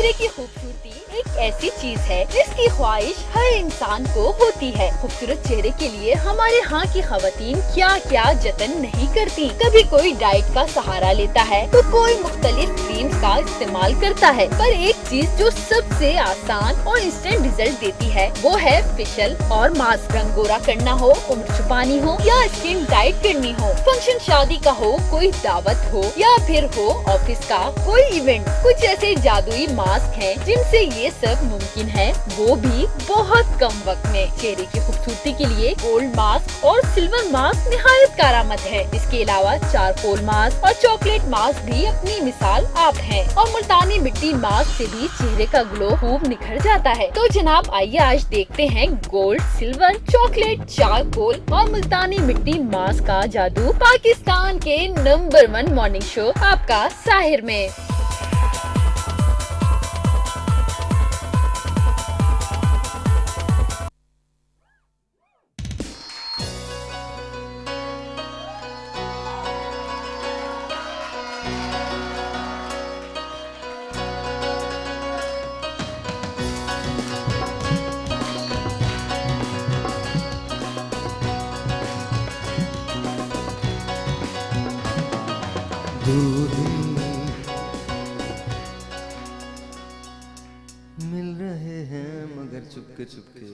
चेहरे की खूबसूरती एक ऐसी चीज है जिसकी ख्वाहिश हर इंसान को होती है। खूबसूरत चेहरे के लिए हमारे यहाँ की खवातीन क्या क्या जतन नहीं करती। कभी कोई डाइट का सहारा लेता है तो कोई मुख्तलिफ क्रीम्स का इस्तेमाल करता है, पर एक चीज जो सबसे आसान और इंस्टेंट रिजल्ट देती है वो है फेशियल और मास्क। रंग गोरा करना हो, उम्र छुपानी हो या स्किन टाइट करनी हो, फंक्शन शादी का हो, कोई दावत हो या फिर हो ऑफिस का कोई इवेंट, कुछ ऐसे जादुई मास्क हैं जिनसे ये सब मुमकिन है, वो भी बहुत कम वक्त में। चेहरे की खूबसूरती के लिए गोल्ड मास्क और सिल्वर मास्क निहायत कारआमद है। इसके अलावा चारकोल मास्क और चॉकलेट मास्क भी अपनी मिसाल आप हैं, और मुल्तानी मिट्टी मास्क से भी चेहरे का ग्लो खूब निखर जाता है। तो जनाब आइए आज देखते हैं गोल्ड, सिल्वर, चॉकलेट, चारकोल और मुल्तानी मिट्टी मास्क का जादू पाकिस्तान के नंबर 1 मॉर्निंग शो आपका साहिर में। मिल रहे हैं मगर चुपके चुपके,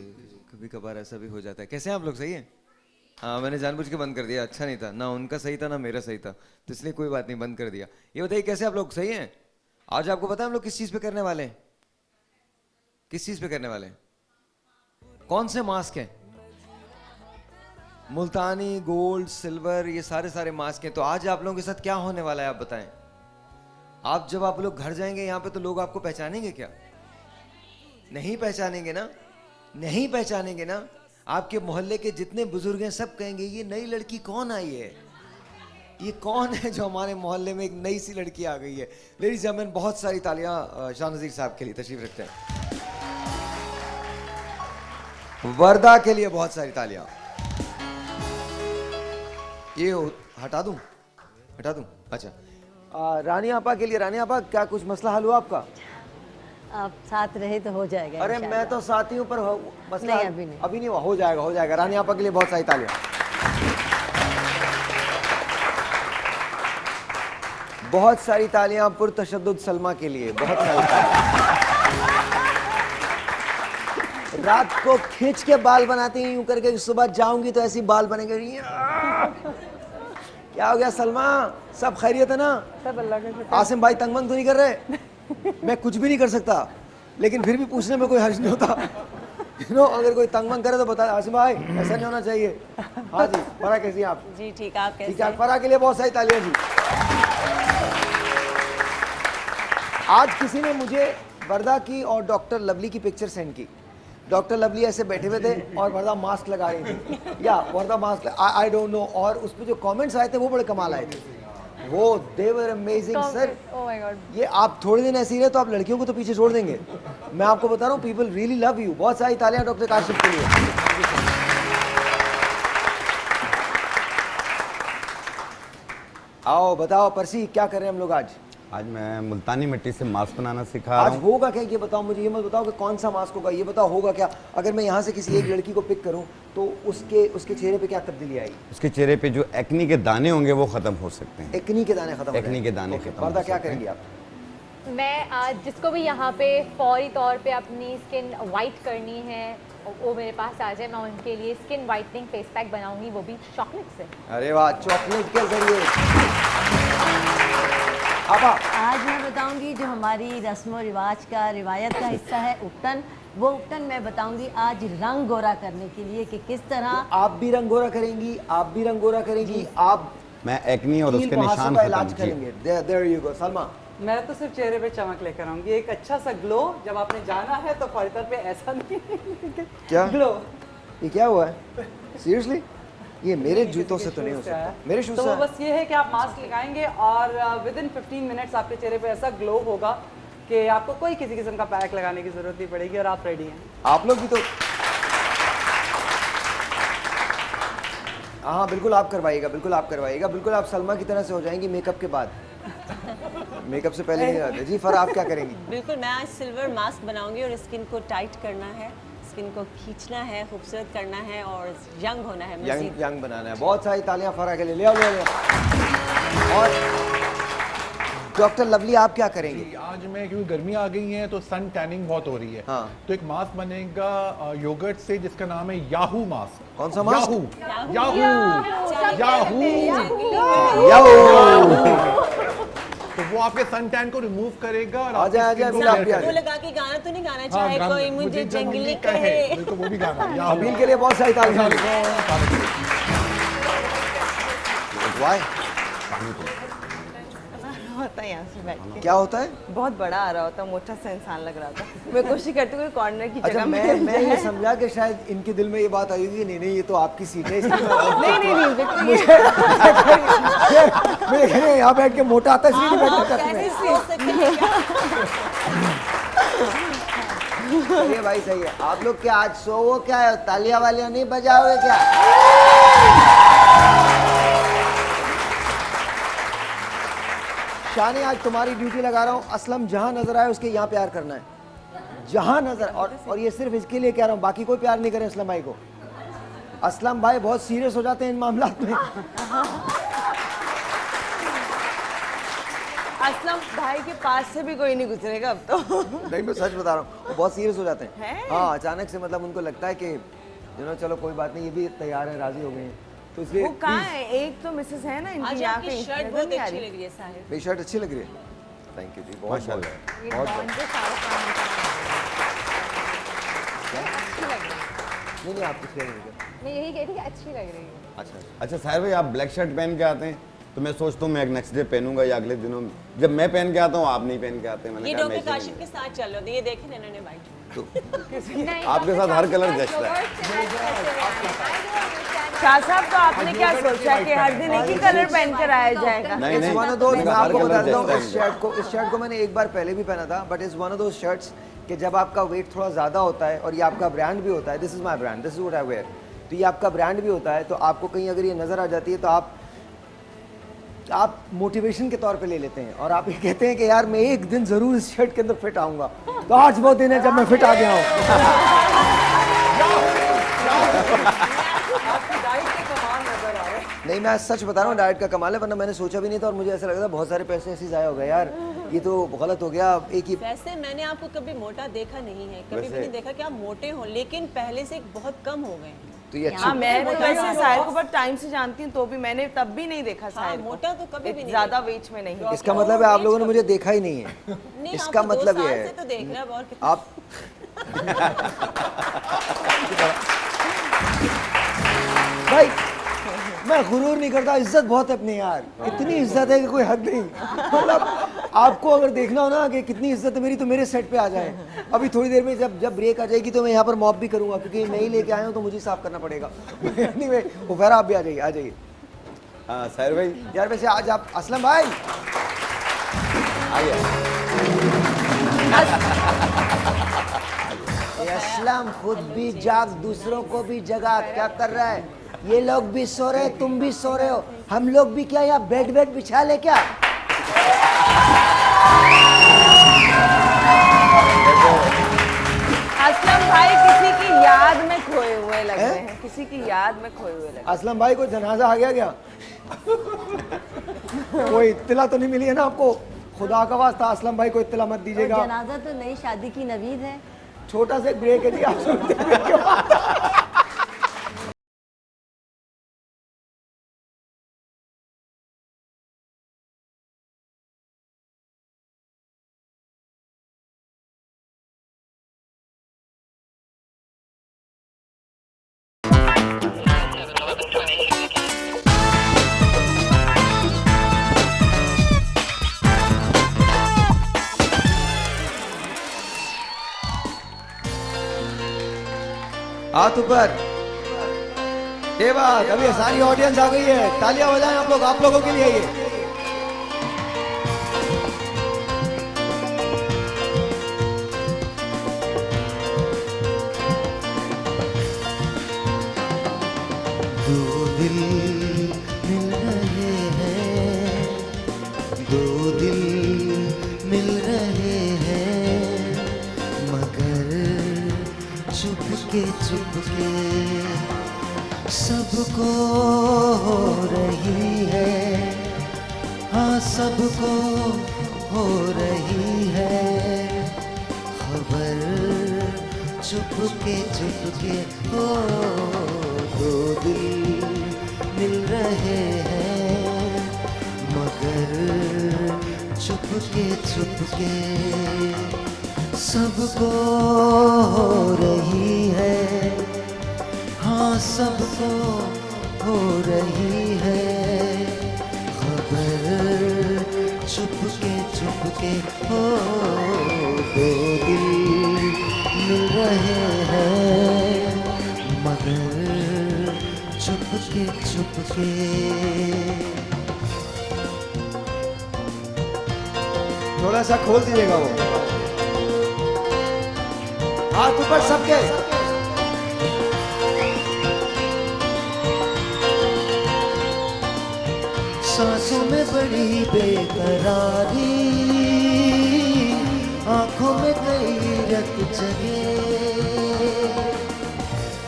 कभी कभार ऐसा भी हो जाता है। कैसे हैं आप लोग? सही है? हाँ, मैंने जानबूझ के बंद कर दिया, अच्छा नहीं था, ना उनका सही था ना मेरा सही था, तो इसलिए कोई बात नहीं, बंद कर दिया। ये बताइए कैसे आप लोग? सही हैं? आज आपको पता है हम लोग किस चीज पे करने वाले हैं? किस चीज पे करने वाले हैं? कौन से मास्क हैं? मुल्तानी, गोल्ड, सिल्वर, ये सारे मास्क हैं। तो आज आप लोगों के साथ क्या होने वाला है आप बताएं। आप जब आप लोग घर जाएंगे यहाँ पे तो लोग आपको पहचानेंगे क्या? नहीं पहचानेंगे ना? नहीं पहचानेंगे ना? आपके मोहल्ले के जितने बुजुर्ग हैं सब कहेंगे ये नई लड़की कौन आई है, ये कौन है जो हमारे मोहल्ले में एक नई सी लड़की आ गई है। लेडीज एंड जेंटलमैन, बहुत सारी तालियां शाह नज़ीर साहब के लिए, तशरीफ रखते हैं। वर्दा के लिए बहुत सारी तालियां। ये हटा दूं? अच्छा, रानी आपा के लिए। रानी आपा, क्या कुछ मसला हल हुआ आपका? आप साथ रहे तो हो जाएगा। अरे मैं तो साथ ही हूँ, पर मसला नहीं, अभी नहीं हुआ। हो जाएगा। रानी आपा के लिए बहुत सारी तालियां। बहुत सारी तालियां पुरतशद्दुद सलमा के लिए, बहुत सारी तालियां। रात को खींच के बाल बनाती हैं यूं करके, सुबह जाऊंगी तो ऐसी बाल बनेंगे। क्या हो गया सलमा, सब खैरियत है ना? सब अल्लाह का शुक्र। आसिम भाई तंगमंद तो नहीं कर रहे? मैं कुछ भी नहीं कर सकता, लेकिन फिर भी पूछने में कोई हर्ज नहीं होता। अगर कोई तंगमंद करे तो बता, आसिम भाई ऐसा नहीं होना चाहिए। हाँ जी, फरा कैसी हैं आप? जी ठीक, आप कैसे? ठीक है, फरा के लिए बहुत सारी तालियां जी। आज किसी ने मुझे वर्दा की और डॉक्टर लवली की पिक्चर सेंड की। डॉक्टर लवली ऐसे बैठे हुए थे और वर्दा मास्क लगा रही थी, या वर्दा मास्क, आई डोंट नो। और उस पर जो कमेंट्स आए थे वो बड़े कमाल आए थे, वो they were amazing sir. Oh my god, ये आप थोड़े दिन ऐसे ही रहे तो आप लड़कियों को तो पीछे छोड़ देंगे। मैं आपको बता रहा हूँ, पीपल रियली लव यू। बहुत सारी तालियां डॉक्टर काशिफ के लिए। आओ बताओ परसी, क्या कर रहे हैं हम लोग आज? आज मैं मुल्तानी मिट्टी से मास्क बनाना सिखा रहा आज हूँ। होगा क्या ये बताओ मुझे, ये मत बताओ कि कौन सा मास्क होगा, ये बताओ होगा क्या। अगर मैं यहाँ से किसी एक लड़की को पिक करूँ तो उसके चेहरे पे क्या तब्दीली आएगी? उसके चेहरे पे जो एक्नी के दाने होंगे वो खत्म हो सकते हैं। एक्नी के दाने खत्म? एक्नी के दाने खत्म हो वर्दा क्या सकते हैं। करेंगी आप? मैं आज जिसको भी यहाँ पे फौरी तौर पे अपनी स्किन वाइट करनी है वो मेरे पास आ जाए, मैं उनके लिए स्किन वाइटनिंग फेस पैक बनाऊंगी, वो भी चॉकलेट से। अरे वाह, चॉकलेट के जरिए। आपा, आज मैं बताऊंगी जो हमारी रस्म और रिवाज का, रिवायत का हिस्सा है उपटन। वो उपटन मैं बताऊंगी आज रंग गोरा करने के लिए कि किस तरह। आप भी रंग गोरा करेंगी? आप भी रंग गोरा करेंगी? आप मैं एक्नी और उसके निशान का खत्म इलाज करेंगे? There you go. सलमा, मैं तो सिर्फ चेहरे पे चमक लेकर आऊंगी, एक अच्छा सा ग्लो। जब आपने जाना है तो फौरी तौर पे ऐसा नहीं क्या ग्लो। ये क्या हुआ है? सीरियसली? ये मेरे जूतों से तो नहीं हो सकता, मेरे शूज तो से वो है। बस ये है कि आप मास्क लगाएंगे और विद इन 15 मिनट्स आपके चेहरे पे ऐसा ग्लो होगा कि आपको कोई किसी किस्म का पैक लगाने की जरूरत नहीं पड़ेगी और आप रेडी हैं। आप लोग भी तो, हाँ बिल्कुल आप करवाइएगा, बिल्कुल आप करवाइएगा, बिल्कुल आप सलमा की तरह से हो जाएंगी मेकअप के बाद। मेकअप से पहले नहीं आते जी। फर आप क्या करेंगी? बिल्कुल, मैं आज सिल्वर मास्क बनाऊंगी और स्किन को टाइट करना है, स्किन को खींचना है, खूबसूरत करना है और यंग होना है। यंग यंग बनाना है। बहुत सारी तालियां फरा के लिए ले आओ, ले आओ। और डॉक्टर लवली आप क्या करेंगे? आज मैं, क्योंकि गर्मी आ गई है तो सन टैनिंग बहुत हो रही है, हाँ। तो एक मास्क बनेगा योगर्ट से जिसका नाम है याहू मास्क। कौन सा मास्क? याहू याहू तो वो आपके सन टैन को रिमूव करेगा और आ जाए, आ जाए, अभी आप भी आ वो जाए। लगा के गाना तो नहीं गाना चाहे कोई मुझे जंगली कहे। बिल्कुल, वो भी गाना है, याहू। अबील के लिए बहुत सारी तालियां। वाह, होता है यहाँ से बैठ के। क्या होता है? बहुत बड़ा आ रहा होता, मोटा सा इंसान लग रहा था। मैं कोशिश करती हूँ कॉर्नर की अच्छा, जगह मैं ये समझा कि शायद इनके दिल में ये बात आई होगी, नहीं नहीं ये तो आपकी सीट है इसलिए नहीं बिल्कुल ये मैं कह रहे हैं यहाँ बैठ के मोटा आता है इसलिए नहीं बैठना चाहती मैं। कैसे सोच सकते हैं क्या? सही है भाई, सही है। आप लोग क्या आज सोवो क्या है, तालियां वालियां नहीं बजाओगे क्या? शानी आज तुम्हारी ड्यूटी लगा रहा हूँ, असलम जहां नजर आए उसके यहाँ प्यार करना है, जहां नजर। और ये सिर्फ इसके लिए कह रहा हूँ, बाकी कोई प्यार नहीं करे असलम भाई को। असलम भाई बहुत सीरियस हो जाते हैं इन मामलात में। असलम भाई के पास से भी कोई नहीं गुजरेगा अब तो। नहीं, मैं सच बता रहा हूँ, वो बहुत सीरियस हो जाते हैं। हैं? हाँ, अचानक से मतलब उनको लगता है कि चलो कोई बात नहीं, ये भी तैयार है, राजी हो गए हैं, तो इसलिए वो कहाँ है? एक तो मिसेस है ना इनकी आज यहाँ आपकी पे, शर्ट नजर बहुत नहीं आ अच्छी रही। लग रही है साहिर। मेरी शर्ट अच्छी लग रही है, थैंक यू जी, बहुत बहुत बहुत बहुत। नहीं नहीं, आप कुछ कह रहे हैं? मैं यही कह रही कि अच्छी लग रही है। अच्छा अच्छा साहिर भाई, आप ब्लैक शर्ट पहन के आते हैं तो मैं सोचता हूँ मैं नेक्स्ट डे पहनूंगा या अगले दिनों जब मैं पहन के आता हूँ आप नहीं पहन के आते। मैंने ये कहा डॉक्टर मैचिंग काशिफ के साथ चल रहे थे, ये देखे ना इन्होंने वाइट। आपके साथ हर कलर जचता है। शाह साहब, तो आपने क्या सोचा कि हर दिन एक ही कलर पहन कर आया जाएगा? नहीं It's नहीं, one of those, मैंने मैं कहा हर आपको कलर बताता हूँ, जचता है। इस शर्ट को मैंने एक बार पहले भी पहना था, but is one of those shirts कि जब आपका वेट थोड़ा ज़्यादा होता है और ये आपका ब्रांड भी होता है, this is my brand, this is what I wear, तो ये आपका ब्रांड भी होता है, तो आपको कहीं अगर ये नज़र आ जाती है तो आप मोटिवेशन के तौर पे ले लेते हैं और आप ये कहते हैं कि यार मैं एक दिन ज़रूर इस शर्ट के अंदर फिट आऊँगा। तो आज वो दिन है जब मैं फिट आ गया हूँ। आपकी डाइट के कमाल नजर आ रहे हैं। नहीं, मैं सच बता रहा हूँ, डाइट का कमाल है, वरना मैंने सोचा भी नहीं था और मुझे ऐसा लग रहा था बहुत सारे पैसे ऐसे ज़ाया हो गए यार, ये तो गलत हो गया। एक ही वैसे मैंने आपको कभी मोटा देखा नहीं है, कभी भी नहीं देखा कि आप मोटे हो, लेकिन पहले से बहुत कम हो गए। तो ये अच्छी हाँ, मैं तो वैसे साहिर को बहुत टाइम से जानती हूँ, तो भी मैंने तब भी नहीं देखा साहिर को। मोटा तो कभी भी नहीं ज्यादा वेट में नहीं। इसका मतलब है आप लोगों ने मुझे देखा ही नहीं है। नहीं, इसका आपको 2 मतलब ये साल है से तो देख रहे हैं, अब और कितना? आप भाई मैं गुरूर नहीं करता, इज्जत बहुत है अपनी यार, इतनी इज्जत है कि कोई हद नहीं। मतलब आपको अगर देखना हो ना कि कितनी इज्जत है मेरी, तो मेरे सेट पे आ जाए। अभी थोड़ी देर में जब ब्रेक आ जाएगी तो मैं यहाँ पर मॉप भी करूंगा, क्योंकि मैं ही लेके आया हूँ तो मुझे साफ करना पड़ेगा। एनीवे, उफेरा आप भी आ जाइए, आ जाइए हाँ साहिर भाई यार। वैसे आज आप असलम भाई आइए। असलम खुद भी जाग, दूसरों को भी जगा, क्या कर रहा है? ये लोग भी सो रहे, तुम भी सो रहे हो, हम लोग भी क्या यहाँ बेड बिछा ले क्या? असलम भाई किसी की याद में खोए हुए लग रहे हैं, किसी की याद में खोए हुए लग रहे हैं। असलम भाई कोई जनाजा आ गया क्या? कोई इत्तला तो नहीं मिली है ना आपको? खुदा का वास्ता असलम भाई को इत्तला मत और दीजिएगा। जनाजा तो नई शादी की नवीद है। छोटा सा एक ब्रेक है जी, आप सुनते हैं। हाथ ऊपर, ये बात, अभी सारी ऑडियंस आ गई है, तालियां बजाएं आप लोगों के लिए ये। दो दिल मिल रहे हैं, दो दिल चुपके सबको हो रही है, हाँ सबको हो रही है खबर। चुपके चुपके हो दो दिल मिल रहे हैं, मगर चुपके चुपके सबको हो रही है, हाँ सबको हो रही है खबर। चुपके चुपके हो दो दिल मिल रहे हैं, मगर चुपके चुपके। थोड़ा सा खोल दीजिएगा वो हाथ ऊपर सबके। सांसों में बड़ी बेकरारी, आंखों में कई रत जगे,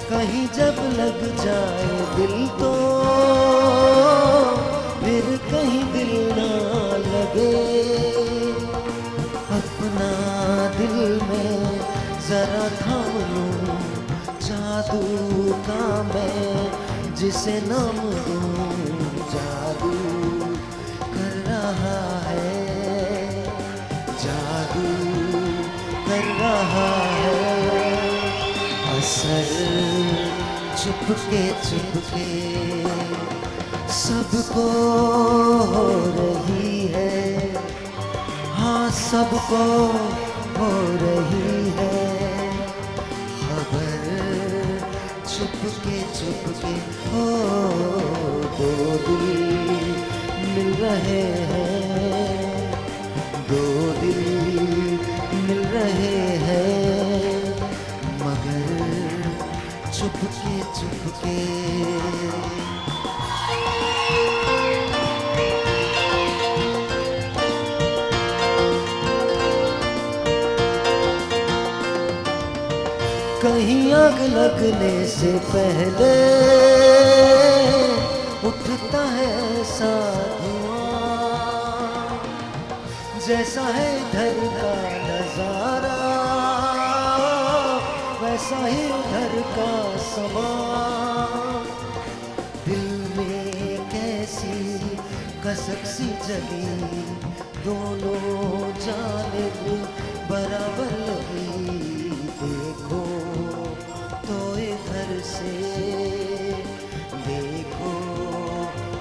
कहीं जब लग जाए दिल तो फिर कहीं दिल ना लगे। अपना दिल में जरा थाम लूं जादू का मैं जिसे नाम दूं, जादू कर रहा है, जादू कर रहा है असर। चुपके चुपके सबको हो रही है, हाँ सबको हो रही है खबर। चुपके चुपके हो दो दिल मिल रहे हैं, दो दिल मिल रहे हैं, मगर चुपके चुपके। कहीं आग लगने से पहले उठता है ऐसा धुआं, जैसा है इधर का नजारा वैसा ही उधर का समा। दिल में कैसी कसक सी जगी, दोनों जानिब बराबर लगी। देखो तो इधर से, देखो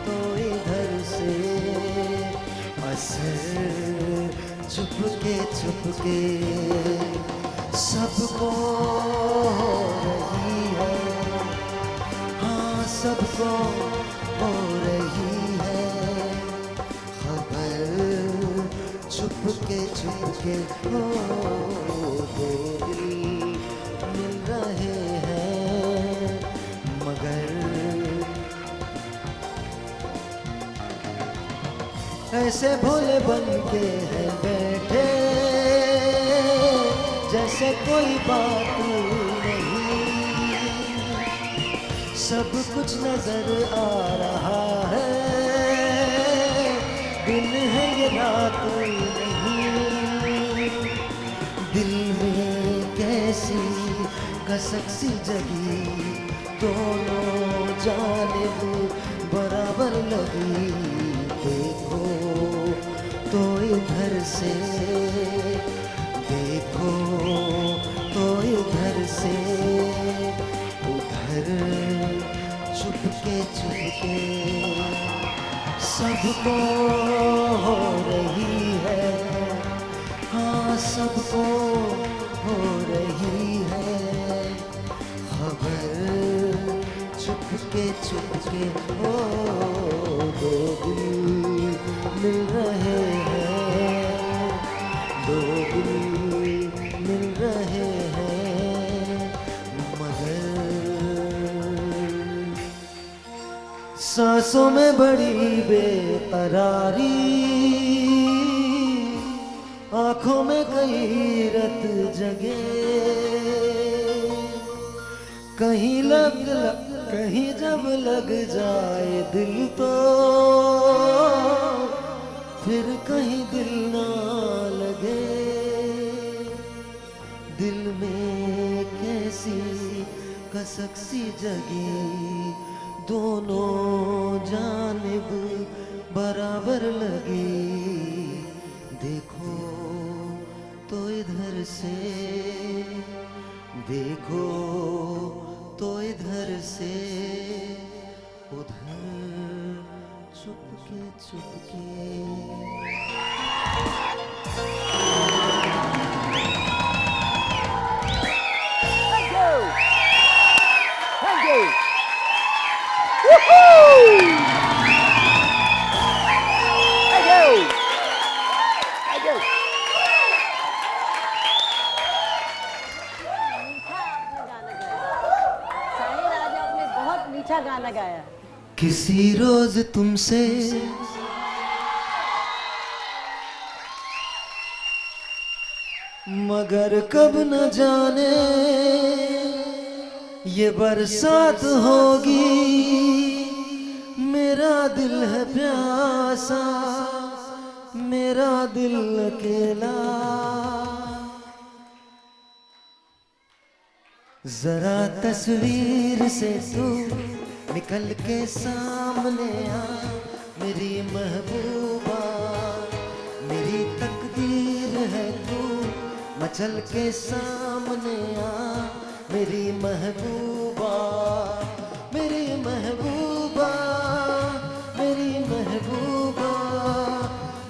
तो इधर से असर। चुपके चुपके सबको हो रही है, हाँ सबको हो रही है खबर। चुपके चुपके हो दो दिल मिल रहे हैं, मगर ऐसे भोले बन के हैं बैठे जैसे कोई बात नहीं, सब कुछ नजर आ रहा है, दिन है ये रात नहीं। दिल में कैसी कसक सी जगी, दोनों जानिब बराबर लगी। देखो तो इधर से, देखो तो इधर से उधर। चुपके चुपके सबको हो रही है, हाँ सबको हो रही है खबर। चुपके चुपके हो दो दिल मिल रहे हैं, दो दिल मिल रहे हैं, मगर सांसों में बड़ी बेकरारी, आंखों में कई रत जगे, कहीं जब लग जाए दिल तो फिर कहीं दिल ना लगे। दिल में कैसी कसक सी जगी, दोनों जानिब बराबर लगी। देखो तो इधर से, देखो तो इधर से, उधर Chupke Chupke. Thank you. Woohoo! Thank you. Thank you. Sahir, आज आपने बहुत मीठा गाना गाया। किसी रोज तुमसे मगर कब न जाने ये बरसात होगी। मेरा दिल है प्यासा, मेरा दिल अकेला। जरा तस्वीर से तू निकल के सामने आ, मेरी महबूबा। मेरी तकदीर है तू मचल के सामने आ, मेरी महबूबा। मेरी महबूबा, मेरी महबूबा,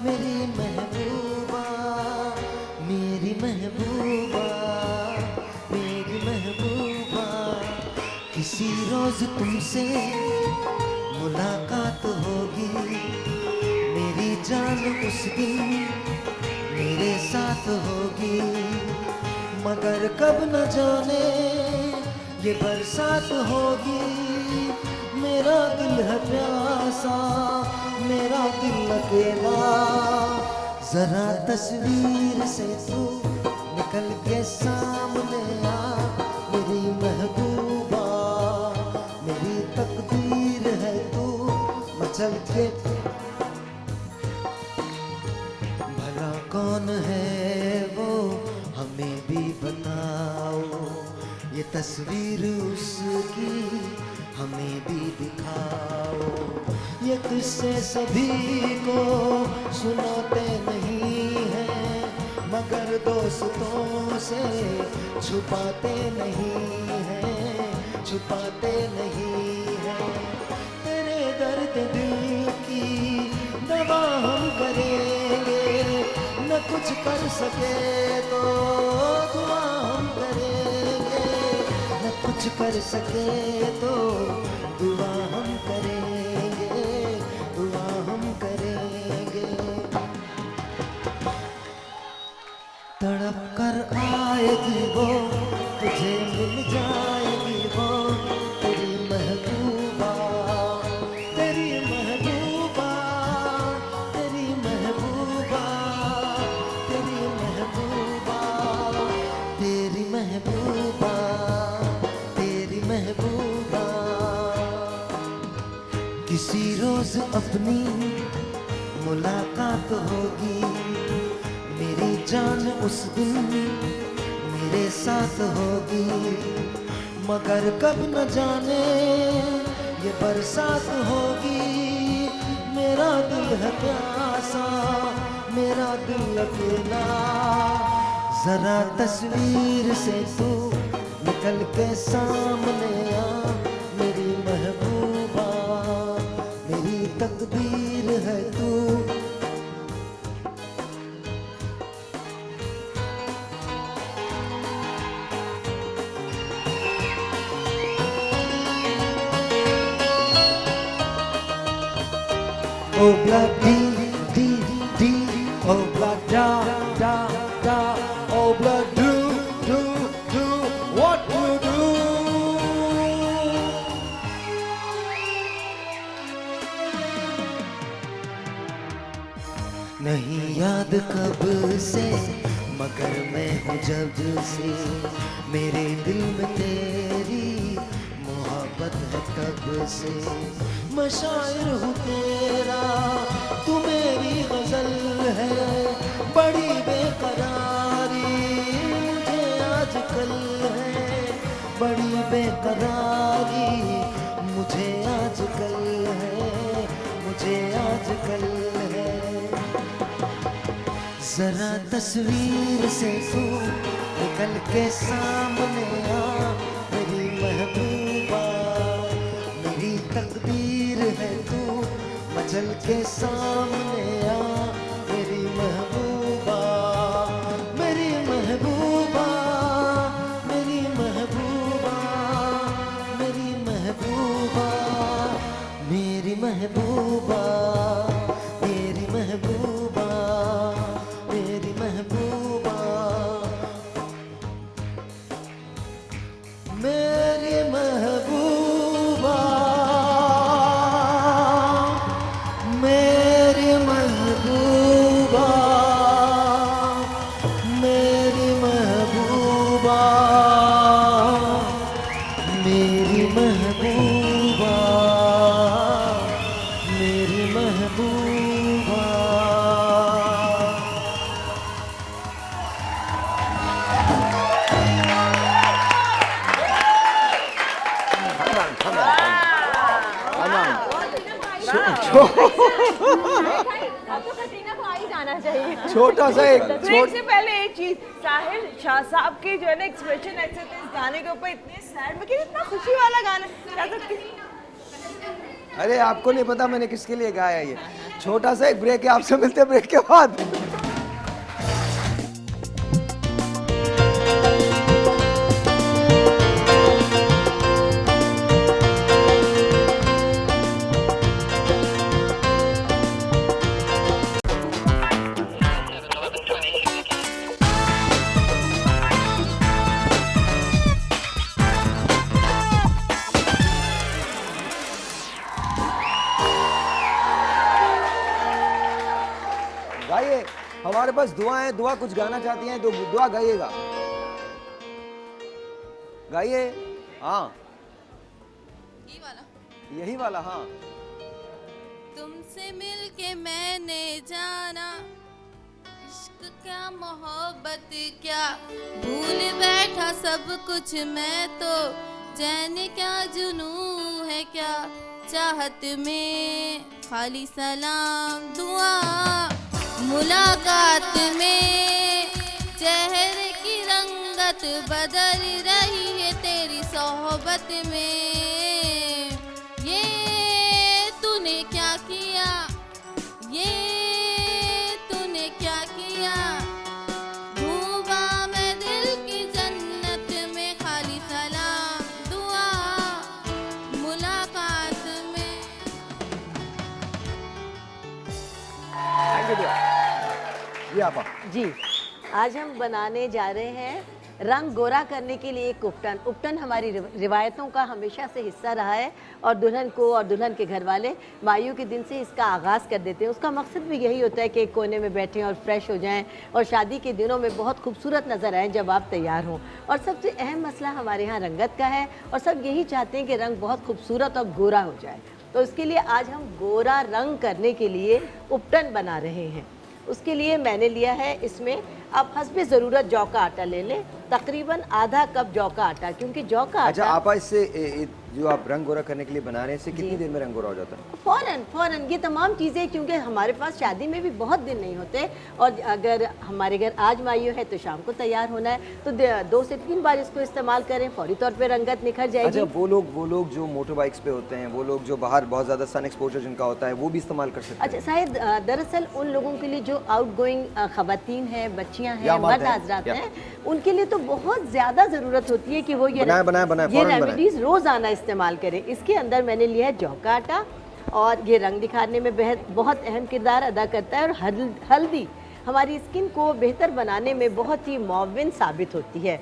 मेरी महबूबा, मेरी महबूबा, मेरी महबूबा। किसी रोज तुमसे मुलाकात होगी, मेरी जान उस दिन मेरे साथ होगी। मगर कब न जाने ये बरसात होगी। मेरा दिल है प्यासा, मेरा दिल अकेला। जरा तस्वीर से तू निकल के सामने आ, मेरी महबूबा। मेरी तकदीर है तू मचल के। भला कौन है वो हमें भी बताओ, ये तस्वीर उसकी हमें भी दिखाओ। ये किस्से सभी को सुनाते नहीं हैं, मगर दोस्तों से छुपाते नहीं हैं, छुपाते नहीं हैं। तेरे दर्द दिल की दवा हम करेंगे, न कुछ कर सके तो दुआ हम करेंगे। न कुछ कर सके तो दुआ हम करेंगे, दुआ हम करेंगे। तड़प कर आएगी वो, तुझे मिल जाएगी वो, तेरी महबूबा। तेरी महबूबा, तेरी महबूबा, तेरी महबूबा, तेरी महबूबा, तेरी महबूबा। किसी रोज अपनी मुलाकात होगी, मेरी जान उस दिन मेरे साथ होगी। मगर कब न जाने ये बरसात होगी। मेरा दिल है प्यासा, मेरा दिल अकेला। जरा तस्वीर से तू निकल के सामने आ, मेरी महबूबा। मेरी तकदीर है तू। Oh blood dee dee dee, oh blood da da da, oh blood do do do what you do. नहीं याद कब से फिक्र में हूँ जब से, मेरे दिल में तेरी मोहब्बत है तब से। मैं शायर हूँ तेरा, तू मेरी गजल है, बड़ी बेकरारी मुझे आजकल है, बड़ी बेकरारी मुझे आजकल है, मुझे आजकल है। जरा तस्वीर से तू निकल के सामने आ, मेरी महबूबा, मेरी तकदीर है तू मचल के सामने आ, मेरी महबूबा, मेरी महबूबा, मेरी महबूबा, मेरी महबूबा, मेरी महबूबा, मेरी महबूबा, मेरी महबूबा, मेरी महबूबा, मेरी महबूबा, मेरी महबूबा, मेरी महबूबा, मेरी महबूबा। अब तो कटरीना को आ ही जाना चाहिए। छोटा सा एक ब्रेक से पहले एक चीज, साहिल शाह साहब के जो है ना एक्सप्रेशन ऐसे थे इस गाने के ऊपर, इतने सैड में कि इतना खुशी वाला गाना क्या सकती। अरे आपको नहीं पता मैंने किसके लिए गाया ये। छोटा सा एक ब्रेक है, आपसे मिलते हैं ब्रेक के बाद। गाइए, हमारे पास दुआ है, दुआ कुछ गाना चाहती हैं तो दुआ गाइएगा, गाइए। हाँ यही वाला हाँ। तुमसे मिलके मैंने जाना, इश्क क्या मोहब्बत क्या, भूल बैठा सब कुछ मैं तो, चैन क्या जुनू है क्या, चाहत में खाली सलाम दुआ, मुलाकात में चेहरे की रंगत बदल रही है तेरी सोहबत में, ये तूने क्या किया, ये तूने क्या किया, डूबा मैं दिल की जन्नत में, खाली सलाम दुआ मुलाकात में। ये आपा जी, आज हम बनाने जा रहे हैं रंग गोरा करने के लिए एक उपटन। उपटन हमारी रिवायतों का हमेशा से हिस्सा रहा है और दुल्हन को और दुल्हन के घर वाले मायू के दिन से इसका आगाज़ कर देते हैं। उसका मकसद भी यही होता है कि एक कोने में बैठें और फ्रेश हो जाएं और शादी के दिनों में बहुत खूबसूरत नज़र आएँ जब आप तैयार हों। और सबसे अहम मसला हमारे यहाँ रंगत का है और सब यही चाहते हैं कि रंग बहुत खूबसूरत और गोरा हो जाए। तो इसके लिए आज हम गोरा रंग करने के लिए उपटन बना रहे हैं। उसके लिए मैंने लिया है, इसमें आप हस्बे ज़रूरत जौ का आटा ले लें, तकरीबन आधा कप जौ का आटा, क्योंकि जौ का अच्छा आटा आपा इससे जो आप रंग गोरा करने के लिए बना रहे हैं इससे कितनी देर में रंग गोरा हो जाता है? फ़ौरन ये तमाम चीज़ें, क्योंकि हमारे पास शादी में भी बहुत दिन नहीं होते और अगर हमारे घर आज मायू है तो शाम को तैयार होना है, तो 2 से 3 बार इसको इस्तेमाल करें, फौरी तौर पे रंगत निखर जाएगी। अच्छा वो लोग जो मोटर बाइक्स पे होते हैं, वो लोग जो बाहर बहुत ज़्यादा सन एक्सपोजर जिनका होता है वो भी इस्तेमाल कर सकते हैं? अच्छा शायद दरअसल उन लोगों के लिए जो आउट गोइंग ख़वातीन हैं, बच्चियाँ हैं, मर्द हजरात हैं, उनके लिए तो बहुत ज़्यादा ज़रूरत होती है कि वो ये रेमेडीज़ रोज़ाना इस्तेमाल करें। इसके अंदर मैंने लिया है जौ का आटा और ये रंग दिखाने में बहुत अहम किरदार अदा करता है। और हल्दी हमारी स्किन को बेहतर बनाने में बहुत ही मुआविन साबित होती है।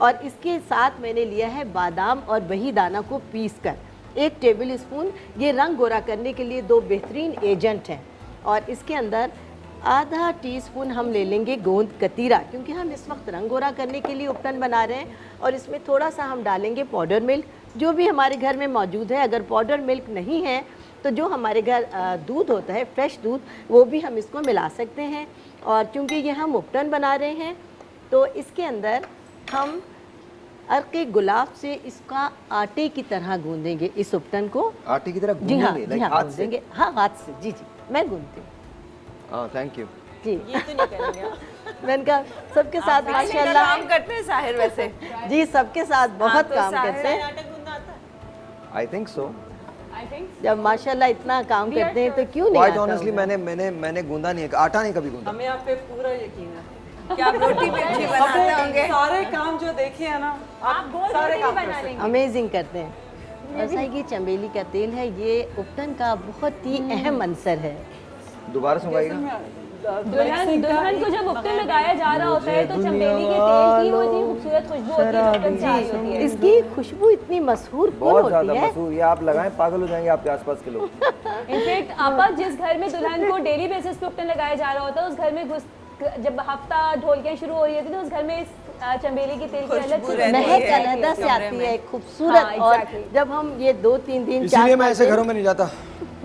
और इसके साथ मैंने लिया है बादाम और बही दाना को पीस कर 1 टेबल स्पून। ये रंग गोरा करने के लिए 2 बेहतरीन एजेंट हैं। और इसके अंदर आधा टीस्पून हम ले लेंगे गोंद कतीरा, क्योंकि हम इस वक्त रंग गोरा करने के लिए उपटन बना रहे हैं। और इसमें थोड़ा सा हम डालेंगे पाउडर मिल्क, जो भी हमारे घर में मौजूद है। अगर पाउडर मिल्क नहीं है तो जो हमारे घर दूध होता है, फ्रेश दूध, वो भी हम इसको मिला सकते हैं। और क्योंकि ये हम उपटन बना रहे हैं तो इसके अंदर हम अर्के गुलाब से इसका आटे की तरह गूंदेंगे इस उपटन को। आटे की तरह जी हाँ, गूंदेंगे, जी हाँ, हाथ से? गूंदेंगे। हाँ, हाथ से। जी जी, मैं गूंदती हूँ। Thank you. जी, ये तो नहीं करेंगे। मैंने कहा सबके साथ माशाल्लाह काम करते हैं साहिर वैसे। जी, सबके साथ बहुत तो काम साहिर करते हैं। आटा गूंदना आता है? I think so. जब माशाल्लाह इतना काम करते हैं तो क्यों नहीं क्वाइट आता ऑनेस्टली होगा? मैंने गूंदा नहीं है, आटा नहीं कभी गूंदा। हमें आप पे पूरा यकीन है। क्या आप रोटी भी अच्छी बनाते होंगे? सारे काम जो देखे हैं ना, आप सारे काम कर सकते हैं। अमेजिंग करते हैं। ऐसा है कि चमेली का तेल है, ये उपटन का बहुत ही अहम अंसर है। दोबारा सुनाइएगा। दुल्हन को जब उपटन लगाया जा रहा होता है तो चमेली के तेल की वो इतनी खूबसूरत खुशबू होती है, उपटन से आ रही होती है। इसकी खुशबू इतनी मशहूर क्यों बहुत होती ज्यादा है? मशहूर, ये आप लगाएं पागल हो जाएंगे आपके आसपास के लोग। इनफैक्ट आपा जिस घर में दुल्हन को डेली बेसिस पे उपटन लगाया जा रहा होता है, उस घर में जब हफ्ता ढोलकियाँ शुरू हो रही होती है तो उस घर में इस चमेली के तेल की अलग से महक अलग से आती है, खूबसूरत। हाँ, और exactly। जब हम ये 2-3 दिन इसीलिए मैं ऐसे घरों में नहीं जाता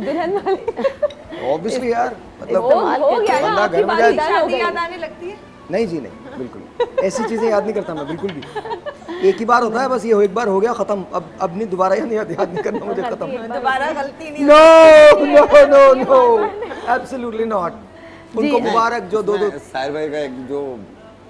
दुल्हन वाले ऑब्वियसली यार, मतलब हो गया ना, बंदा आपकी घर में बात जाए- डन हो शादी गई। याद आने लगती है? नहीं जी नहीं, बिल्कुल ऐसी चीजें याद नहीं करता मैं बिल्कुल भी। एक ही बार होता है बस, ये एक बार हो गया खत्म, अब नहीं दोबारा याद नहीं करना मुझे, खत्म। दोबारा गलती नहीं no no no no, absolutely not. उनको मुबारक जो दो साहिर भाई का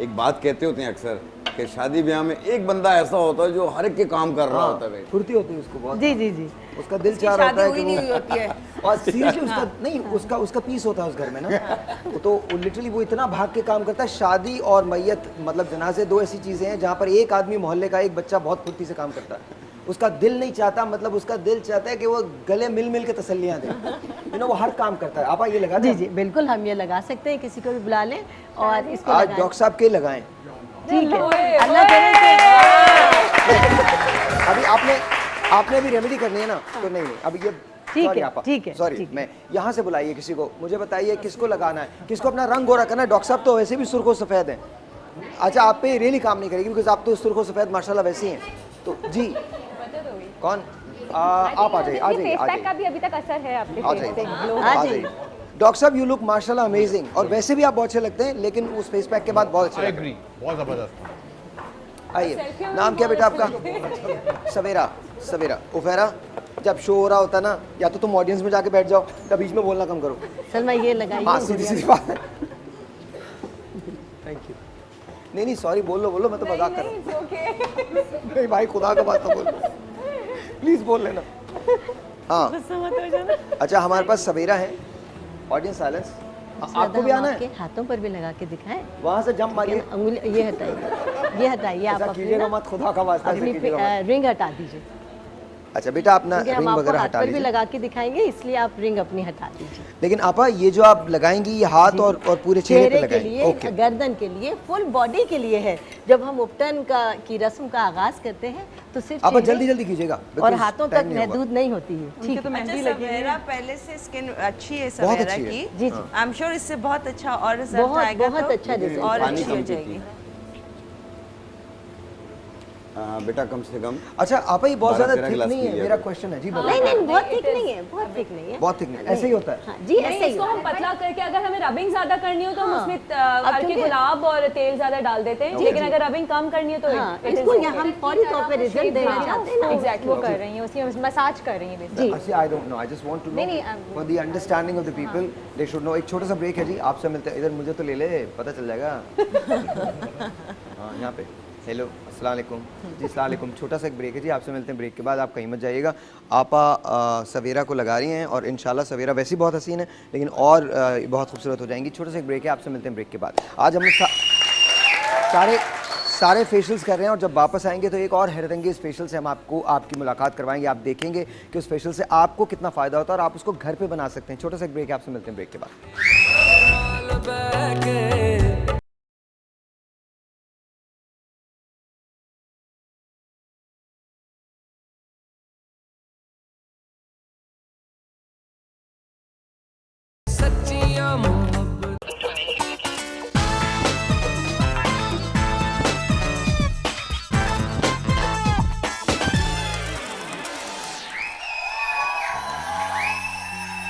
एक बात कहते होते हैं अक्सर कि शादी ब्याह में एक बंदा ऐसा होता है जो हर एक के काम कर रहा होता है भाई। फुर्ती होती है उसको बहुत। जी जी जी, उसका दिल चाह रहा होता है कि हुई नहीं होती है। और सीरियसली उसका नहीं, उसका पीस होता है उस घर में ना। तो लिटरली वो इतना भाग के काम करता है। शादी और मैयत मतलब जनाजे दो ऐसी चीजें हैं जहाँ पर एक आदमी मोहल्ले का एक बच्चा बहुत फुर्ती से काम करता है। उसका दिल नहीं चाहता, मतलब उसका दिल चाहता है कि वो गले मिल मिल के तसल्लियाँ दे। वो हर काम करता है। आप ये लगा जी दें। जी, बिल्कुल हम ये लगा सकते हैं, किसी को भी बुला लें और इसको आज लगाएं। डॉक्टर साहब के लगाएं। ठीक है, अल्लाह करे कि अभी आपने अभी रेमेडी करनी है ना, तो नहीं अभी ये ठीक sorry है, आपा, ठीक है, सॉरी ठीक है। मैं यहाँ से बुलाइए किसी को, मुझे बताइए किसको लगाना है, किसको अपना रंग गोरा करना है। डॉक्टर साहब तो वैसे भी सुर्ख सफ़ेद हैं। अच्छा, आप पे रियली काम नहीं करेगी बिकॉज आप तो सुर्ख सफ़ेद माशाल्लाह वैसे ही हैं। तो जी कौन आप आ जाइए, आ जाइए, आ फेस पैक का जाइए, भी अभी तक असर है आपके आ फेस पे, जाइए, glow। आ जाइए। डॉक्टर साहब यू लुक माशाल्लाह अमेजिंग, और वैसे भी आप बहुत अच्छे लगते हैं, लेकिन उस फेस पैक के बाद बहुत अच्छे आई लगते हैं। एग्री, बहुत जबरदस्त। आइए, नाम क्या बेटा आपका? सवेरा। सवेरा उफेरा। जब शो हो रहा होता ना, या तो तुम ऑडियंस में जाके बैठ जाओ या बीच में बोलना कम करो। सलमा ये लगाइए। हाँ, सीधी सीधी बात है। Thank you. नहीं सॉरी, बोलो मैं तो मजाक कर रहा हूँ। नहीं भाई, खुदा का बात तो बोल, प्लीज बोल लेना। हाँ अच्छा, हमारे पास सवेरा है। Audience silence. आपको भी आना है? आपके हाथों पर भी लगा के दिखाएं। वहाँ से जंप मारिए। अंगुली ये हटाइए आप ऐसा अपनी कीजिएगा ना, मत, खुदा का वास्ता ऐसा अपनी कीजिएगा मत। रिंग हटा दीजिए। अच्छा बेटा, अपना क्योंकि हम रिंग आपको वगैरह हाथ हटा पर भी लीजिए। लगा के दिखाएंगे, इसलिए आप रिंग अपनी हटा दीजिए। लेकिन आपा ये जो आप लगाएंगी ये हाथ और पूरे चेहरे पे के लगाएंगे? लिए, ओके। गर्दन के लिए, फुल बॉडी के लिए है। जब हम उपटन की रस्म का आगाज करते हैं तो सिर्फ आप चेहरे जल्दी जल्दी कीजिएगा और because हाथों time तक नहीं होगा। महदूद नहीं होती है। ठीक है। अच्छा, सवेरा पहले से स्किन अच्छी है बहुत सवेरा अच्छी है। की। जी, जी। आई एम श्योर इससे बहुत अच्छा और रिजल्ट आएगा। बहुत तो अच्छा रिजल्ट और पानी अच्छी कम हो पीती जाएगी। है। बेटा कम से कम अच्छा आपा, ये बहुत ज्यादा 12-13 थिक गिलास नहीं है। पीजिए। मेरा क्वेश्चन है जी, नहीं नहीं, बहुत थिक नहीं है, बहुत थिक नहीं है। बहुत थिक नहीं, ऐसे ही होता है। हाँ, जी नहीं, ऐसे ही इसको हम पतला करके अगर हमें रबिंग ज्यादा करनी हो तो हम हाँ। उसमें अब हल्के क्योंकि- गुलाब और तेल ज्यादा डाल देते हैं, लेकिन अगर रबिंग कम करनी है तो हाँ, it is इसको okay। यहाँ हम फौरी तौर पे रिजल्ट देना चाहते हैं ना। एग्जैक्टली वो कर रही हैं, उसकी मसाज कर रही हैं basically। Ji Actually, I don't know. I just want to know नहीं, for the understanding of the people. They should know. एक छोटा सा ब्रेक है जी, आपसे मिलते हैं। इधर मुझे तो ले ले, पता चल जाएगा। हाँ, यहाँ पे। हेलो, अस्सलाम वालेकुम जी। अस्सलाम वालेकुम। छोटा सा एक ब्रेक है जी, आपसे मिलते हैं ब्रेक के बाद। आप कहीं मत जाइएगा। आपा सवेरा को लगा रही हैं और इंशाल्लाह सवेरा वैसे ही बहुत हसीन है, लेकिन और बहुत खूबसूरत हो जाएंगी। छोटा सा एक ब्रेक है, आपसे मिलते हैं ब्रेक के बाद। आज हम लोग सारे फेशियल्स कर रहे हैं और जब वापस आएंगे तो एक और हैरतअंगेज़ फेशियल से हम आपकी मुलाकात करवाएंगे। आप देखेंगे कि उस फेशियल से आपको कितना फ़ायदा होता है और आप उसको घर पे बना सकते हैं। छोटा सा एक ब्रेक है, आपसे मिलते हैं ब्रेक के बाद।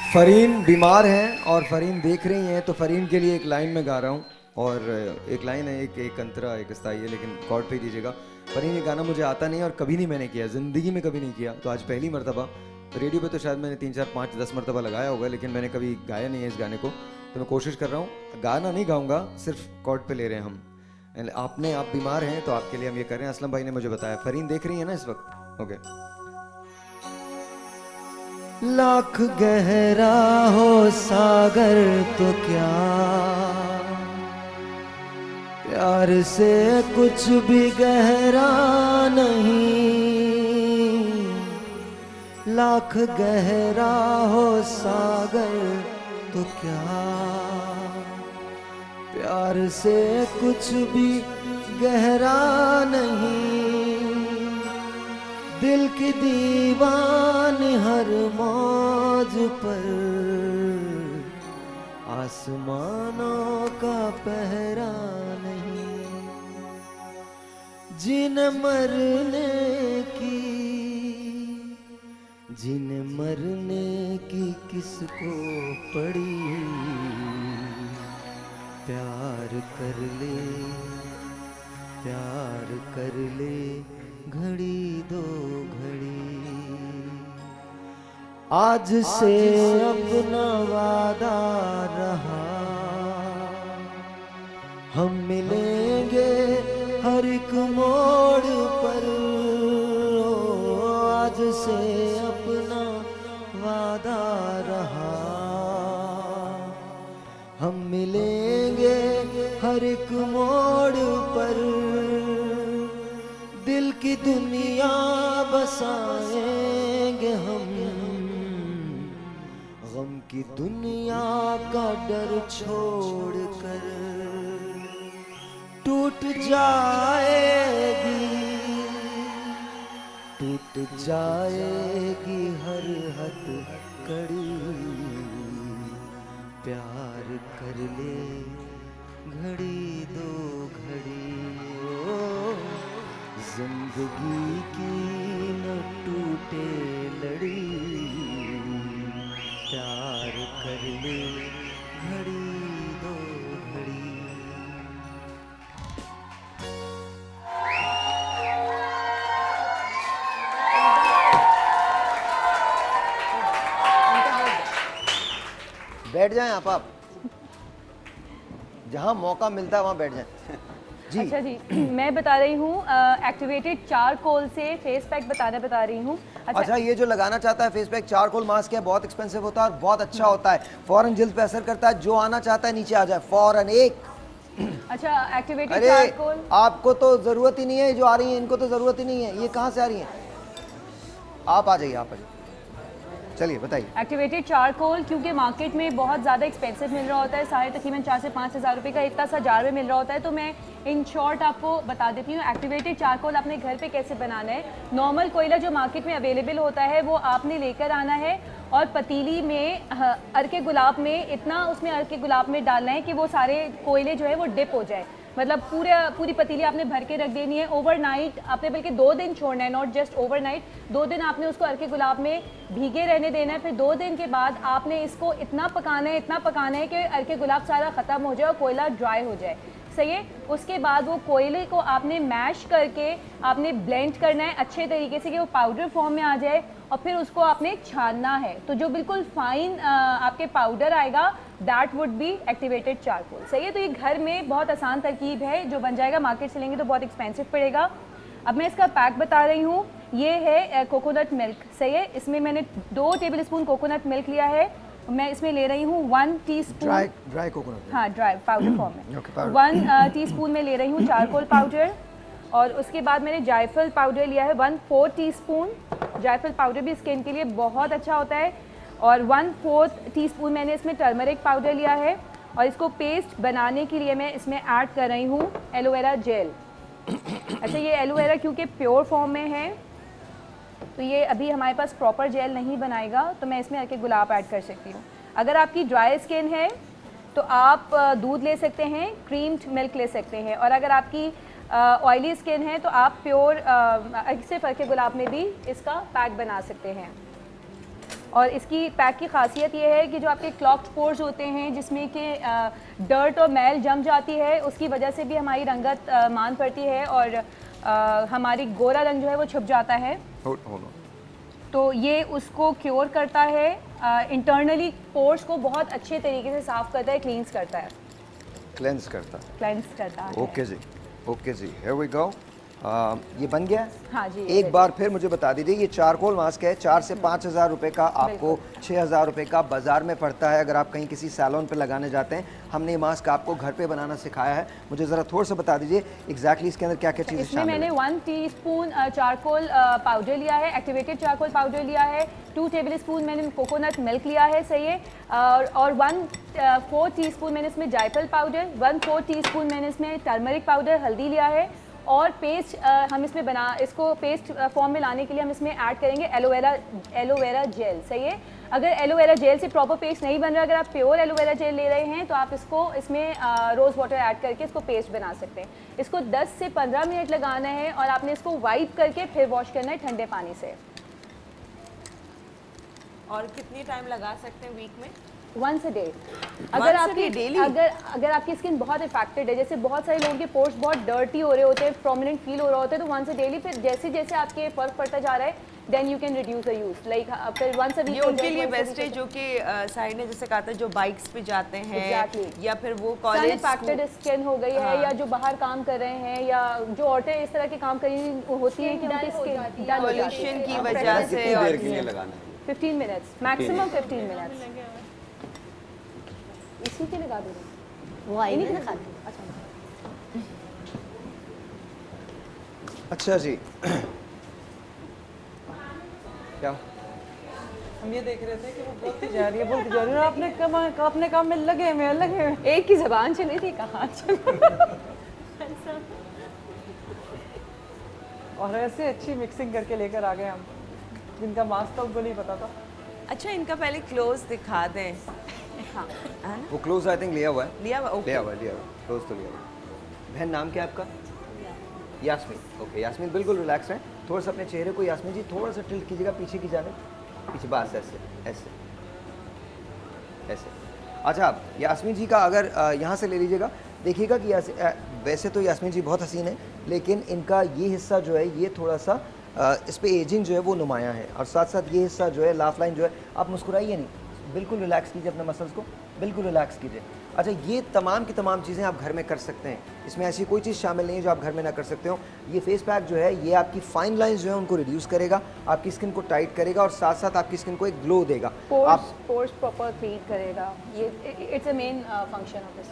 फरीन बीमार हैं और फरीन देख रही हैं, तो फरीन के लिए एक लाइन में गा रहा हूँ। और एक लाइन है, एक अंतरा, एक स्थाई है, लेकिन कॉर्ड पे ही दीजिएगा। फरीन, ये गाना मुझे आता नहीं और कभी नहीं मैंने किया, ज़िंदगी में कभी नहीं किया, तो आज पहली मरतबा। रेडियो पे तो शायद मैंने 3, 4, 5, 10 मरतबा लगाया होगा, लेकिन मैंने कभी गाया नहीं है इस गाने को। तो मैं कोशिश कर रहा हूँ, गाना नहीं गाऊंगा, सिर्फ कॉर्ड पे ले रहे हैं हम। आप बीमार हैं तो आपके लिए हम ये कर रहे हैं। असलम भाई ने मुझे बताया। फरीन देख रही है ना इस वक्त? ओके। लाख गहरा हो सागर तो क्या, प्यार से कुछ भी गहरा नहीं। लाख गहरा हो सागर तो क्या, प्यार से कुछ भी गहरा नहीं। दिल की दीवान हर मौज पर, आसमानों का पहरा नहीं। जिन मरने की किसको पड़ी, प्यार कर ले घड़ी दो घड़ी। आज से अपना वादा रहा, हम मिलेंगे हर एक मोड़ पर। आज से अपना वादा रहा, हम मिलेंगे हर एक मोड़ पर। दिल की दुनिया बसाएंगे हम, गम की दुनिया का डर छोड़कर। टूट जाएगी हर हद कड़ी। प्यार कर ले घड़ी दो घड़ी। ओ जिंदगी की न टूटे लड़ी, प्यार कर ले घड़ी दो घड़ी। बैठ जाएं आप जहां मौका मिलता है वहां बैठ जाएं। जी। अच्छा जी, मैं बता रही हूँ एक्टिवेटेड चारकोल से फेस पैक बता रही हूँ। अच्छा, ये जो लगाना चाहता है फेस पैक चारकोल मास्क है, बहुत एक्सपेंसिव होता है और बहुत अच्छा होता है, फौरन जल्द पे असर करता है। जो आना चाहता है नीचे आ जाए फौरन। एक अच्छा, एक्टिवेटेड अरे चारकोल आपको तो जरूरत ही नहीं है, जो आ रही है इनको तो जरूरत ही नहीं है, ये कहाँ से आ रही है? आप आ जाइए, चलिए बताइए। एक्टिवेटेड चारकोल क्योंकि मार्केट में बहुत ज़्यादा एक्सपेंसिव मिल रहा होता है, साढ़े तकरीबन 4 से 5 हज़ार रुपये का इतना सा जार में मिल रहा होता है, तो मैं इन शॉर्ट आपको बता देती हूँ एक्टिवेटेड चारकोल आपने घर पे कैसे बनाना है। नॉर्मल कोयला जो मार्केट में अवेलेबल होता है वो आपने लेकर आना है और पतीली में अर्के गुलाब में इतना उसमें अर्के गुलाब में डालना है कि वो सारे कोयले जो है वो डिप हो जाए, मतलब पूरी पतीली आपने भर के रख देनी है। ओवरनाइट आपने बल्कि 2 दिन छोड़ना है, नॉट जस्ट ओवरनाइट, 2 दिन आपने उसको अर्के गुलाब में भीगे रहने देना है। फिर 2 दिन के बाद आपने इसको इतना पकाना है कि अर्के गुलाब सारा ख़त्म हो जाए और कोयला ड्राई हो जाए, सही है। उसके बाद वो कोयले को आपने मैश करके आपने ब्लेंड करना है अच्छे तरीके से कि वो पाउडर फॉर्म में आ जाए और फिर उसको आपने छानना है। तो जो बिल्कुल फाइन आपके पाउडर आएगा that would be activated charcoal, सही है। तो ये घर में बहुत आसान तरकीब है जो बन जाएगा, मार्केट से लेंगे तो बहुत एक्सपेंसिव पड़ेगा। अब मैं इसका पैक बता रही हूँ, ये है कोकोनट मिल्क, सही है। इसमें मैंने 2 टेबल स्पून कोकोनट मिल्क लिया है। मैं इसमें ले रही हूँ 1 टीस्पून ड्राई कोकोनट, हाँ ड्राई पाउडर फॉर्म में 1 टीस्पून में ले रही हूँ चारकोल पाउडर। और उसके बाद मैंने जायफल पाउडर लिया है 1/4 टीस्पून। जायफल पाउडर भी स्किन के लिए बहुत अच्छा होता है। और 1/4 टीस्पून मैंने इसमें टर्मरिक पाउडर लिया है। और इसको पेस्ट बनाने के लिए मैं इसमें ऐड कर रही हूँ एलोवेरा जेल। अच्छा, ये एलोवेरा क्योंकि प्योर फॉर्म में है तो ये अभी हमारे पास प्रॉपर जेल नहीं बनाएगा, तो मैं इसमें अर्के गुलाब ऐड कर सकती हूँ। अगर आपकी ड्राई स्किन है तो आप दूध ले सकते हैं, क्रीम्ड मिल्क ले सकते हैं। और अगर आपकी ऑयली स्किन है तो आप प्योर सिर्फ अर्के गुलाब में भी इसका पैक बना सकते हैं। और इसकी पैक की खासियत ये है कि जो आपके क्लॉक्ड पोर्स होते हैं जिसमें कि डर्ट और मैल जम जाती है, उसकी वजह से भी हमारी रंगत मान पड़ती है और हमारी गोरा रंग जो है वो छुप जाता है। तो ये उसको क्योर करता है, इंटरनली पोर्स को बहुत अच्छे तरीके से साफ करता है, क्लींस करता है, क्लेंस करता है। ओके जी, ओके जी, हियर वी गो। ये बन गया है? हाँ जी। एक बार फिर मुझे बता दीजिए, ये चारकोल मास्क है, 4 से 5,000 रुपए का, आपको 6,000 रुपए का बाजार में पड़ता है अगर आप कहीं किसी सैलून पे लगाने जाते हैं। हमने ये मास्क आपको घर पे बनाना सिखाया है। मुझे ज़रा थोड़ा सा बता दीजिए एग्जैक्टली इसके अंदर क्या क्या चीज़ें इसमें शामिल मैंने हैं। 1 टीस्पून चारकोल पाउडर लिया है, एक्टिवेटेड चारकोल पाउडर लिया है, 2 टेबल स्पून मैंने कोकोनट मिल्क लिया है, सही है, और 1/4 टीस्पून मैंने इसमें जायफल पाउडर, 1/4 टीस्पून मैंने इसमें टर्मरिक पाउडर, हल्दी लिया है, और पेस्ट हम इसमें इसको पेस्ट फॉर्म में लाने के लिए हम इसमें ऐड करेंगे एलोवेरा जेल, सही है। अगर एलोवेरा जेल से प्रॉपर पेस्ट नहीं बन रहा, अगर आप प्योर एलोवेरा जेल ले रहे हैं तो आप इसमें रोज़ वाटर ऐड करके इसको पेस्ट बना सकते हैं। इसको 10 से 15 मिनट लगाना है और आपने इसको वाइप करके फिर वॉश करना है ठंडे पानी से। और कितनी टाइम लगा सकते हैं वीक में? Once a day. अगर आपकी स्किन बहुत इफेक्टेड है, जैसे बहुत सारे लोगों के पोर्स बहुत डर्टी हो रहे होते हैं, प्रोमिनेंट फील हो रहा होता है, तो वंस अ डेली, फिर जैसे जैसे आपके फर्क पड़ता जा रहा है then you can reduce the use, like फिर वंस अ वीक। ये उनके लिए बेस्ट है जो कि साइड ने जैसे कहा था जो बाइक्स पे जाते हैं या फिर वो कॉलेज इफेक्टेड स्किन हो गई है, या जो बाहर काम कर रहे हैं, या जो औरतें इस तरह के काम कर रही होती हैं कि उनकी स्किन पॉल्यूशन की वजह से। कितनी देर के लिए लगाना है? 15 मिनट्स मैक्सिमम, 15 मिनट्स। इसी के लगा दो, वो आई नहीं खाती। अच्छा जी। क्या हम ये देख रहे थे कि वो बोलती जा रही है और अपने काम में लगे हुए। एक की ज़बान चली थी, कहाँ चली। और ऐसे अच्छी मिक्सिंग करके लेकर आ गए हम, जिनका मास्क था उनको नहीं पता था। अच्छा, इनका पहले क्लोज दिखा दें। हाँ, वो क्लोज आई थिंक लिया हुआ है, लिया हुआ, लिया हुआ क्लोज तो लिया हुआ। बहन नाम क्या है आपका? यास्मीन। ओके यास्मीन, बिल्कुल रिलैक्स हैं। थोड़ा सा अपने चेहरे को यास्मीन जी थोड़ा सा टिल्ट कीजिएगा पीछे की जाने, पीछे, बस ऐसे ऐसे ऐसे। अच्छा, यास्मीन जी का अगर यहाँ से ले लीजिएगा, देखिएगा कि वैसे तो यास्मीन जी बहुत हसीन है, लेकिन इनका ये हिस्सा जो है ये थोड़ा सा इस पे एजिंग जो है वो नुमायाँ है, और साथ साथ ये हिस्सा जो है लाफ लाइन जो है, आप मुस्कुराइए नहीं, बिल्कुल रिलैक्स कीजिए अपने मसल्स को, बिल्कुल रिलैक्स कीजिए। अच्छा, ये तमाम की तमाम चीज़ें आप घर में कर सकते हैं, इसमें ऐसी कोई चीज़ शामिल नहीं है जो आप घर में ना कर सकते हो। ये फेस पैक जो है ये आपकी फाइन लाइंस जो है उनको रिड्यूस करेगा, आपकी स्किन को टाइट करेगा, और साथ साथ आपकी स्किन को एक ग्लो देगा। पोर्स प्रॉपर क्लीन करेगा, ये it's a main function of this.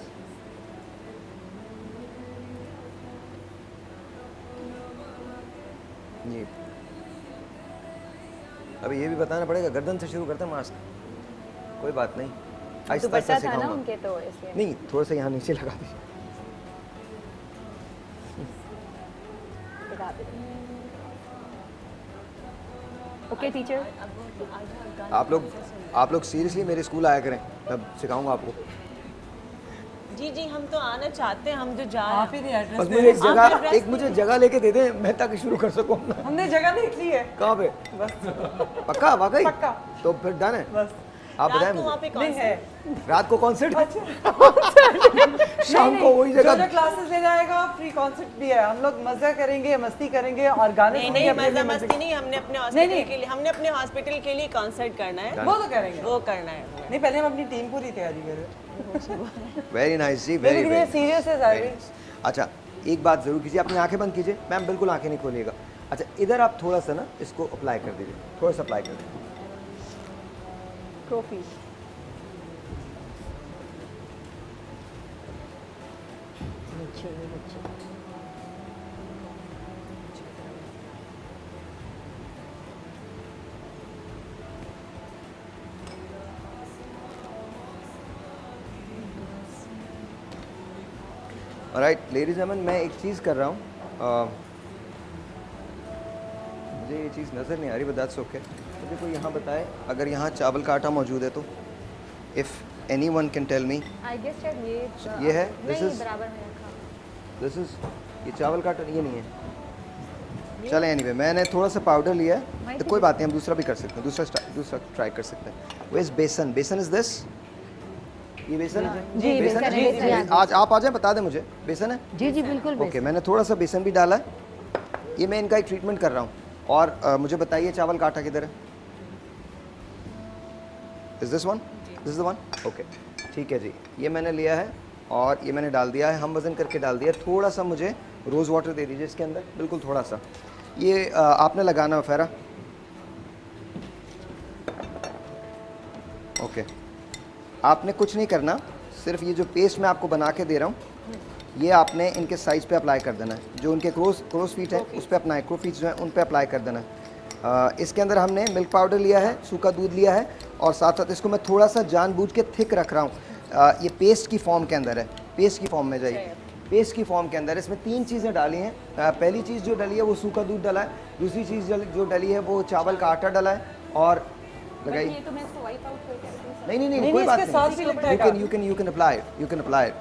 ये अभी ये भी बताना पड़ेगा, गर्दन से शुरू करते हैं मास्क, कोई बात नहीं, आहिस्ता आहिस्ता सिखाऊंगा। उनके तो इसलिए नहीं, थोड़ा सा यहाँ नीचे लगा दीजिए। ओके टीचर, आप लोग सीरियसली मेरे स्कूल आया करें, मैं सिखाऊंगा आपको। जी जी, हम तो आना चाहते हैं, हम जो जा आप ही नहीं एड्रेस बस मुझे मुझे जगह लेके दे दें, मैं ताकि शुरू कर सकूँ। हमने जगह देख ली है। कहाँ पे? बस पक्का? वाकई? पक्का। तो फिर डन है। बस आप बताएं वहाँ पे मुझे। नहीं है, रात को कॉन्सर्ट, शाम को वही जगह। जो क्लासेस ले जाएगा फ्री कॉन्सर्ट भी है, हम लोग मजा करेंगे, मस्ती करेंगे और गाने नहीं सुनेंगे। मजा मस्ती नहीं, हमने अपने हॉस्पिटल के लिए कॉन्सर्ट करना है, वो तो करेंगे, वो करना है। नहीं, पहले हम अपनी टीम पूरी तैयारी करें। वेरी नाइस जी, वेरी वेरी सीरियस है सारी। अच्छा, एक बात जरूर कीजिए, अपनी आंखें बंद कीजिए। मैम बिल्कुल आंखें नहीं खोलिएगा। अच्छा, इधर आप थोड़ा सा ना इसको अप्लाई कर दीजिए, थोड़ा सा अप्लाई कर दीजिए। ट्रॉफी ऑलराइट लेडीज एंड मैं एक चीज़ कर रहा हूँ, मुझे ये चीज़ नज़र नहीं आ रही, बट दैट्स ओके। मुझे कोई यहाँ बताए अगर यहाँ चावल का आटा मौजूद है तो, if anyone can tell me. I guess ये है, दिस इज बराबर में रखा। दिस इज, ये चावल का आटा ये नहीं है, चले एनीवे मैंने थोड़ा सा पाउडर लिया है, तो कोई बात नहीं, हम दूसरा भी कर सकते हैं, दूसरा ट्राई कर सकते हैं। वो इस बेसन, बेसन इज दिस, ये बेसन है जी, बेसन है, जी, हाँ। आज आप आ जाए, बता दें मुझे, बेसन है? जी जी बिल्कुल ओके, मैंने थोड़ा सा बेसन भी डाला है, ये मैं इनका एक ट्रीटमेंट कर रहा हूँ। और मुझे बताइए चावल का आटा किधर है? Is this one? This is the one? Okay, ठीक है जी, ये मैंने लिया है और ये मैंने डाल दिया है, हम वज़न करके डाल दिया। थोड़ा सा मुझे रोज़ वाटर दे दीजिए इसके अंदर, बिल्कुल थोड़ा सा। ये आपने लगाना है फेरा। ओके, आपने कुछ नहीं करना, सिर्फ ये जो पेस्ट मैं आपको बना के दे रहा हूँ, ये आपने इनके साइज़ पे अप्लाई कर देना है। जो उनके क्रोस फीट है उस पर अपना क्रो फीट जो है उन पे अप्लाई कर देना है। इसके अंदर हमने मिल्क पाउडर लिया है, सूखा दूध लिया है, और साथ साथ इसको मैं थोड़ा सा जानबूझ के थिक रख रहा हूँ। ये पेस्ट की फॉर्म के अंदर है, पेस्ट की फॉर्म में जाइए, पेस्ट की फॉर्म के अंदर इसमें 3 चीज़ें डाली हैं। पहली चीज़ जो डली है वो सूखा दूध डाला है, दूसरी चीज़ जो डली है वो चावल का आटा डाला है, और लगाइए। नहीं, कोई बात नहीं, you can apply it.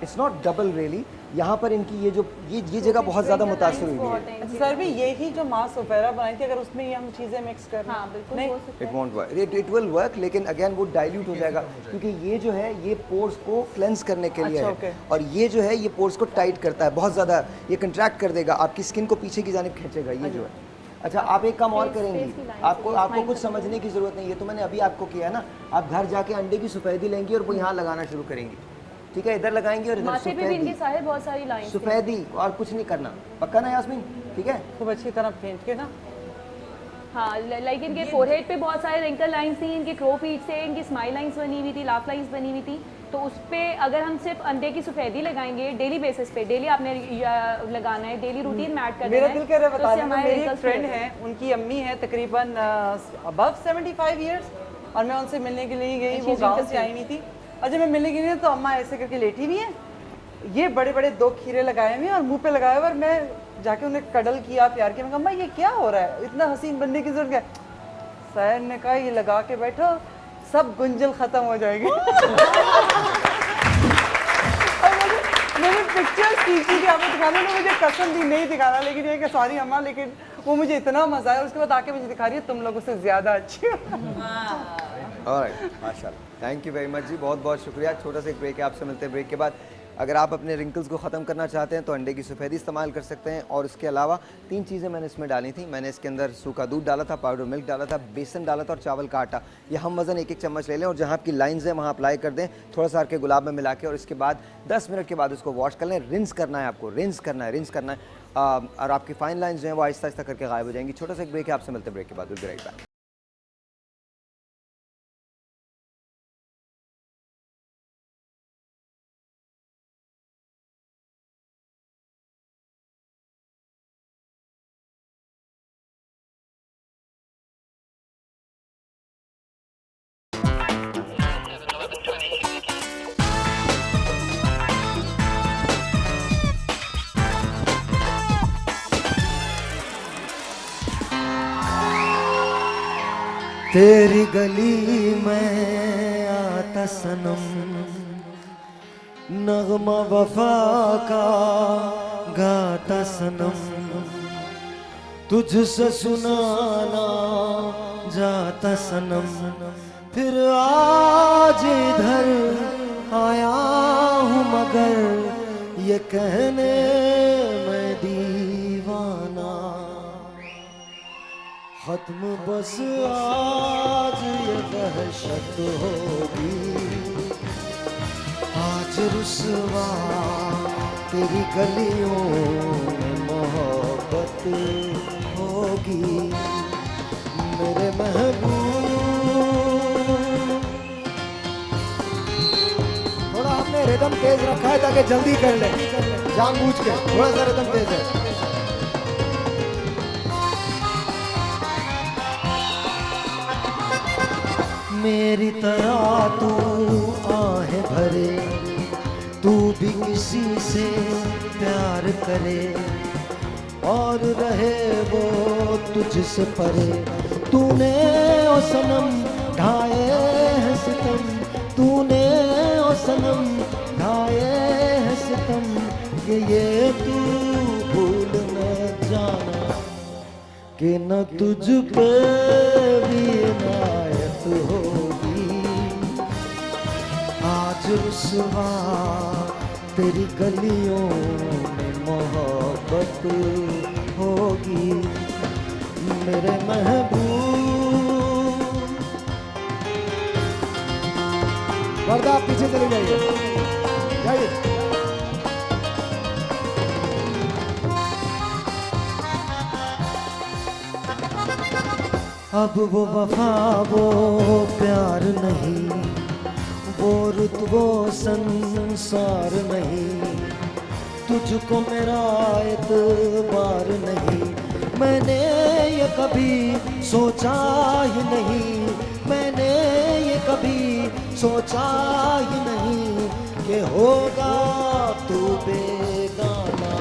It's not double really, यहाँ पर इनकी ये जगह बहुत ज़्यादा मुतासर हुई है। सर भी यही जो मास ओपेरा बनाई थी, अगर उसमें ये हम चीज़ें मिक्स कर हाँ, बिल्कुल नहीं, it won't work, it will work, लेकिन अगेन वो डाइल्यूट हो जाएगा, क्योंकि ये जो है ये पोर्स को क्लेंस करने के लिए अच्छा, है, और ये जो है ये पोर्स को टाइट करता है बहुत ज़्यादा, ये कंट्रैक्ट कर देगा, आपकी स्किन को पीछे की जानिब खींचेगा ये जो है। अच्छा, आप एक काम और करेंगी, आपको कुछ समझने की ज़रूरत नहीं है, तो मैंने अभी आपको किया है ना, आप घर जाके अंडे की सफ़ेदी लेंगी और वो यहाँ लगाना शुरू करेंगी, ठीक है? इधर लगाएंगे और इधर माथे पे भी इनके सारे बहुत सारी लाइंस सफ़ेदी, और कुछ नहीं करना, पक्का ना यास्मीन? ठीक है, खूब अच्छी तरह फेंट के ना। हाँ, लाइक इनके फोरहेड पे बहुत सारे रिंकल लाइंस थी, इनके क्रो फीट से इनकी स्माइल लाइंस बनी हुई थी, लाफ लाइंस बनी हुई थी। तो उस पर अगर हम सिर्फ अंडे की सफ़ेदी लगाएंगे डेली बेसिस पे, डेली आपने लगाना है, डेली रूटीन में ऐड करना मेरा है। दिल कह रहा है तो बताने उससे को, हमारे मेरी एक wrinkles फ्रेंड clear है, उनकी अम्मी है तकरीबन अबव 75 ईयर्स, और मैं उनसे मिलने के लिए गई, वो गाँव से आई नहीं थी, और जब मैं मिलने के लिए तो अम्मा ऐसे करके लेटी हुई है, ये बड़े बड़े 2 खीरे लगाए हुए और मुंह पे लगाए हुए, और मैं जाके उन्हें कडल किया, प्यार किया, मैं कहा अम्मा ये क्या हो रहा है, इतना हसीन बनने की जरूरत क्या? सर ने कहा ये लगा के बैठो, सब गुंजल खत्म हो जाएगी। मैंने पिक्चर्स खींची थी, आपको दिखाने में मुझे कसम भी नहीं दिखाना, लेकिन ये कि सॉरी अम्मा, लेकिन वो मुझे इतना मजा आया, उसके बाद आके मुझे दिखा रही है तुम लोगों से ज्यादा अच्छी हो। ऑलराइट, माशाल्लाह, थैंक यू वेरी मच जी, बहुत बहुत शुक्रिया। छोटा सा एक ब्रेक है, आपसे मिलते हैं ब्रेक के बाद। अगर आप अपने रिंकल्स को ख़त्म करना चाहते हैं तो अंडे की सफ़ेदी इस्तेमाल कर सकते हैं, और इसके अलावा 3 चीज़ें मैंने इसमें डाली थी। मैंने इसके अंदर सूखा दूध डाला था, पाउडर मिल्क डाला था, बेसन डाला था, और चावल का आटा। ये हम वज़न 1-1 चम्मच ले लें, और जहाँ आपकी लाइंस हैं वहाँ अप्लाई कर दें, थोड़ा सा के गुलाब में मिला के, और इसके बाद 10 मिनट के बाद उसको वॉश कर लें। रिंस करना है आपको, रिंस करना है, और आपकी फाइन लाइन्स जो हैं वो आहिस्ता आहिस्ता करके गायब हो जाएंगी। छोटा सा एक ब्रेक है, आपसे मिलते हैं ब्रेक के बाद। Will be right back. तेरी गली में आता सनम, नगमा वफा का गाता सनम, तुझसे सुनाना जाता सनम, फिर आज इधर आया हूँ मगर ये कहने मैं दीवाना, खत्म बस आज ये वहशत होगी, आज रुसवा तेरी गलियों में मोहब्बत होगी, मेरे महबूब। थोड़ा आपने रिदम तेज रखा है ताकि जल्दी कर ले, जानबूझ के थोड़ा सा रिदम तेज है। मेरी तरह तू आहें भरे, तू भी किसी से प्यार करे, और रहे वो तुझसे परे, तूने ओ सनम ढाए हैं सितम, तूने ओ सनम ढाए हैं सितम, कि ये तू भूल न जाना कि न तुझ पे भी इनायत होगी। आज रुसवा तेरी गलियों में मोहब्बत होगी मेरे महबूब। वर्दा आप पीछे चले जाइए, जाइए। अब वो वफा वो प्यार नहीं, वो रुतबो संसार नहीं, तुझको मेरा एतबार नहीं। मैंने ये कभी सोचा ही नहीं, मैंने ये कभी सोचा ही नहीं कि होगा तू बेगाना।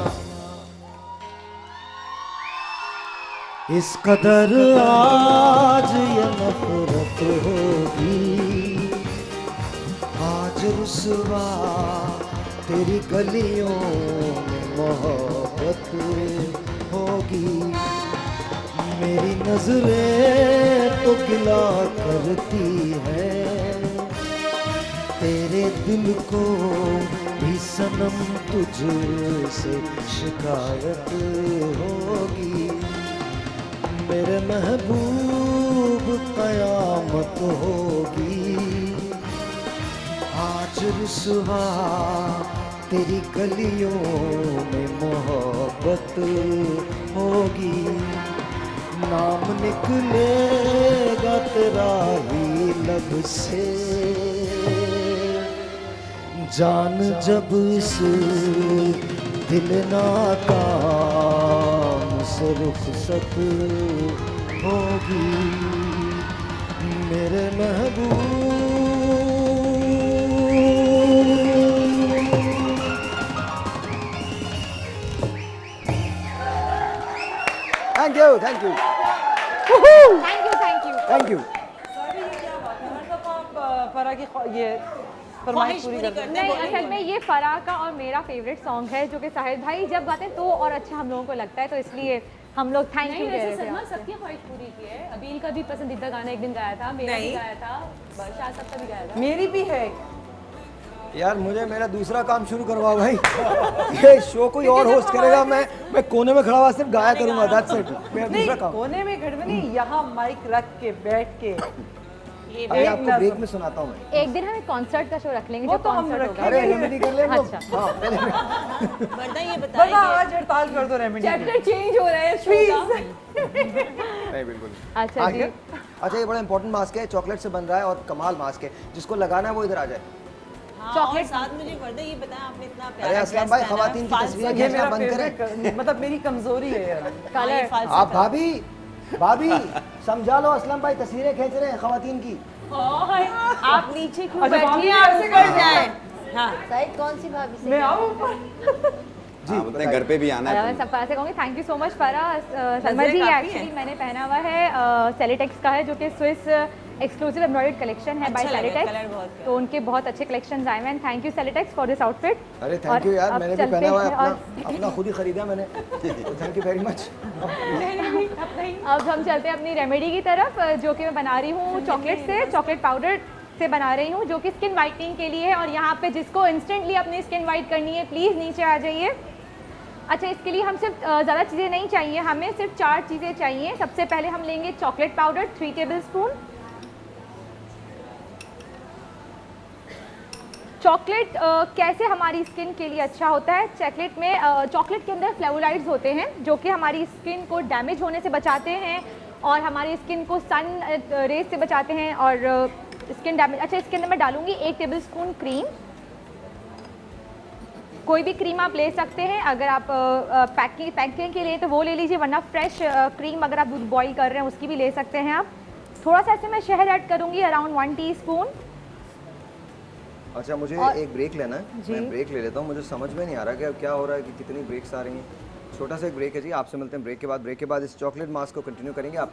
इस कदर आज ये नफरत होगी, आज रुसवा तेरी गलियों में मोहब्बत होगी। मेरी नजरें तो गिला करती हैं, तेरे दिल को भी सनम तुझसे शिकायत होगी। मेरे महबूब कयामत होगी, आज रुसवा तेरी गलियों में मोहब्बत होगी। नाम निकलेगा तेरा ही लब से, जान जब इस दिल नाकाम से रुखसत होगी मेरे महबूब। Thank you, thank you, thank you thank you. फरा की ये फरमाइश पूरी कर दें। नहीं, असल में ये फराह का और मेरा फेवरेट सॉन्ग है, जो कि साहिल भाई जब गाते हैं तो और अच्छा हम लोगों को लगता है, तो इसलिए हम लोग थैंक यू कह रहे थे। सलमान सबकी ख्वाहिश पूरी की है। अबील का भी पसंदीदा गाना एक दिन गाया था, मेरा भी गाया था, वर्षा सबका भी गाया था। मेरी भी है यार, मुझे मेरा दूसरा काम शुरू करवाओ भाई। ये शो कोई और होस्ट करेगा, मैं कोने में खड़ा हुआ सिर्फ गाया करूंगा, दैट्स इट। मेरा दूसरा काम कोने में खड़े में नहीं, यहाँ माइक रख के बैठ के अरे आपको ब्रेक में सुनाता हूँ मैं। एक दिन हम एक कॉन्सर्ट का शो रख लेंगे, वो जो तो हम कॉन्सर्ट होगा। अरे रेमेडी कर ले हम लोग। अच्छा। हाँ, पहले वरना ये वरना बताइए आज हड़ताल कर दो रेमेडी। चैप्टर चेंज हो रहा है शो का। नहीं, बिल्कुल। अच्छा जी। अच्छा, ये बड़ा इंपॉर्टेंट मास्क है, चॉकलेट से बन रहा है और कमाल मास्क है। जिसको लगाना है वो इधर आ जाए। चॉकलेट साथ मुझे वर्दा ये बताया आपने इतना प्यारा अरे असलम भाई, खवातीन की तस्वीरें ये खींचना मेरा बंद करें। फेवरेट, मतलब मेरी कमजोरी है यार। कलर आप भाभी समझा लो, असलम भाई तस्वीरें खींच रहे हैं खवातीन की। आप नीचे क्यों अच्छा, बैठी भाभी हैं? ऐसे कर जाए। हाँ शायद कौन सी भाभी से मैं क्या आऊँ जी, अपने घर पे भी आना है मैं सब ऐसे कहूँगी thank you so much Farah. Salma ji, काफी एक्चुअली है। मैंने पहना हुआ है सेलिटेक्स का है, जो कि स्विस एक्सक्लूसिव एम्ब्रॉयडर्ड कलेक्शन है बाय अच्छा लगा, सेलिटेक्स। कलर बहुत प्यारा। तो उनके बहुत अच्छे कलेक्शंस आए हुए हैं। Thank you Celitex for this outfit. अरे थैंक यू यार, मैंने भी पहना हुआ है, अपना खुद ही खरीदा मैंने। Thank you very much. अब हम चलते हैं अपनी रेमेडी की तरफ, जो कि मैं बना रही हूँ चॉकलेट से, चॉकलेट पाउडर से बना रही हूँ, जो कि स्किन वाइटनिंग के लिए है। और यहाँ पे जिसको इंस्टेंटली अपनी स्किन वाइट करनी है, प्लीज़ नीचे आ जाइए। अच्छा, इसके लिए हम सिर्फ ज़्यादा चीज़ें नहीं चाहिए, हमें सिर्फ 4 चीज़ें चाहिए। सबसे पहले हम लेंगे चॉकलेट पाउडर 3 टेबलस्पून। चॉकलेट कैसे हमारी स्किन के लिए अच्छा होता है? चॉकलेट में चॉकलेट के अंदर फ्लेवोलाइड्स होते हैं, जो कि हमारी स्किन को डैमेज होने से बचाते हैं और हमारी स्किन को सन रेज से बचाते हैं और स्किन डैमेज। अच्छा, इसके अंदर मैं डालूंगी 1 टेबलस्पून क्रीम। कोई भी क्रीम आप ले सकते हैं, अगर आप पैकिंग के लिए तो वो ले लीजिए, वरना फ्रेश क्रीम अगर आप दूध बॉईल कर रहे हैं उसकी भी ले सकते हैं आप। थोड़ा सा ऐसे मैं शहद ऐड करूँगी, अराउंड 1 टीस्पून। अच्छा, मुझे एक ब्रेक लेना है, मैं ब्रेक ले लेता हूँ। मुझे समझ में नहीं आ रहा कि अब क्या हो रहा है, कि कितनी ब्रेक्स आ रही हैं। छोटा सा एक ब्रेक है जी, आपसे मिलते हैं ब्रेक के बाद। ब्रेक के बाद इस चॉकलेट मास्क को कंटिन्यू करेंगे आप।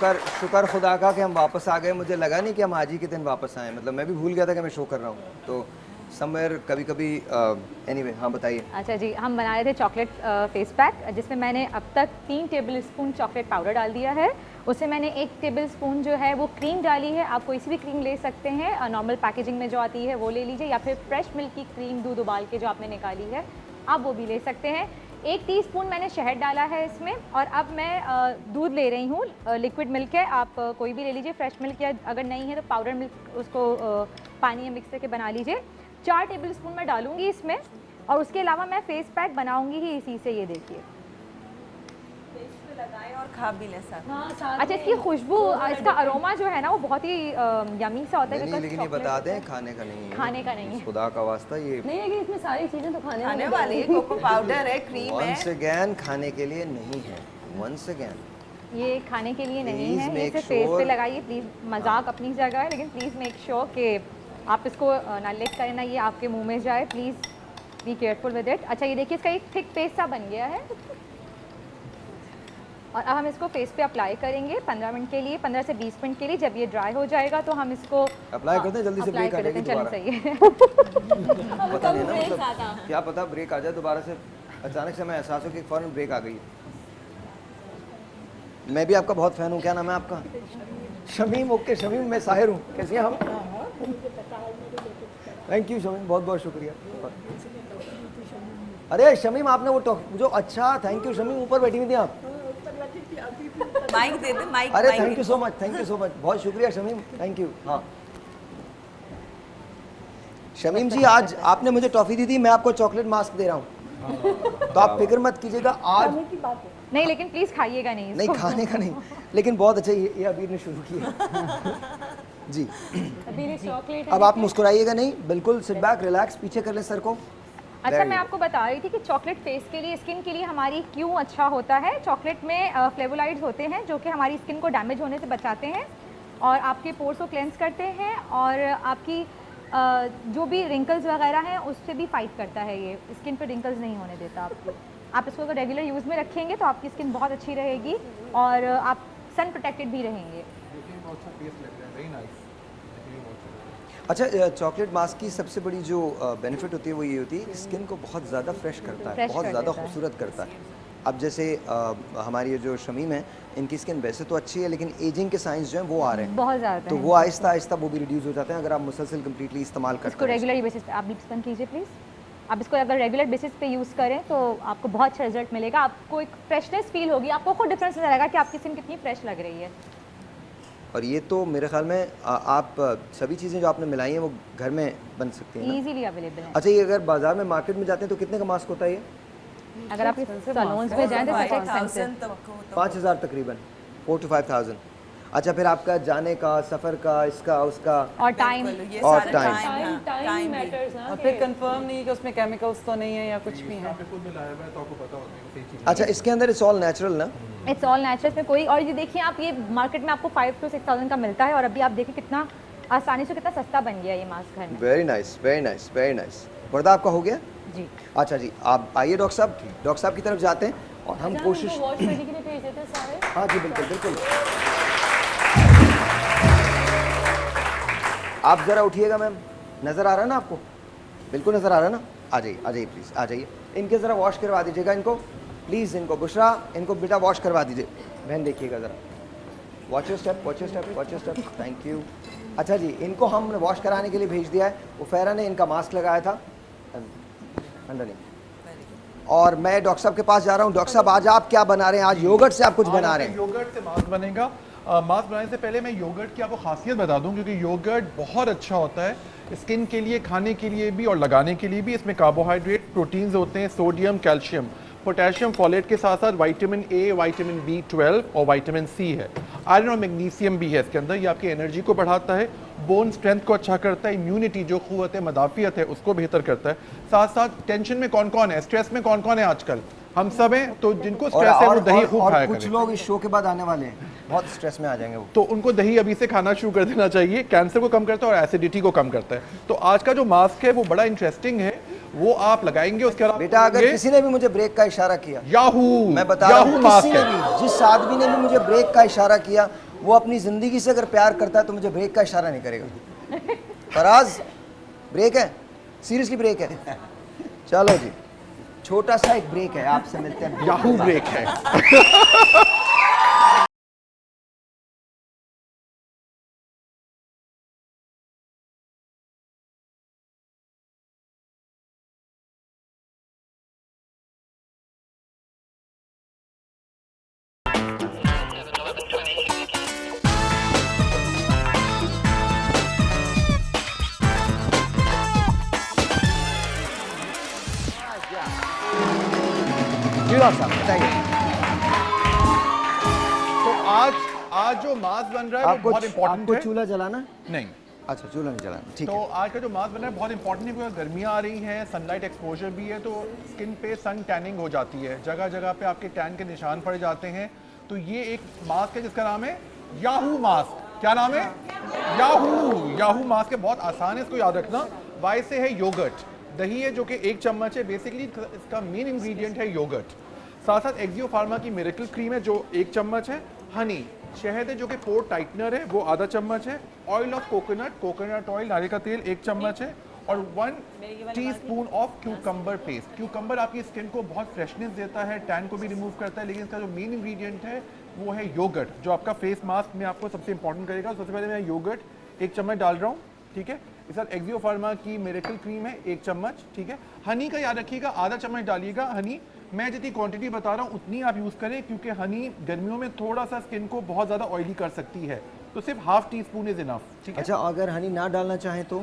शुक्र शुक्र खुदा का कि हम वापस आ गए। मुझे लगा नहीं कि हम आज ही के दिन वापस आए, मतलब मैं भी भूल गया था कि मैं शो कर रहा हूँ, तो समवेयर कभी कभी एनीवे। हाँ बताइए। अच्छा जी, हम बना रहे थे चॉकलेट फेस पैक, जिसमें मैंने अब तक 3 टेबलस्पून चॉकलेट पाउडर डाल दिया है। उससे मैंने 1 टेबलस्पून जो है वो क्रीम डाली है। आप कोई सी भी क्रीम ले सकते हैं, नॉर्मल पैकेजिंग में जो आती है वो ले लीजिए, या फिर फ्रेश मिल्क की क्रीम दूध उबाल के जो आपने निकाली है आप वो भी ले सकते हैं। 1 टीस्पून मैंने शहद डाला है इसमें। और अब मैं दूध ले रही हूँ, लिक्विड मिल्क है, आप कोई भी ले लीजिए, फ्रेश मिल्क, या अगर नहीं है तो पाउडर मिल्क उसको पानी में मिक्स करके बना लीजिए। 4 टेबलस्पून मैं डालूंगी इसमें, और उसके अलावा मैं फेस पैक बनाऊंगी ही इसी से। ये देखिए, लगाएं और खा भी ले साथ। अच्छा, इसकी खुशबू, इसका अरोमा जो है ना वो बहुत ही यमी सा होता है। नहीं, लेकिन ये बता दें खाने का नहीं है, खाने का नहीं है, खुदा का वास्ता। ये नहीं है कि इसमें सारी चीजें तो खाने वाली है, कोको पाउडर है, क्रीम है। वंस अगेन खाने के लिए नहीं है, वंस अगेन ये खाने के लिए नहीं Please है। make इसे फेस sure- पे लगाइए प्लीज़। मजाक अपनी जगह है, लेकिन प्लीज़ मेक श्योर कि आप इसको ना लिक करें ना ये आपके मुंह में जाए। Please be careful with it. अच्छा, ये देखिए इसका एक थिक पेस्ट सा बन गया है, और अब हम इसको फेस पे अप्लाई करेंगे 15 मिनट के लिए, 15 से 20 मिनट के लिए। जब ये ड्राई हो जाएगा तो हम इसको अप्लाई करते हैं, जल्दी से ब्रेक आ जाएगी चलो दोबारा। सही है। पता नहीं ना, मतलब क्या पता ब्रेक आ जाए दोबारा से, अचानक से मैं एहसास हो कि फौरन ब्रेक आ गई। मैं भी आपका बहुत फैन हूँ। क्या नाम है आपका? शमीम। ओके शमीम, मैं साहिर हूँ। कैसे हैं हम? थैंक यू शमीम, बहुत बहुत शुक्रिया। अरे शमीम, आपने वो जो, अच्छा थैंक यू शमीम, ऊपर बैठी हुई थी आप। माइक दे दे, माइक। अरे thank you so much, thank you so much, बहुत शुक्रिया शमीम, थैंक यू। हाँ शमीम जी, आज आपने मुझे टॉफी दी थी, मैं आपको चॉकलेट मास्क दे रहा हूँ, तो आप फिक्र मत कीजिएगा। आज नहीं, लेकिन प्लीज़ खाइएगा नहीं नहीं, इसको। खाने का नहीं, लेकिन बहुत अच्छा ये अबीर ने शुरू किया। जी चॉकलेट अब आप मुस्कुराइएगा नहीं, बिल्कुल सिट बैक, रिलैक्स, पीछे कर ले सर को। अच्छा, मैं आपको बता रही थी कि चॉकलेट फेस के लिए, स्किन के लिए हमारी क्यों अच्छा होता है। चॉकलेट में फ्लेवोलाइड्स होते हैं जो कि हमारी स्किन को डैमेज होने से बचाते हैं, और आपके पोर्स को क्लेंस करते हैं, और आपकी जो भी रिंकल्स वगैरह हैं उससे भी फाइट करता है। ये स्किन पर रिंकल्स नहीं होने देता आपको। आप इसको अगर रेगुलर यूज़ में रखेंगे तो आपकी स्किन बहुत अच्छी रहेगी, और आप सन प्रोटेक्टेड भी रहेंगे। अच्छा, चॉकलेट मास्क की सबसे बड़ी जो बेनिफिट होती है वो ये होती है कि स्किन को बहुत ज़्यादा फ्रेश करता है, बहुत ज़्यादा खूबसूरत करता है। अब जैसे हमारी ये जो शमीम है, इनकी स्किन वैसे तो अच्छी है, लेकिन एजिंग के साइंस जो हैं वो आ रहे हैं बहुत ज़्यादा, तो वो आहिस्ता आहिस्ता वो भी रिड्यूस हो जाते हैं अगर आप मुसलसल कम्प्लीटली इस्तेमाल करते हैं। इसको रेगुलर बेसिस पे आप लिप्स बंद कीजिए प्लीज़। आप इसको अगर रेगुलर बेसिस पे यूज़ करें तो आपको बहुत अच्छा रिजल्ट मिलेगा। आपको एक फ्रेशनेस फील होगी, आपको खुद डिफरेंस नजर आएगा कि आपकी स्किन कितनी फ्रेश लग रही है। और ये तो मेरे ख्याल में आप सभी चीज़ें जो आपने मिलाई हैं वो घर में बन सकती हैं ना? इजीली अवेलेबल है। अच्छा, ये अगर बाजार में मार्केट में जाते हैं तो कितने का मास्क होता है ये? अगर आप सैलून्स में जाएं तो 5,000 तकरीबन, 4 to 5,000। अच्छा, फिर आपका जाने का, सफ़र का, इसका उसका, और टाइम, और टाइम मैटर्स ना। और फिर कंफर्म नहीं कि उसमें केमिकल्स तो नहीं है या कुछ भी है। अच्छा, इसके अंदर इट्स ऑल नेचुरल ना? इट्स ऑल नेचुरल में कोई, और ये देखिए आप, ये मार्केट में आपको 5 to 6,000 का मिलता है, और अभी आप देखिए कितना आसानी से कितना सस्ता बन गया ये मास्क घर में। Very nice, very nice, very nice. पर्दा आपका हो गया जी? अच्छा जी, आप आइए डॉक्टर साहब की तरफ जाते हैं, और हम कोशिश, हाँ जी बिल्कुल बिल्कुल। आप ज़रा उठिएगा मैम, नज़र आ रहा है ना आपको? बिल्कुल नज़र आ रहा है ना? आ जाइए प्लीज़, आ जाइए। इनके ज़रा वॉश करवा दीजिएगा इनको प्लीज़, इनको बुशरा, इनको बेटा वॉश करवा दीजिए। बहन देखिएगा ज़रा, watch your step, watch your step, watch your step, thank you. अच्छा जी, इनको हमने वॉश कराने के लिए भेज दिया है। उफैरा ने इनका मास्क लगाया था अंडर नहीं, और मैं डॉक्टर साहब के पास जा रहा हूँ। डॉक्टर साहब, आज आप क्या बना रहे हैं? आज योगर्ट से आप कुछ बना रहे हैं? योगर्ट से मास्क बनेगा। मास्क बनाने से पहले मैं योगर्ट की आपको खासियत बता दूं, क्योंकि योगर्ट बहुत अच्छा होता है स्किन के लिए, खाने के लिए भी और लगाने के लिए भी। इसमें कार्बोहाइड्रेट, प्रोटीन्स होते हैं, सोडियम, कैल्शियम, पोटेशियम, फॉलेट के साथ साथ विटामिन ए, विटामिन B12 और विटामिन C है। आयरन और मैग्नीशियम भी है इसके अंदर। ये आपकी एनर्जी को बढ़ाता है, बोन स्ट्रेंथ को अच्छा करता है, इम्यूनिटी जो क़ुव्वत मदाफ़ियत है उसको बेहतर करता है। साथ साथ टेंशन में कौन कौन है, स्ट्रेस में कौन कौन है आजकल? हम सब हैं, तो जिनको स्ट्रेस है वो दही खूब खाया करें। कुछ लोग इस शो के बाद आने वाले हैं, बहुत स्ट्रेस में आ जाएंगे वो, तो उनको दही अभी से खाना शुरू कर देना चाहिए। कैंसर को कम करता है और एसिडिटी को कम करता है। तो आज का जो मास्क है वो बड़ा इंटरेस्टिंग है, वो आप लगाएंगे। उसके अलावा बेटा, अगर किसी ने भी मुझे ब्रेक का इशारा किया, याहू, मैं बता रहा हूँ, किसी ने भी, जिस आदमी ने भी मुझे ब्रेक का इशारा किया, वो अपनी ज़िंदगी से अगर प्यार करता है तो मुझे ब्रेक का इशारा नहीं करेगा। फराज ब्रेक है, सीरियसली ब्रेक है। चलो जी, छोटा सा एक ब्रेक है, आपसे मिलते हैं। याहू ब्रेक है। जी डॉक्टर साहब बताइए। तो आज जो मास्क बन रहा है वो बहुत इंपॉर्टेंट आपको है। चूल्हा जलाना है? नहीं। अच्छा, चूल्हा नहीं जलाना, ठीक तो है। आज का जो मास्क बन रहा है बहुत इंपॉर्टेंट है क्योंकि गर्मियाँ आ रही हैं, सनलाइट एक्सपोजर भी है, तो स्किन पे सन टैनिंग हो जाती है, जगह जगह पे आपके टैन के निशान पड़ जाते हैं। तो ये एक मास्क है जिसका नाम है याहू मास्क। क्या नाम है? याहू मास्क है, बहुत आसान है इसको याद रखना। वाई से है योगर्ट, दही है जो कि 1 चम्मच है, बेसिकली इसका मेन इंग्रेडिएंट है योगर्ट। साथ साथ एक्सियो फार्मा की मिरेकल क्रीम है जो 1 चम्मच है, हनी शहद है जो कि पोर टाइटनर है वो आधा चम्मच है, ऑयल ऑफ कोकोनट ऑयल नारियल का तेल 1 चम्मच है, और 1 teaspoon of cucumber paste. Cucumber आपकी स्किन को बहुत फ्रेशनेस देता है, टैन को भी रिमूव करता है, लेकिन इसका जो मेन इंग्रेडिएंट है वो है योगर्ट, जो आपका फेस मास्क में आपको सबसे इंपॉर्टेंट करेगा। सबसे पहले मैं योगर्ट 1 चम्मच डाल रहा हूँ, ठीक है। इस साथ एक्सियो फार्मा की मिरेकल क्रीम है 1 चम्मच, ठीक है। हनी का याद रखिएगा, आधा चम्मच डालिएगा हनी। मैं जितनी क्वांटिटी बता रहा हूँ उतनी आप यूज़ करें, क्योंकि हनी गर्मियों में थोड़ा सा स्किन को बहुत ज़्यादा ऑयली कर सकती है, तो सिर्फ ½ टीस्पून इज इनफ, ठीक है। अच्छा, अगर हनी ना डालना चाहें तो?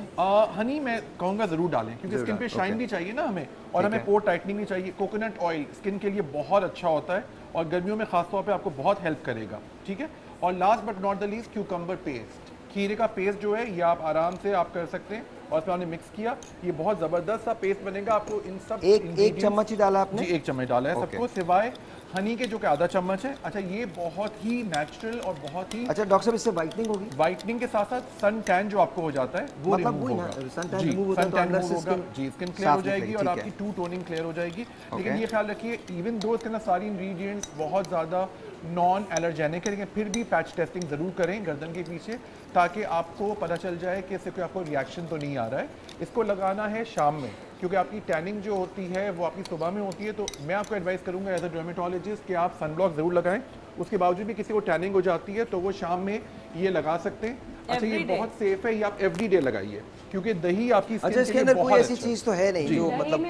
हनी मैं कहूँगा ज़रूर डालें, क्योंकि स्किन पे शाइन भी चाहिए ना हमें, और हमें पोर टाइटनिंग भी चाहिए। कोकोनट ऑयल स्किन के लिए बहुत अच्छा होता है और गर्मियों में खासतौर पे आपको बहुत हेल्प करेगा, ठीक है। और last but not the least cucumber paste, खीरे का पेस्ट जो है ये आप आराम से आप कर सकते हैं, और फिर आपने मिक्स किया, ये बहुत ज़बरदस्त सा पेस्ट बनेगा। आपको इन सब एक चम्मच ही डाला आपने? जी 1 चम्मच डाला है सबको, सिवाय हनी के जो कि आधा चम्मच है। अच्छा, ये बहुत ही नेचुरल और बहुत ही अच्छा डॉक्टर साहब, इससे वाइटनिंग होगी? वाइटनिंग के साथ साथ सन टैन जो आपको हो जाता है वो मतलब रिमूव होगा। सन टैन जी, रिमूव होता है तो अंदर से होगा जी, स्किन क्लियर हो जाएगी और ठीक है। आपकी टू टोनिंग क्लियर हो जाएगी। लेकिन ये ख्याल रखिए, इवन दो इसके अंदर सारी इंग्रेडिएंट्स बहुत ज़्यादा नॉन एलर्जेनिक है, लेकिन फिर भी पैच टेस्टिंग ज़रूर करें गर्दन के पीछे, ताकि आपको पता चल जाए कि इससे कोई आपको रिएक्शन तो नहीं आ रहा है। इसको लगाना है शाम में, क्योंकि आपकी टैनिंग जो होती है वो आपकी सुबह में होती है। तो मैं आपको एडवाइस करूंगा एज अ डर्मेटोलॉजिस्ट कि आप सनब्लॉक ज़रूर लगाएं। उसके बावजूद भी किसी को टैनिंग हो जाती है तो वो शाम में ये लगा सकते हैं। अच्छा, ये बहुत सेफ है, ये आप एवरीडे लगाइए, क्योंकि दही आपकी स्किन अच्छा, इसके अंदर कोई ऐसी चीज़ तो है नहीं जो मतलब?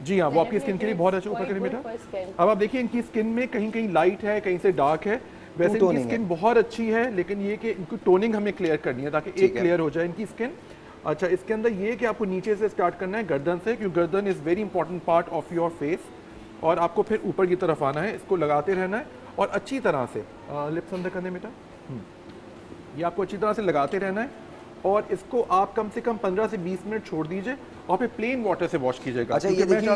जी हाँ, वो आपकी स्किन के लिए बहुत अच्छा ऊपर करें बेटा। अब आप देखिए इनकी स्किन में कहीं कहीं लाइट है, कहीं से डार्क है। वैसे इनकी स्किन बहुत अच्छी है, लेकिन ये कि इनकी टोनिंग हमें क्लियर करनी है ताकि एक क्लियर हो जाए इनकी स्किन। अच्छा, इसके अंदर ये कि आपको नीचे से स्टार्ट करना है, गर्दन से, क्योंकि गर्दन is very important part of your face, और आपको फिर ऊपर की तरफ आना है। इसको लगाते रहना है और अच्छी तरह से लिप्स अंदर करने बेटा, ये आपको अच्छी तरह से लगाते रहना है, और इसको आप कम से कम 15 से 20 मिनट छोड़ दीजिए और फिर प्लेन वाटर से वॉश कीजिएगा। अच्छा, ये देखिए,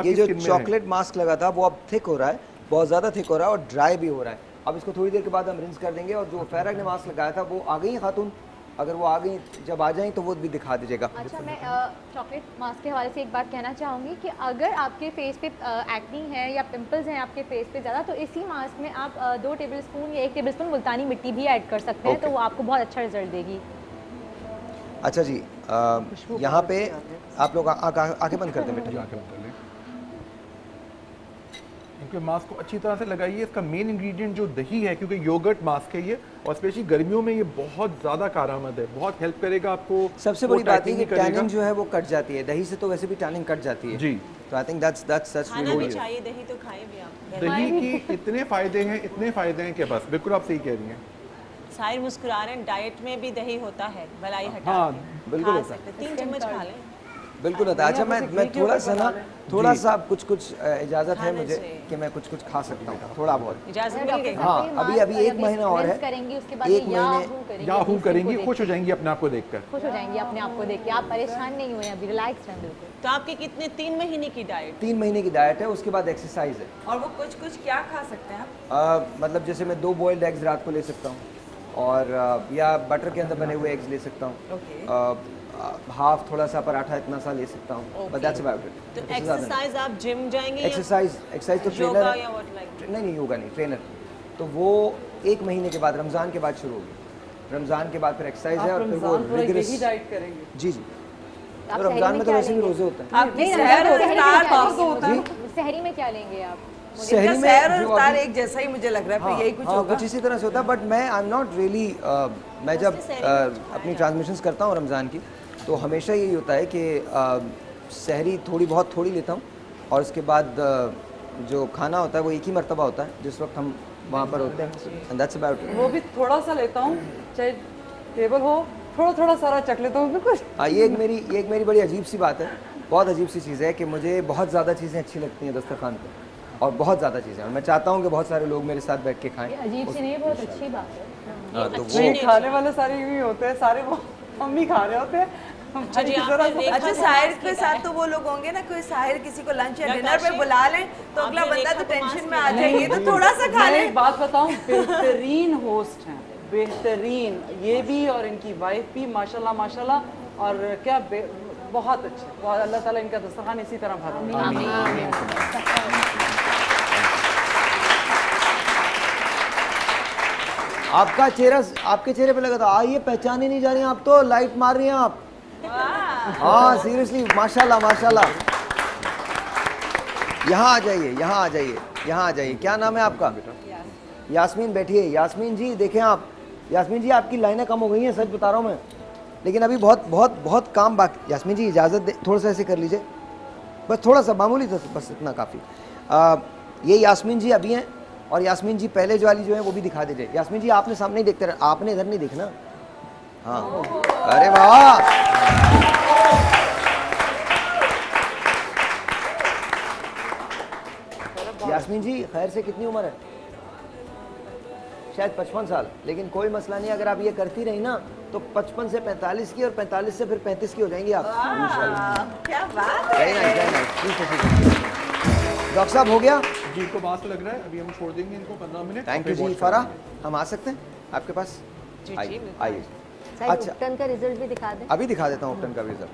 ये जो चॉकलेट मास्क लगा था वो अब थिक हो रहा है, बहुत ज़्यादा थिक हो रहा है और ड्राई भी हो रहा है। अब इसको थोड़ी देर के बाद हम रिंस कर देंगे। और जो फैरक ने मास्क लगाया था वो आ गई खातून, अगर वो आ गई, जब आ जाएं तो वो भी दिखा दीजिएगा। अच्छा, मैं चॉकलेट मास्क के हवाले से एक बात कहना चाहूँगी कि अगर आपके फेस पे एक्नी है या पिंपल्स हैं आपके फेस पे ज़्यादा, तो इसी मास्क में आप 2 टेबलस्पून या 1 टेबलस्पून मुल्तानी मिट्टी भी ऐड कर सकते हैं, तो वो आपको बहुत अच्छा रिजल्ट देगी। अच्छा जी, यहाँ पे आप लोग आंखें बंद कर दें बेटा। आंखें बंद कर लें। इनके मास्क को अच्छी तरह से लगाइए। इसका मेन इंग्रेडिएंट जो दही है, क्योंकि योगर्ट मास्क है ये, और स्पेशली गर्मियों में ये बहुत ज़्यादा कारआमद है, बहुत हेल्प करेगा आपको। सबसे बड़ी बात है कि टैनिंग जो है वो कट जाती है, दही से तो वैसे भी टैनिंग कट जाती है जी। तो आई थिंक दैट्स खाना भी चाहिए, दही तो खाएं भी आप। दही की इतने फ़ायदे हैं कि बस बिल्कुल आप सही कह रही हैं। साहिर मुस्कुरा रहे हैं, डाइट में भी दही होता है, भलाई हटा हाँ, बिल्कुल खा सकते, 3 चम्मच खा लें, बिल्कुल होता है। अच्छा, मैं थोड़ा सा ना, थोड़ा सा कुछ इजाज़त है मुझे कि मैं कुछ खा सकता हूँ, थोड़ा बहुत इजाज़त मिल गई। हाँ, अभी 1 महीना और है, करेंगे उसके बाद 1 महीने याहू करेंगी, खुश हो जाएंगी अपने आप को देखकर, खुश हो जाएंगी अपने आप को देख के। आप परेशान नहीं हुए, अभी रिलैक्स रहें बिल्कुल। तो आपकी कितने 3 महीने की डाइट? 3 महीने की डाइट है, उसके बाद एक्सरसाइज है। और वो कुछ क्या खा सकते हैं आप? मतलब जैसे मैं 2 बॉइल्ड एग्स रात को ले सकता हूँ, और या बटर के अंदर बने हुए एग्स ले सकता हूँ, हाफ थोड़ा सा पराठा इतना सा ले सकता हूँ, बट दैट्स अबाउट इट। तो एक्सरसाइज आप जिम जाएंगे? एक्सरसाइज तो योगा ट्रेनर या व्हाट लाइक? नहीं, योगा नहीं, ट्रेनर। तो वो 1 महीने के बाद, रमज़ान के बाद शुरू होगी। रमज़ान के बाद फिर एक्सरसाइज है आप और फिर वो रमजान पूरा रिगरस। यही डाइट करेंगे? जी जी, तो रमज़ान में तो वैसे भी रोजे होते हैं। आपकी सहर और इफ्तार बहुत होता है। सहरी में क्या लेंगे आप? सहरी में सहर और जो इफ्तार अभी- एक जैसा ही मुझे लग रहा है, हाँ, फिर यही कुछ हाँ, होगा। कुछ इसी तरह से होता है, बट मैं आई एम नॉट रियली, मैं जब अपनी ट्रांसमिशंस करता हूँ रमज़ान की, तो हमेशा यही होता है कि सहरी थोड़ी लेता हूँ, और उसके बाद जो खाना होता है वो एक ही मरतबा होता है जिस वक्त हम वहाँ पर होते हैं, एंड दैट्स अबाउट इट। वो भी थोड़ा सा लेता हूँ, चाहे टेबल हो, थोड़ा सारा चख लेता हूँ बिल्कुल। हाँ, ये एक मेरी बड़ी अजीब सी बात है, बहुत अजीब सी चीज़ है कि मुझे बहुत ज़्यादा चीज़ें अच्छी लगती हैं दस्तरखान पे, और बहुत ज़्यादा चीज़ें, और मैं चाहता हूँ कि बहुत सारे लोग मेरे साथ बैठ के खाएं। अजीब सी नहीं, बहुत अच्छी बात है। हाँ, तो नहीं, वो खाने वाले सारे यूँ ही होते हैं, सारे वो मम्मी खा रहे होते हैं। अच्छा जी, हमारी आपने जरा- देखा अच्छा, तो साहिर मास्क के ही साथ था। तो वो लोग होंगे ना, कोई साहिर किसी को लंच या या डिनर पे काशी, बुला ले तो अगला आपने बंदा देखा तो तो टेंशन मास्क में आ ही जाएगी, तो थोड़ा सा खा मैं ले। एक बात बताऊं, बेहतरीन होस्ट हैं, बेहतरीन, ये भी और इनकी वाइफ भी माशाल्लाह, और क्या बहुत अच्छे, बहुत, अल्लाह ताला इनका दस्तरखान इसी तरह भरा। आपके चेहरे पे लगा था, आइए पहचान ही नहीं जा रही हैं आप, तो लाइट मार रही हैं आप। हाँ सीरियसली, माशाल्लाह माशाल्लाह। यहाँ आ जाइए। क्या नाम है आपका? यास्मीन, बैठिए। यास्मीन जी देखें आप, यास्मीन जी आपकी लाइनें कम हो गई हैं, सच बता रहा हूँ मैं, लेकिन अभी बहुत काम बाकी। यास्मीन जी इजाज़त दे, थोड़ा सा ऐसे कर लीजिए, बस थोड़ा सा मामूली था, बस इतना काफ़ी। ये यास्मीन जी अभी हैं, और यास्मीन जी पहले जो वाली जो है वो भी दिखा दीजिए। यास्मीन जी आपने सामने ही देखते रहे, आपने इधर नहीं देखना। हाँ, अरे वाह, यास्मीन जी खैर से कितनी उम्र है? शायद 55 साल, लेकिन कोई मसला नहीं, अगर आप ये करती रही ना तो 55 से 45 की, और 45 से फिर 35 की हो जाएंगी आप इंशाल्लाह। क्या बात है। Very nice, very nice. ठीक है। डॉक्टर साहब हो गया? जी, इनको मास्क लग रहा है, अभी हम छोड़ देंगे इनको 15 मिनट। थैंक यू और फिर जी। wash फराह, करेंगे। हम आ सकते हैं आपके पास? आइए आइए। साहिब, अच्छा, उपटन का रिजल्ट भी दिखा दें। अभी दिखा देता हूँ उपटन का रिजल्ट।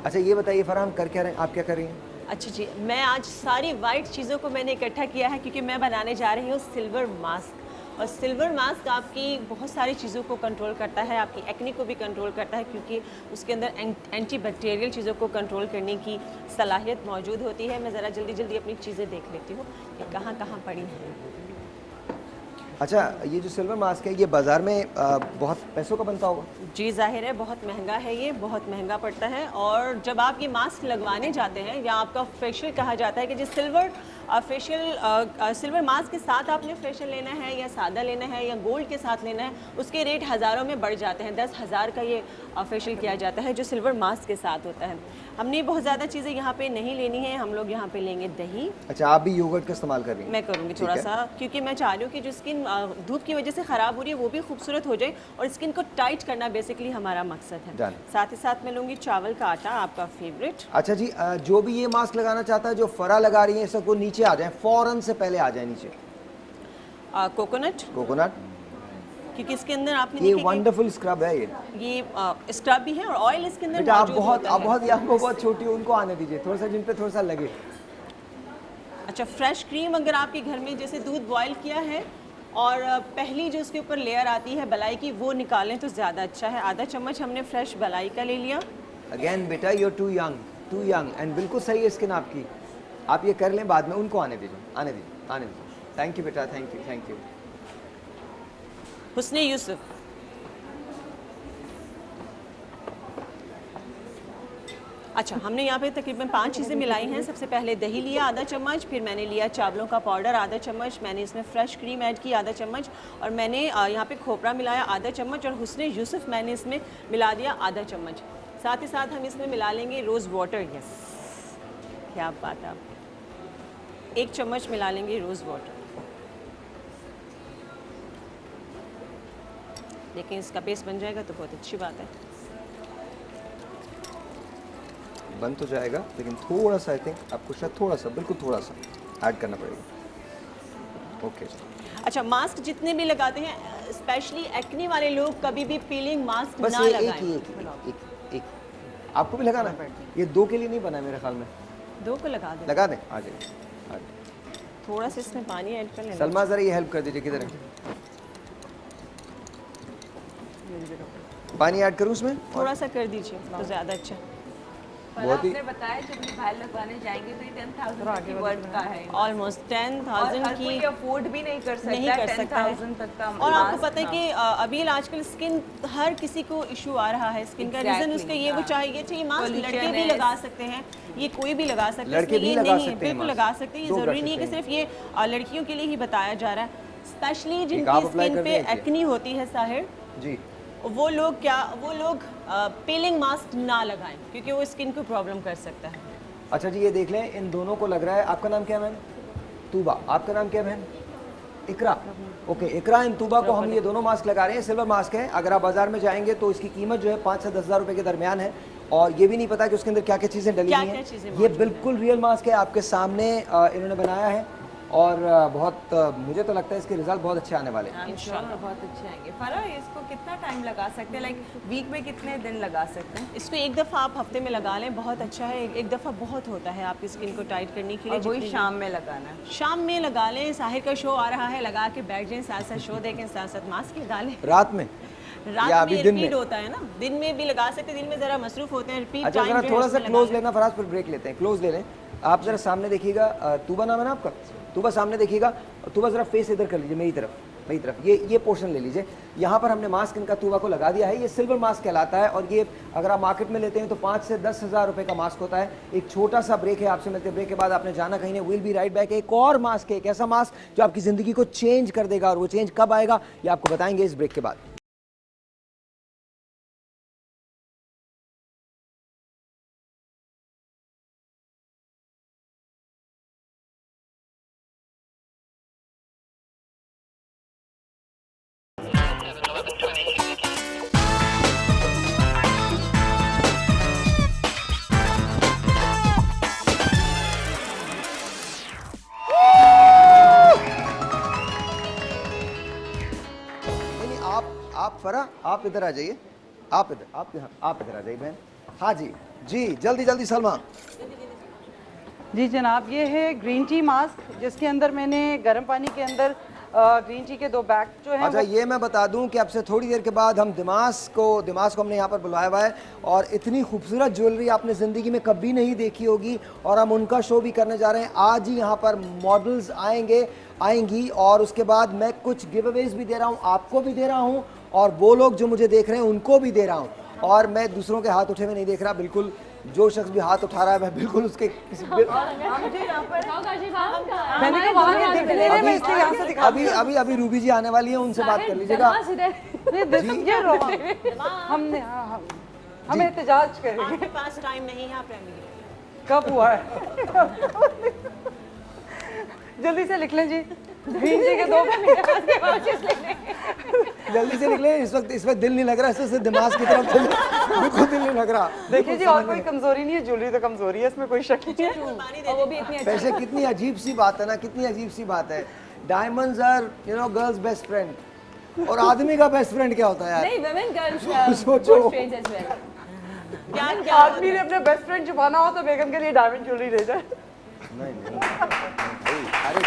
अच्छा ये बताइए फराह, हम कर क्या रहे हैं, आप क्या कर रही हैं? अच्छा जी, मैं आज सारी वाइट चीज़ों को मैंने इकट्ठा किया है क्योंकि मैं बनाने जा रही हूँ सिल्वर मास्क। और सिल्वर मास्क आपकी बहुत सारी चीज़ों को कंट्रोल करता है, आपकी एक्ने को भी कंट्रोल करता है, क्योंकि उसके अंदर एंटी बैक्टीरियल चीज़ों को कंट्रोल करने की सलाहियत मौजूद होती है। मैं ज़रा जल्दी अपनी चीज़ें देख लेती हूँ कि कहाँ कहाँ पड़ी हैं। अच्छा, ये जो सिल्वर मास्क है ये बाज़ार में बहुत पैसों का बनता होगा? जी जाहिर है, बहुत महंगा है, ये बहुत महंगा पड़ता है। और जब आप ये मास्क लगवाने जाते हैं, या आपका फेशियल कहा जाता है कि जो सिल्वर सिल्वर मास्क के साथ आपने फेशियल लेना है, या सादा लेना है, या गोल्ड के साथ लेना है, उसके रेट हज़ारों में बढ़ जाते हैं। 10,000 का ये फेशियल किया जाता है जो सिल्वर मास्क के साथ होता है। हमने बहुत ज़्यादा चीज़ें यहाँ पे नहीं लेनी है, हम लोग यहाँ पे लेंगे दही। अच्छा, आप भी योगर्ट का इस्तेमाल कर रही हैं? मैं करूँगी थोड़ा सा, क्योंकि मैं चाह रही हूँ कि जो स्किन धूप की वजह से ख़राब हो रही है वो भी खूबसूरत हो जाए, और स्किन को टाइट करना बेसिकली हमारा मकसद है। साथ ही साथ मैं लूँगी चावल का आटा, आपका फेवरेट। अच्छा जी, जो भी ये मास्क लगाना चाहता है, जो फरा लगा रही है, सबको नीचे आ जाए, फौरन से पहले आ जाए नीचे। कोकोनट, क्योंकि इसके अंदर आपने ये देखा कि वंडरफुल स्क्रब है, ये स्क्रब भी है और ऑयल इसके अंदर बेटा आप मौजूद बहुत होता है। आपको बहुत छोटी हो, उनको आने दीजिए, थोड़ा सा जिन पे थोड़ा सा लगे। अच्छा, फ्रेश क्रीम अगर आपके घर में जैसे दूध बॉयल किया है और पहली जो उसके ऊपर लेयर आती है बलाई की, वो निकालें तो ज़्यादा अच्छा है। आधा चम्मच हमने फ्रेश बलाई का ले लिया। अगेन बेटा you are too young and बिल्कुल सही है स्किन आपकी, आप ये कर लें, बाद में उनको आने दीजिए। थैंक यू बेटा, थैंक यू। हुस्ने यूसुफ, अच्छा हमने यहाँ पे तकरीबन 5 चीज़ें मिलाई हैं। सबसे पहले दही लिया आधा चम्मच, फिर मैंने लिया चावलों का पाउडर आधा चम्मच, मैंने इसमें फ्रेश क्रीम ऐड की आधा चम्मच, और मैंने यहाँ पे खोपरा मिलाया आधा चम्मच, और हुस्ने यूसुफ मैंने इसमें मिला दिया आधा चम्मच। साथ ही साथ हम इसमें मिला लेंगे रोज़ वाटर। यस, क्या बात है, आप 1 चम्मच मिला लेंगे रोज़ वाटर। लेकिन इसका पेस्ट बन जाएगा तो बहुत अच्छी बात है। बन तो जाएगा, लेकिन थोड़ा सा आई थिंक आपको शायद बिल्कुल थोड़ा सा ऐड करना पड़ेगा। ओके। अच्छा, मास्क जितने भी लगाते हैं, स्पेशली एक्ने वाले लोग, कभी भी पीलिंग मास्क बस ना ये लगाएं। एक आपको भी लगाना है, ये 2 के लिए नहीं बना है मेरे ख्याल में। 2 को लगा दें। लगा दें, आ जाइए। थोड़ा सा इसमें पानी ऐड कर लेना। सलमा जरा ये हेल्प कर दीजिए, किधर है पानी ऐड करूं उसमें? थोड़ा सा कर दीजिए तो ज़्यादा अच्छा। बहुत ही आपने बताया जब भी बाहर लगवाने जाएंगे तो ये 10,000 की वर्थ का है, ऑलमोस्ट 10,000 की कोई अफोर्ड भी नहीं कर सकता, नहीं कर सकता है। 10,000 तक का और आपको mask पता है ना। कि अभी आजकल स्किन हर किसी को इशू आ रहा है स्किन का। रीजन उसका ये वो चाहिए मास्क लड़के भी लगा सकते हैं, ये कोई भी लगा सकते हैं, लड़के भी ये लगा नहीं है, सकते हैं बिल्कुल mask। लगा सकते हैं। ये दो ज़रूरी कर नहीं है कि सकते सिर्फ ये लड़कियों के लिए ही बताया जा रहा है। स्पेशली आप जिनकी apply स्किन कर पे रहे हैं क्या? एक्नी होती है साहिर, जी, वो लोग पीलिंग मास्क ना लगाएं क्योंकि वो स्किन को प्रॉब्लम कर सकता है। अच्छा जी ये देख लें, इन दोनों को लग रहा है। आपका नाम क्या है मैम? तूबा। आपका नाम क्या है बहन? इकरा। ओके, इकरा इन तूबा को हम ये दोनों मास्क लगा रहे हैं। सिल्वर मास्क है, अगर आप बाजार में जाएंगे तो इसकी कीमत जो है 5 से 10 हज़ार रुपए के दरमियान है। और ये भी नहीं पता कि उसके अंदर क्या क्या चीज़ें डली हुई हैं। ये बिल्कुल रियल मास्क है, आपके सामने इन्होंने बनाया है। और बहुत मुझे तो लगता है इसके रिजल्ट बहुत अच्छे आने वाले हैं। इंशाल्लाह बहुत अच्छे आएंगे। फरा इसको कितना टाइम लगा सकते हैं, लाइक वीक में कितने दिन लगा सकते हैं? इसको एक दफ़ा आप हफ्ते में लगा लें, बहुत अच्छा है। एक दफ़ा बहुत होता है आपकी स्किन को टाइट करने के लिए। और वही शाम में लगाना है। शाम में लगा लें, साहिर का शो आ रहा है, लगा के बैठ जाएं, साथ साथ शो देखें, साथ साथ मास्क लगा लें। रात में रात या में अभी दिन रिपीट में? होता है ना, दिन में भी लगा सकते हैं, दिन में ज़रा मसरूफ होते हैं। रिपीट अच्छा जरा थोड़ा सा क्लोज लेना फराज, फिर ब्रेक लेते हैं। क्लोज ले लें आप, जरा सामने देखिएगा। तूबा नाम है ना आपका? तूबा सामने देखिएगा। तूबा जरा फेस इधर कर लीजिए, मेरी तरफ ये पोर्शन ले लीजिए। यहाँ पर हमने मास्क इनका तूबा को लगा दिया है। ये सिल्वर मास्क कहलाता है और ये अगर आप मार्केट में लेते हैं तो 5 से 10 हज़ार रुपए का मास्क होता है। एक छोटा सा ब्रेक है, आपसे मिलते हैं ब्रेक के बाद। आपने जाना कहीं नहीं, विल बी राइट बैक। एक और मास्क है, एक ऐसा मास्क जो आपकी ज़िंदगी को चेंज कर देगा, और वो चेंज कब आएगा ये आपको बताएंगे इस ब्रेक के बाद। नहीं, आप फरा आप इधर आ जाइए। आप इधर आ जाइए बहन। हाँ जी जी, जल्दी जल्दी सलमा। जी जनाब, ये है ग्रीन टी मास्क जिसके अंदर मैंने गर्म पानी के अंदर ग्रीन टी के 2 बैग जो हैं। अच्छा ये मैं बता दूं कि अब से थोड़ी देर के बाद हम दिमाग को हमने यहाँ पर बुलाया हुआ है, और इतनी खूबसूरत ज्वेलरी आपने ज़िंदगी में कभी नहीं देखी होगी, और हम उनका शो भी करने जा रहे हैं। आज ही यहाँ पर मॉडल्स आएंगी, और उसके बाद मैं कुछ गिव अवेज भी दे रहा हूँ, आपको भी दे रहा हूँ, और वो लोग जो मुझे देख रहे हैं उनको भी दे रहा हूँ। और मैं दूसरों के हाथ उठे हुए नहीं देख रहा, बिल्कुल जो शख्स भी हाथ उठा रहा है मैं बिल्कुल उसके किसी अभी रूबी जी आने वाली है, उनसे बात कर लीजिएगा। हम एहतजाज करेंगे। आपके पास टाइम नहीं है, आप कब हुआ है? जल्दी से लिख लें जी। ग्रीन टी के 2 जल्दी से निकले, इस वक्त दिल नहीं लग रहा, इससे दिमाग की तरफ चले, बिल्कुल दिल नहीं लग रहा। देखिए जी, और कोई कमजोरी नहीं है, ज्वेलरी तो कमजोरी है, इसमें कोई शक नहीं है। और वो भी इतनी वैसे कितनी अजीब सी बात है ना, कितनी अजीब सी बात है। Diamonds are girls best friend, और आदमी का बेस्ट फ्रेंड क्या होता है यार? नहीं, women girls सोचो। good friends as well. क्या आदमी ने अपने बेस्ट फ्रेंड छुपाना हो तो बेगम के लिए डायमंड ज्वेलरी ले जाए। नहीं अरे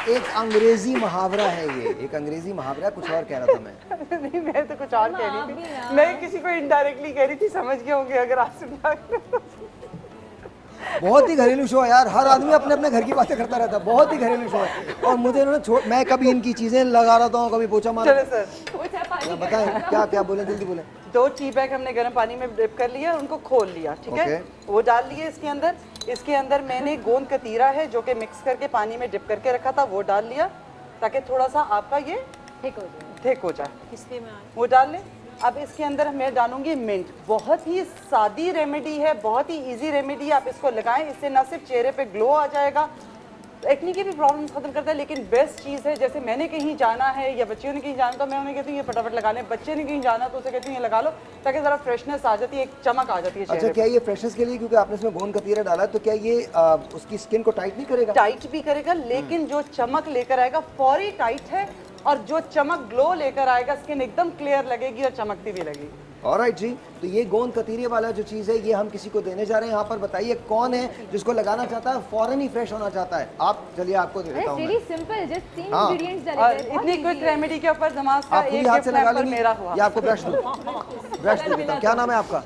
एक अंग्रेजी मुहावरा है ये, एक अंग्रेजी मुहावरा। कुछ और कह रहा था मैं। नहीं, मैं तो कुछ और कह रही थी। मैं किसी को इनडायरेक्टली कह रही थी, समझ गए होंगे अगर आप सुन। बहुत ही घरेलू शो है यार, हर आदमी अपने अपने घर की बातें करता रहता है, बहुत ही घरेलू शो है। और मुझे इन्होंने मैं कभी इनकी चीजें लगा रहा था, कभी पोछा मार। चलो सर बताएं क्या बोले, जल्दी बोले। 2 टी बैग हमने गर्म पानी में डिप कर लिया, उनको खोल लिया, ठीक है, वो डाल लिए इसके अंदर। इसके अंदर मैंने गोंद कतीरा है जो कि मिक्स करके पानी में डिप करके रखा था, वो डाल लिया ताकि थोड़ा सा आपका ये थिक हो जाए। वो डाल लें। अब इसके अंदर मैं डालूंगी मिंट। बहुत ही सादी रेमेडी है, बहुत ही इजी रेमेडी, आप इसको लगाएं, इससे ना सिर्फ चेहरे पे ग्लो आ जाएगा, एक्ने की भी प्रॉब्लम खत्म करता है, लेकिन बेस्ट चीज़ है। जैसे मैंने कहीं जाना है या बच्चियों ने कहीं जाना तो मैं उन्हें कहती हूँ ये फटाफट लगा लें, बच्चे ने कहीं जाना तो उसे कहती हूँ ये लगा लो, ताकि ज़रा फ्रेशनेस आ जाती है, एक चमक आ जाती है चेहरे पे। अच्छा, क्या ये फ्रेशनेस के लिए, क्योंकि आपने इसमें गोंद कतीरा डाला है, तो क्या ये उसकी स्किन को टाइट नहीं करेगा? टाइट भी करेगा, लेकिन जो चमक लेकर आएगा, फौरी टाइट है, और जो चमक ग्लो लेकर आएगा, स्किन एकदम क्लियर लगेगी और चमकती भी लगेगी। ऑलराइट जी, तो ये गोंद कतीरे वाला जो चीज़ है ये हम किसी को देने जा रहे हैं। यहाँ पर बताइए कौन है जिसको लगाना चाहता है, फौरन ही फ्रेश होना चाहता है। आप चलिए, आपको दे देता हूँ मैं। सिंपल, जस्ट 3 हाँ। इंग्रेडिएंट्स डाले और थे, बहुत इतनी easy क्विक है। रेमेडी के ऊपर दमाज का आप पूरी एक हाथ गिफ्ट से लगा पर लेंगे मेरा हुआ। या आपको ब्रश दूँ? ब्रश दे देता हूँ। क्या नाम है आपका?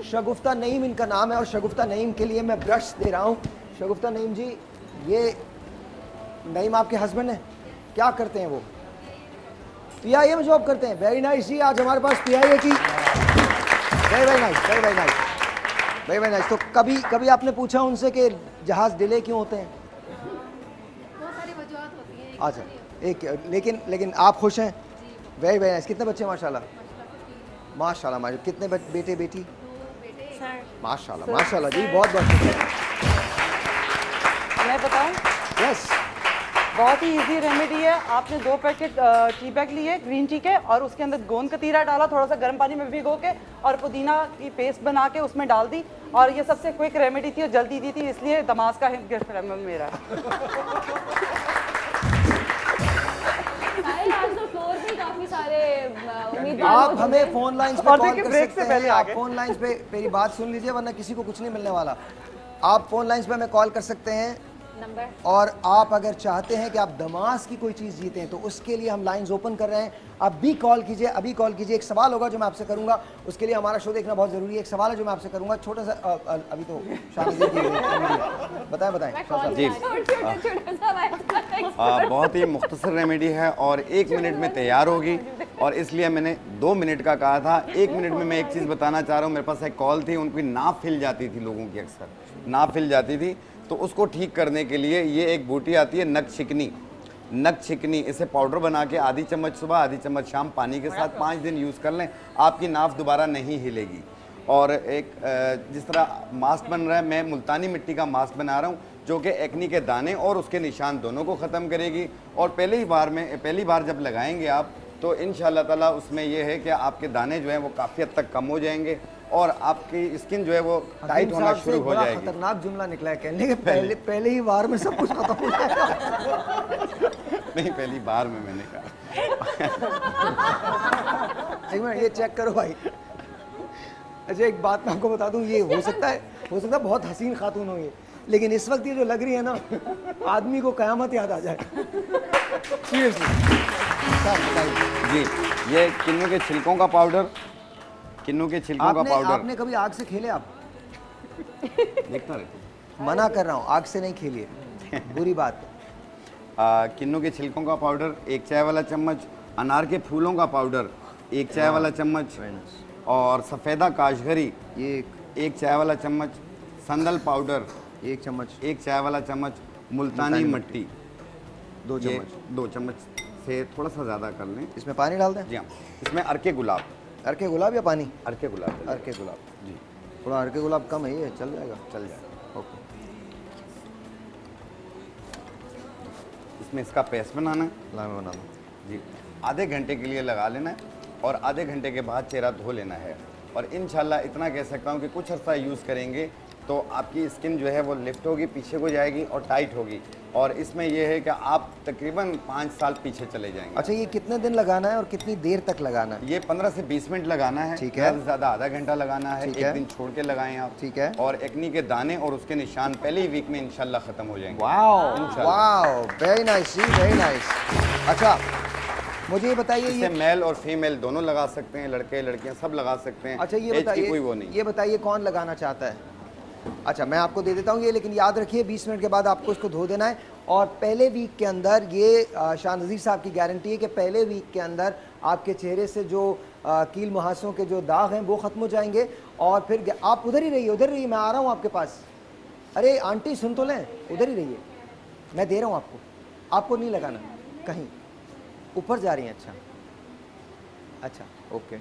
शगुफ्ता नईम इनका नाम है, और शगुफ्ता नईम के लिए मैं ब्रश दे रहा हूँ। शगुफ्ता नईम जी, ये नईम आपके हस्बैंड है, क्या करते हैं वो? पीआईए में जॉब करते हैं। वेरी नाइस जी, आज हमारे पास पीआईए की very nice, very nice, very nice. तो कभी आपने पूछा उनसे कि जहाज डिले क्यों होते हैं? बहुत सारी वजूहत होती हैं। अच्छा, एक लेकिन आप खुश हैं? Very very nice. कितने बच्चे? माशाल्लाह माशाल्लाह माशाल्लाह। कितने बेटे बेटी? माशाल्लाह माशाल्लाह जी, बहुत बहुत शुक्रिया। मैं बताऊं, यस, बहुत ही इजी रेमेडी है। आपने 2 पैकेट टी बैग लिए ग्रीन टी के, और उसके अंदर गोंद कतीरा डाला, थोड़ा सा गर्म पानी में भिगो के, और पुदीना की पेस्ट बना के उसमें डाल दी। और ये सबसे क्विक रेमेडी थी और जल्दी दी थी, इसलिए दमाज का गिफ्ट मेरा। आज तो फ्लोर पे काफी सारे उम्मीदवार आप मौजूद हमें हैं। फोन लाइंस पे और कॉल देखिए, कर ब्रेक सकते से हैं। पहले आ आप गए। फोन लाइंस पे मेरी बात सुन लीजिए, वरना किसी को कुछ नहीं मिलने वाला। आप फोन लाइंस पे हमें कॉल कर सकते हैं, नंबर और आप अगर चाहते हैं कि आप दमास की कोई चीज़ जीतें तो उसके लिए हम लाइंस ओपन कर रहे हैं। आप भी कॉल कीजिए, अभी कॉल कीजिए। एक सवाल होगा जो मैं आपसे करूंगा, उसके लिए हमारा शो देखना बहुत ज़रूरी है। एक सवाल है जो मैं आपसे करूंगा, छोटा सा। अभी तो शादी बताएं बताएं। जी, छोटा बहुत ही मुख्तसर रेमेडी है और 1 मिनट में तैयार होगी, और इसलिए मैंने 2 मिनट का कहा था। 1 मिनट में मैं एक चीज़ बताना चाह रहा हूँ। मेरे पास एक कॉल थी, उनकी नाप हिल जाती थी, लोगों की अक्सर नाप हिल जाती थी, तो उसको ठीक करने के लिए ये एक बूटी आती है नक छिकनी। इसे पाउडर बना के आधी चम्मच सुबह आधी चम्मच शाम पानी के साथ 5 दिन यूज़ कर लें, आपकी नाफ दोबारा नहीं हिलेगी। और एक जिस तरह मास्क बन रहा है, मैं मुल्तानी मिट्टी का मास्क बना रहा हूँ जो कि एक्नी के दाने और उसके निशान दोनों को ख़त्म करेगी। और पहली बार जब लगाएंगे आप, तो इंशाअल्लाह ताला उसमें यह है कि आपके दाने जो हैं वो काफ़ी हद तक कम हो जाएंगे और आपकी स्किन जो है वो टाइट होना शुरू हो जाएगी। खतरनाक जुमला निकला है, कहने के पहले ही बार में सब कुछ खत्म हो जाएगा। नहीं, पहली बार में मैंने कहा। एक मिनट, ये चेक करो भाई। अच्छा, एक बात मैं आपको बता दूं, ये हो सकता है बहुत हसीन खातून हो ये, लेकिन इस वक्त ये जो लग रही है ना, आदमी को कयामत याद आ जाए। सीरियसली जी, ये किन्नू के छिलकों का पाउडर, आपने कभी आग से खेले? आप देखता रहते। मना कर रहा हूँ, आग से नहीं खेलिए, बुरी बात। किन्नू के छिलकों का पाउडर 1 चाय वाला चम्मच, अनार के फूलों का पाउडर 1 चाय वाला चम्मच, और सफ़ेदा काशगरी 1 चाय वाला चम्मच, संदल पाउडर 1 चाय वाला चम्मच, मुल्तानी मट्टी 2 चम्मच से थोड़ा सा ज़्यादा कर लें। इसमें पानी डाल दें? जी हाँ। इसमें अर्के गुलाब या पानी? अर्के गुलाब जी। थोड़ा अर्के गुलाब कम है, ये चल जाएगा? ओके। इसमें इसका पेस्ट बनाना है। मैं बना दूँ जी। आधे घंटे के लिए लगा लेना है और आधे घंटे के बाद चेहरा धो लेना है। और इंशाल्लाह इतना कह सकता हूँ कि कुछ अर्सा यूज़ करेंगे तो आपकी स्किन जो है वो लिफ्ट होगी, पीछे को जाएगी और टाइट होगी। और इसमें यह है कि आप तकरीबन 5 साल पीछे चले जाएंगे। अच्छा, ये कितने दिन लगाना है और कितनी देर तक लगाना है? ये 15 से 20 मिनट लगाना है। ठीक है। ज़्यादा से ज़्यादा आधा घंटा लगाना है। ठीक एक है। दिन छोड़ के लगाएं आप। ठीक है। और एक्नी के दाने और उसके निशान पहले ही वीक में इंशाल्लाह ख़त्म हो जाएंगे। वाओ, वेरी नाइस जी, वेरी नाइस। अच्छा, मुझे ये बताइए, इसे मेल और फीमेल दोनों लगा सकते हैं, लड़के लड़कियां सब लगा सकते हैं। अच्छा, ये एज की बताइए, कोई वो नहीं। ये बताइए कौन लगाना चाहता है? अच्छा, मैं आपको दे देता हूँ ये, लेकिन याद रखिए 20 मिनट के बाद आपको इसको धो देना है। और पहले वीक के अंदर, ये शाह नज़ीर साहब की गारंटी है कि पहले वीक के अंदर आपके चेहरे से जो कील मुहासों के जो दाग हैं वो ख़त्म हो जाएंगे। और फिर आप उधर ही रहिए, मैं आ रहा हूँ आपके पास। अरे आंटी सुन तो लें, उधर ही रहिए, मैं दे रहा हूँ आपको नहीं लगाना कहीं, ऊपर जा रही हैं। अच्छा, ओके।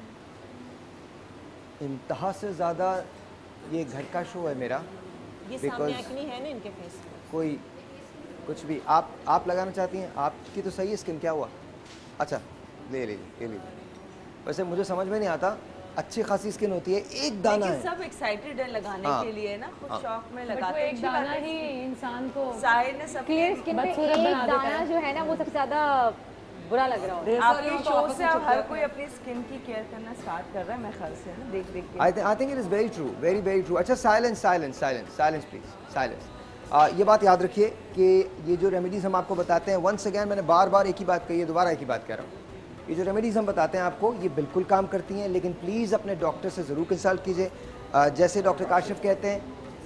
इंतहा से ज़्यादा ये घर का शो है मेरा, ये सामने एक्नी है ना इनके फेस पे। कोई कुछ भी आप लगाना चाहती हैं? आपकी तो सही है स्किन, क्या हुआ? अच्छा, ले लीजिए। वैसे मुझे समझ में नहीं आता, अच्छी खासी स्किन होती है, एक दाना है। सब एक्साइटेड है लगाने के लिए ना, खुद शौक में लगाते हैं। एक दाना ही इंसान को साहिल ने सब क्लियर स्किन पे एक दाना जो है ना वो सबसे ज्यादा बुरा लग रहा हो। आपके शो से अब हर कोई अपनी स्किन की केयर करना स्टार्ट कर रहा है, मैं ख्याल से ना देख देख के। I think it is very true, very very true. अच्छा silence silence silence silence please, silence. ये बात याद रखिए कि ये जो रेमेडीज़ हम आपको बताते हैं, वंस अगेन मैंने बार बार एक ही बात कही है, दोबारा एक ही बात कह रहा हूँ। ये जो रेमेडीज़ हम बताते हैं आपको, ये बिल्कुल काम करती हैं, लेकिन प्लीज़ अपने डॉक्टर से ज़रूर कंसल्ट कीजिए। जैसे डॉक्टर काशिफ कहते हैं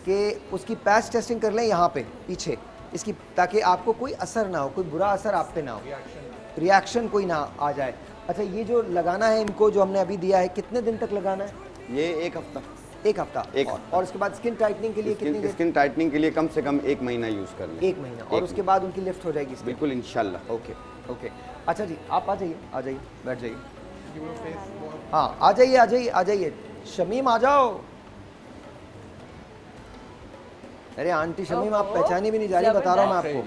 कि उसकी पैच टेस्टिंग कर लें यहाँ पे पीछे इसकी, ताकि आपको कोई असर ना हो, कोई बुरा असर आप पे ना हो, रिएक्शन कोई ना आ जाए। अच्छा ये जो लगाना है इनको, जो हमने अभी दिया है, कितने दिन तक लगाना है? ये एक हफ्ता। एक हफ्ता। और उसके बाद स्किन टाइटनिंग के लिए कितनी देर? स्किन टाइटनिंग के लिए कम से कम 1 महीना यूज़ कर लें। 1 महीना, और उसके बाद उनकी लिफ्ट हो जाएगी? बिल्कुल इंशाल्लाह। Okay okay. अच्छा जी आप आ जाइए, आ जाइए, बैठ जाइए। हाँ आ जाइए, आ जाइए, आ जाइए। शमीम आ जाओ। अरे आंटी शमीम आप पहचानी भी नहीं जा रही, बता रहा हूँ मैं आपको।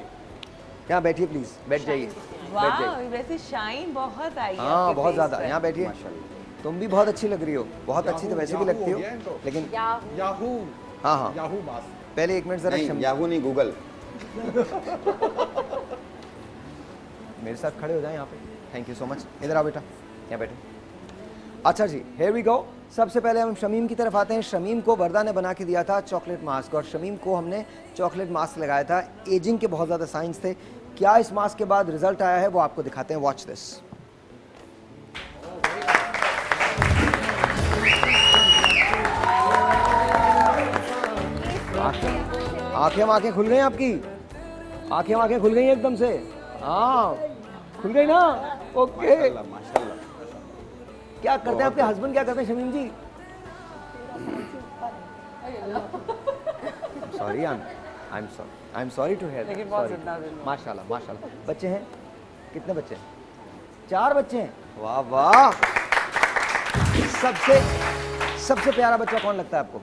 यहाँ बैठिए प्लीज, बैठ जाइए, बैठ जाइए। वैसे शाइन बहुत आई है। हाँ बहुत ज़्यादा। यहाँ बैठिए। तुम भी बहुत अच्छी लग रही हो, बहुत अच्छी तो वैसे भी लगती हो, लेकिन याहू। हाँ हाँ याहू मास्क। पहले 1 मिनट ज़रा नहीं, याहू नहीं, गूगल। मेरे साथ खड़े हो जाए यहाँ पे। Thank you so much. इधर आओ बेटा, यहाँ बैठो। अच्छा जी, here we go। सबसे पहले हम शमीम की तरफ आते हैं। शमीम को वर्दा ने बना के दिया था चॉकलेट मास्क, और शमीम को हमने चॉकलेट मास्क लगाया था। एजिंग के बहुत ज़्यादा साइंस थे। क्या इस मास्क के बाद रिजल्ट आया है वो आपको दिखाते हैं। Watch this. आंखें खुल गई आपकी, आंखें खुल गई एकदम से। हाँ खुल गई ना। ओके माशाल्लाह। क्या करते हैं आपके हस्बैंड, क्या करते हैं Shamim ji? Sorry, I am sorry to hear. लेकिन बहुत जिंदा दिल। माशाल्लाह माशाल्लाह। बच्चे हैं? कितने बच्चे हैं? 4 बच्चे हैं। वाह वाह। सबसे प्यारा बच्चा कौन लगता है आपको?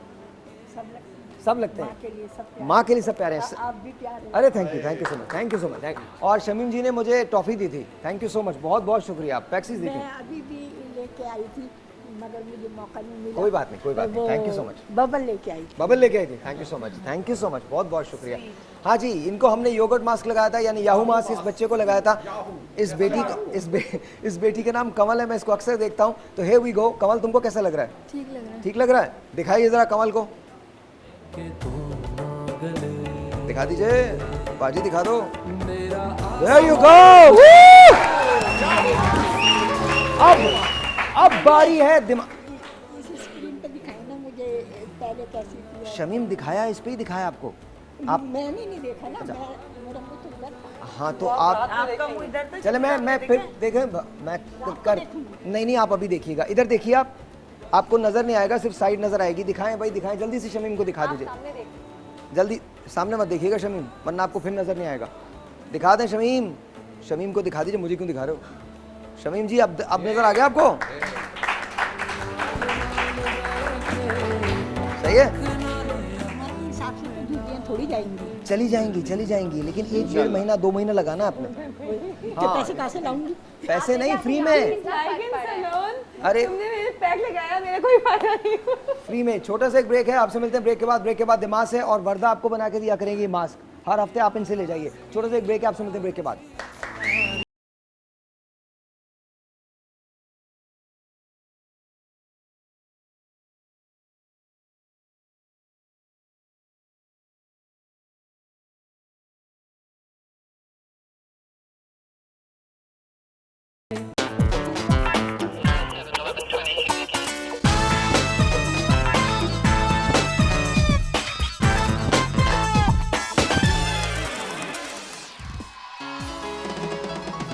सब लगते हैं। माँ के लिए सब प्यारे हैं। आप भी प्यारे। अरे thank you so much, thank you so much. और शमीम जी ने मुझे टॉफ़ी दी थी, थैंक यू सो मच, बहुत बहुत शुक्रिया। पैक्सीज दी थी। मैं अभी भी लेके आई थी मगर मुझे मौका नहीं मिला। कोई बात नहीं, कोई बात नहीं। Thank you so much. Bubble लेके आई थी। बबल लेके आई थी। Thank you so much, thank you so much, बहुत बहुत शुक्रिया। हाँ जी, इनको हमने योगर्ट मास्क लगाया था, यानी याहू मास्क इस बच्चे को लगाया था। इस बेटी का नाम कमल है, मैं इसको अक्सर देखता हूँ। तो हे वी गो। कमल तुमको कैसा लग रहा है? ठीक लग रहा है। ठीक लग रहा है? दिखाइए जरा कमल को, दिखा दीजिए बाजी, दिखा दो। There you go। अब बारी है दिमाग। इस स्क्रीन पे दिखाई ना मुझे पहले कैसी थी। शमीम दिखाया, इस पे ही दिखाया आपको? आप मैंने नहीं देखा ना, मेरा मुंह तो उधर था। हाँ तो आप आपका मुंह इधर था। चले, मैं फिर देखें, मैं कर नहीं आप अभी देखिएगा, इधर देखिए। आप आपको नजर नहीं आएगा, सिर्फ साइड नजर आएगी। दिखाएं भाई, दिखाएं जल्दी से। शमीम को दिखा दीजिए जल्दी। सामने मत देखिएगा शमीम, वरना आपको फिर नजर नहीं आएगा। दिखा दें शमीम, शमीम को दिखा दीजिए। मुझे क्यों दिखा रहे हो शमीम जी? अब नजर आ गया आपको? सही है। हमारे हिसाब से तो जूतियाँ थोड़ी जाएंगी। चली जाएंगी, लेकिन 1-1.5 महीना 2 महीना लगाना आपने। तो पैसे कहाँ से लाऊंगी? पैसे नहीं, फ्री में। अरे तुमने मेरे पैक लगाया, मेरा कोई फायदा नहीं। फ्री में। छोटा सा एक ब्रेक है, आपसे मिलते हैं ब्रेक के बाद दिमाग से। और वर्दा आपको बना के दिया करेंगे मास्क, हर हफ्ते आप इनसे ले जाइए। छोटा सा एक ब्रेक है, आपसे मिलते हैं ब्रेक के बाद।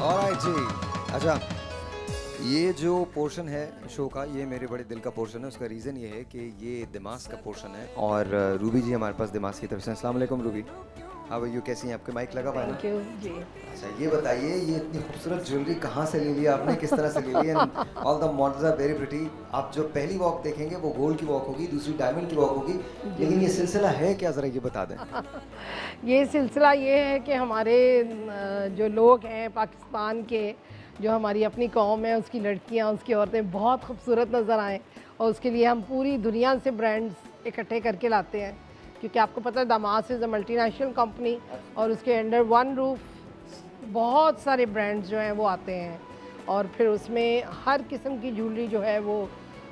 ऑलराइट जी। अच्छा ये जो पोर्शन है शो का, ये मेरे बड़े दिल का पोर्शन है। उसका रीज़न ये है कि ये दिमाग का पोर्शन है, और रूबी जी हमारे पास दिमाग की तरफ से। अस्सलाम वालेकुम रूबी, हाँ भाई, कैसी हैं? आपके माइक लगा हुआ है? थैंक यू जी। अच्छा ये बताइए, ये इतनी खूबसूरत ज्वेलरी कहाँ से ले लिया आपने, किस तरह से ले लिया? All the models are very pretty. आप जो पहली वॉक देखेंगे वो गोल्ड की वॉक होगी, दूसरी डायमंड की वॉक होगी, लेकिन ये सिलसिला है क्या, ज़रा ये बता दें। ये सिलसिला ये है कि हमारे जो लोग हैं पाकिस्तान के, जो हमारी अपनी कौम है, उसकी लड़कियां, उसकी औरतें बहुत खूबसूरत नज़र आएँ, और उसके लिए हम पूरी दुनिया से ब्रांड्स इकट्ठे करके लाते हैं। क्योंकि आपको पता है दामास इज़ अ मल्टीनेशनल कंपनी, और उसके अंडर वन रूफ बहुत सारे ब्रांड्स जो हैं वो आते हैं और फिर उसमें हर किस्म की ज्वेलरी जो है वो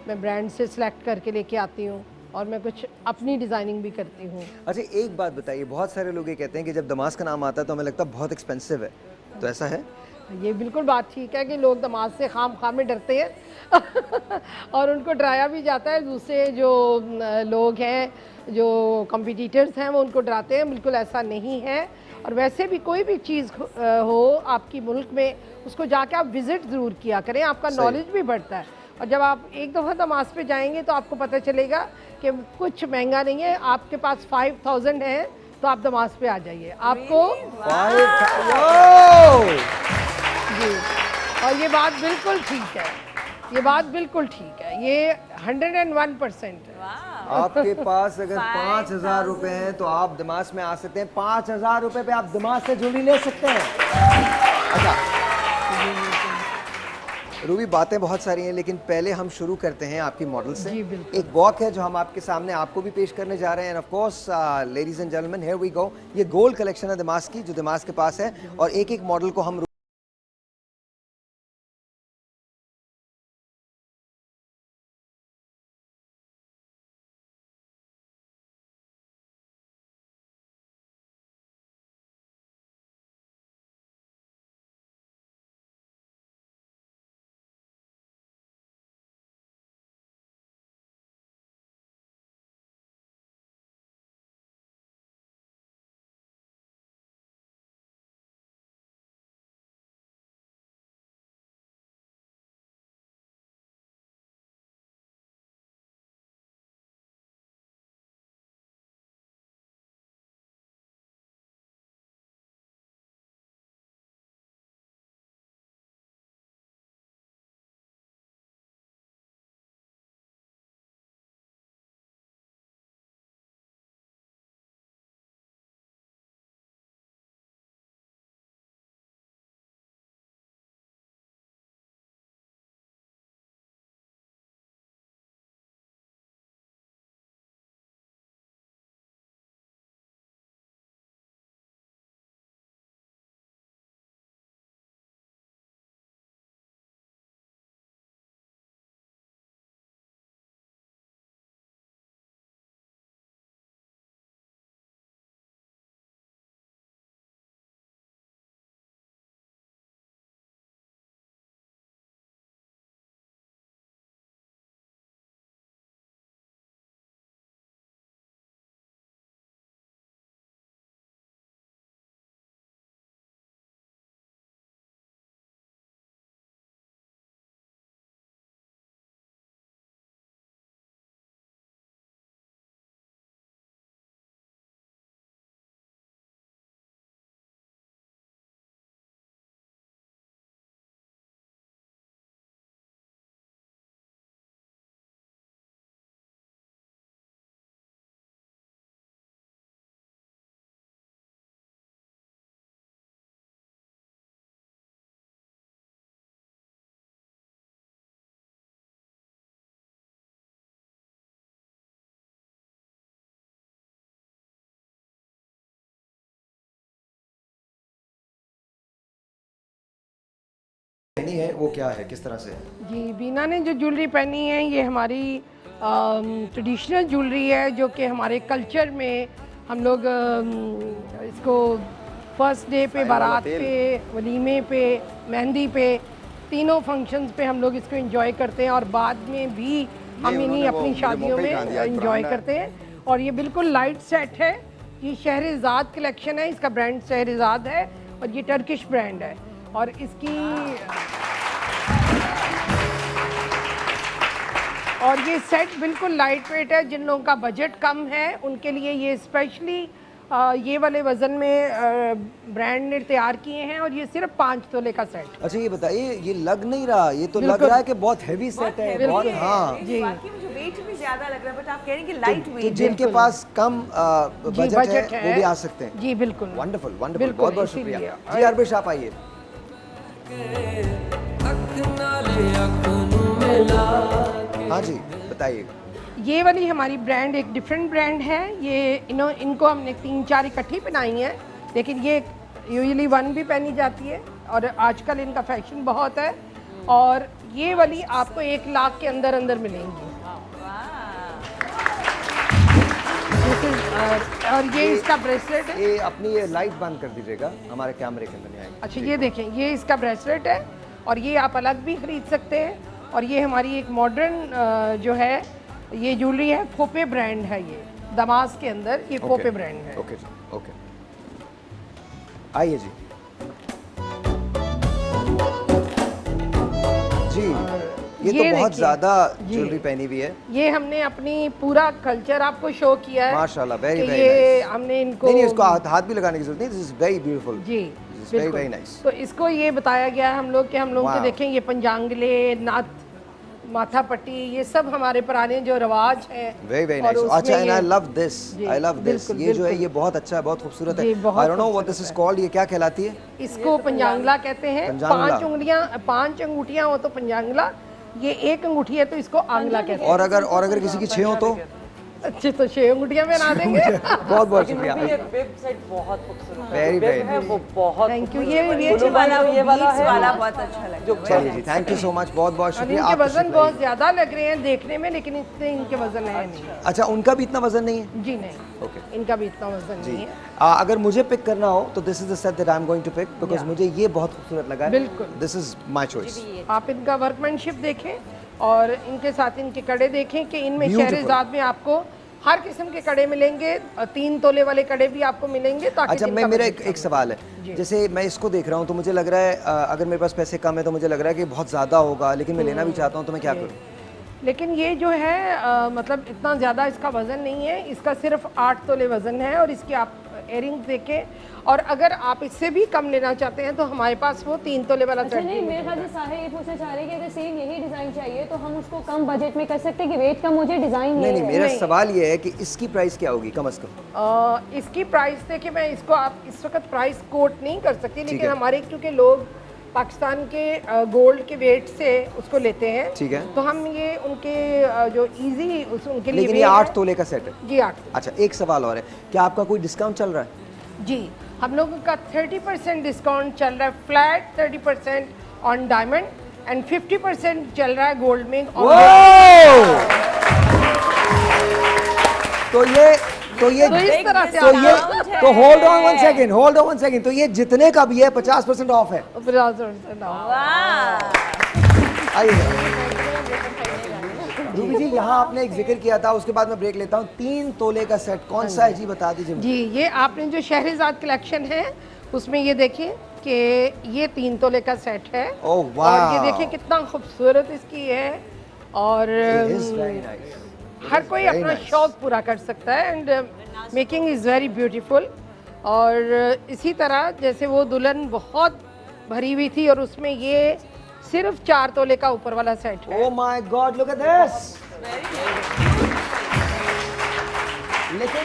मैं ब्रांड से सिलेक्ट करके लेके आती हूँ और मैं कुछ अपनी डिज़ाइनिंग भी करती हूँ। अच्छा एक बात बताइए, बहुत सारे लोग ये कहते हैं कि जब दमास का नाम आता है तो हमें लगता है बहुत एक्सपेंसिव है, तो ऐसा है? ये बिल्कुल बात ठीक है कि लोग दमाज से खाम में डरते हैं और उनको डराया भी जाता है। दूसरे जो लोग हैं, जो कॉम्पिटिटर्स हैं, वो उनको डराते हैं। बिल्कुल ऐसा नहीं है। और वैसे भी कोई भी चीज़ हो आपकी मुल्क में, उसको जाके आप विज़िट ज़रूर किया करें, आपका नॉलेज भी बढ़ता है। और जब आप एक दफ़ा दमाज पे जाएंगे तो आपको पता चलेगा कि कुछ महंगा नहीं है। आपके पास 5000 है तो आप दमाज पे आ जाइए, आपको जी। और ये बात बिल्कुल ठीक है, ये बात बिल्कुल ठीक है, ये 101% है। आपके पास अगर 5000 रुपए हैं तो आप दमास में आ सकते हैं। 5000 रुपए पे आप दमास से ज्वेलरी ले सकते हैं। अच्छा रूबी, बातें बहुत सारी हैं लेकिन पहले हम शुरू करते हैं आपकी मॉडल से। एक वॉक है जो हम आपके सामने आपको भी पेश करने जा रहे हैं। Of course ladies and gentleman, here we go. ये गोल्ड कलेक्शन है दमास की, जो दमास के पास है, और एक एक मॉडल को हम पहनी है वो क्या है, किस तरह से? जी, बीना ने जो ज्वेलरी पहनी है ये हमारी ट्रेडिशनल ज्वेलरी है, जो कि हमारे कल्चर में हम लोग इसको फर्स्ट डे पे, बारात पे, वलीमे पे, मेहंदी पे, तीनों फंक्शंस पे हम लोग इसको एंजॉय करते हैं और बाद में भी हम इन्हीं अपनी शादियों में एंजॉय करते हैं। और ये बिल्कुल लाइट सेट है। ये शहरज़ाद कलेक्शन है, इसका ब्रांड शहरज़ाद है और ये टर्किश ब्रांड है। और इसकी और ये सेट बिल्कुल लाइट वेट है। जिन लोगों का बजट कम है उनके लिए ये स्पेशली ये वाले वजन में ब्रांड ने तैयार किए हैं और ये सिर्फ 5 तोले का सेट। अच्छा ये बताइए, ये लग नहीं रहा, ये तो लग रहा है कि बहुत हैवी सेट है, बहुत। हाँ जी, मुझे वेट भी ज्यादा लग रहा है, बट आप कह रहे हैं कि लाइट वेट। जिनके पास कम बजट है वो भी आ सकते हैं। जी बिल्कुल, वंडरफुल वंडरफुल, बहुत बहुत शुक्रिया जी। अरबिश आप आइए। हाँ जी बताइए। ये वाली हमारी ब्रांड एक डिफरेंट ब्रांड है। ये इनको हमने 3-4 इकट्ठी बनाई हैं, लेकिन ये यूजुअली 1 भी पहनी जाती है और आजकल इनका फैशन बहुत है। और ये वाली आपको 1 लाख के अंदर अंदर मिलेंगी। और ये इसका ब्रेसलेट है। ये अपनी ये लाइट बंद कर दीजिएगा, हमारे कैमरे के अंदर नहीं आएगी। अच्छा ये देखें, ये इसका ब्रेसलेट है और ये आप अलग भी खरीद सकते हैं। और ये हमारी एक मॉडर्न जो है ये ज्वेलरी है, फोपे ब्रांड है, ये दमास के अंदर ये फोपे ब्रांड है। ओके जी, ओके आइए जी। जी ये तो बहुत ज्यादा ज्वेलरी पहनी हुई है। ये हमने अपनी पूरा कल्चर आपको शो किया है माशाल्लाह, वेरी वेरी ये नाइस। हमने इनको नहीं इसको हाथ भी लगाने की जरूरत नहीं, दिस इज वेरी ब्यूटीफुल जी, वेरी वेरी नाइस। तो इसको ये बताया गया है हम लोग कि हम लोग के देखें ये पंजांगले, नाथ, माथा पट्टी, ये सब हमारे पुराने जो रिवाज हैं। Very very nice. अच्छा and I love this, I love this. ये जो है ये बहुत अच्छा है, बहुत खूबसूरत है। I don't know what this is called, ये क्या कहलाती है? इसको पंजांगला कहते हैं। 5 उंगलियां, 5 अंगूठियां हो तो पंजांगला, ये 1 अंगूठी है तो इसको आंगला कहते हैं। और अगर किसी की 6 हो तो अच्छे, तो 6 अंगूठियां बना देंगे। बहुत बहुत शुक्रिया। ये वेब सेट बहुत खूबसूरत वेरी वेरी है, वो बहुत थैंक यू। ये वाला वाला बहुत अच्छा लगा। चलिए जी, थैंक यू सो मच, बहुत बहुत शुक्रिया। इनके वजन बहुत ज्यादा लग रहे हैं देखने में, लेकिन इतने इनके वजन है नहीं। अच्छा उनका भी इतना वजन नहीं है? जी नहीं, ओके इनका भी इतना वजन नहीं है। अगर मुझे पिक करना हो तो this is the set that I am going to pick, because मुझे ये बहुत खूबसूरत लगा है। बिल्कुल, दिस इज माय चॉइस। आप इनका वर्कमैनशिप देखें और इनके साथ इनके कड़े देखें कि इनमें शहरेजाद में आपको हर किस्म के कड़े मिलेंगे, 3 तोले वाले कड़े भी आपको मिलेंगे। ताकि अच्छा मेरा एक सवाल है, जैसे मैं इसको देख रहा हूँ तो मुझे लग रहा है अगर मेरे पास पैसे कम है तो मुझे लग रहा है कि बहुत ज़्यादा होगा, लेकिन मैं लेना भी चाहता हूँ तो मैं क्या करूँ? लेकिन ये जो है मतलब इतना ज़्यादा इसका वज़न नहीं है, इसका सिर्फ 8 तोले वज़न है। और इसकी आप इयरिंग्स देखें, और अगर आप इससे भी कम लेना चाहते हैं तो हमारे पास वो 3 तोले वाला सेट। नहीं, मेरे ख्याल से साहिल ये पूछना चाह रहे हैं कि अगर सेम यही डिज़ाइन चाहिए तो हम उसको कम बजट में कर सकते हैं कि वेट कम मुझे डिज़ाइन नहीं, मेरा सवाल ये है कि इसकी प्राइस क्या होगी कम से कम? इसकी प्राइस देखिए, मैं इसको आप इस वक्त प्राइस कोट नहीं कर सकती, लेकिन हमारे क्योंकि लोग पाकिस्तान के गोल्ड के वेट से उसको लेते हैं, ठीक है, तो हम ये उनके जो इजी उनके लिए। लेकिन ये 8 तोले का सेट है जी, 8। अच्छा एक सवाल और है, क्या आपका कोई डिस्काउंट चल रहा है? जी, हम लोगों का 30% डिस्काउंट चल रहा है, फ्लैट 30% ऑन डायमंड एंड 50% चल रहा है गोल्ड में। तो होल्ड ऑन वन सेकंड, तो ये जितने का भी है 50% ऑफ है। 50% ऑफ। आइए रूबी जी, यहाँ आपने एक जिक्र किया था, उसके बाद मैं ब्रेक लेता हूँ। 3 तोले का सेट कौन सा है जी, बता दीजिए। जी, ये आपने जो शहरेजाद कलेक्शन है उसमें ये देखिए कि ये 3 तोले का सेट है। ओह वाह, और ये देखिए कितना खूबसूरत इसकी है। और हर कोई अपना शौक पूरा कर सकता है and making is very beautiful. और इसी तरह जैसे वो दुल्हन बहुत भरी हुई थी और उसमें ये सिर्फ 4 तोले का ऊपर वाला सेट है। ओह my God, look at this. लेकिन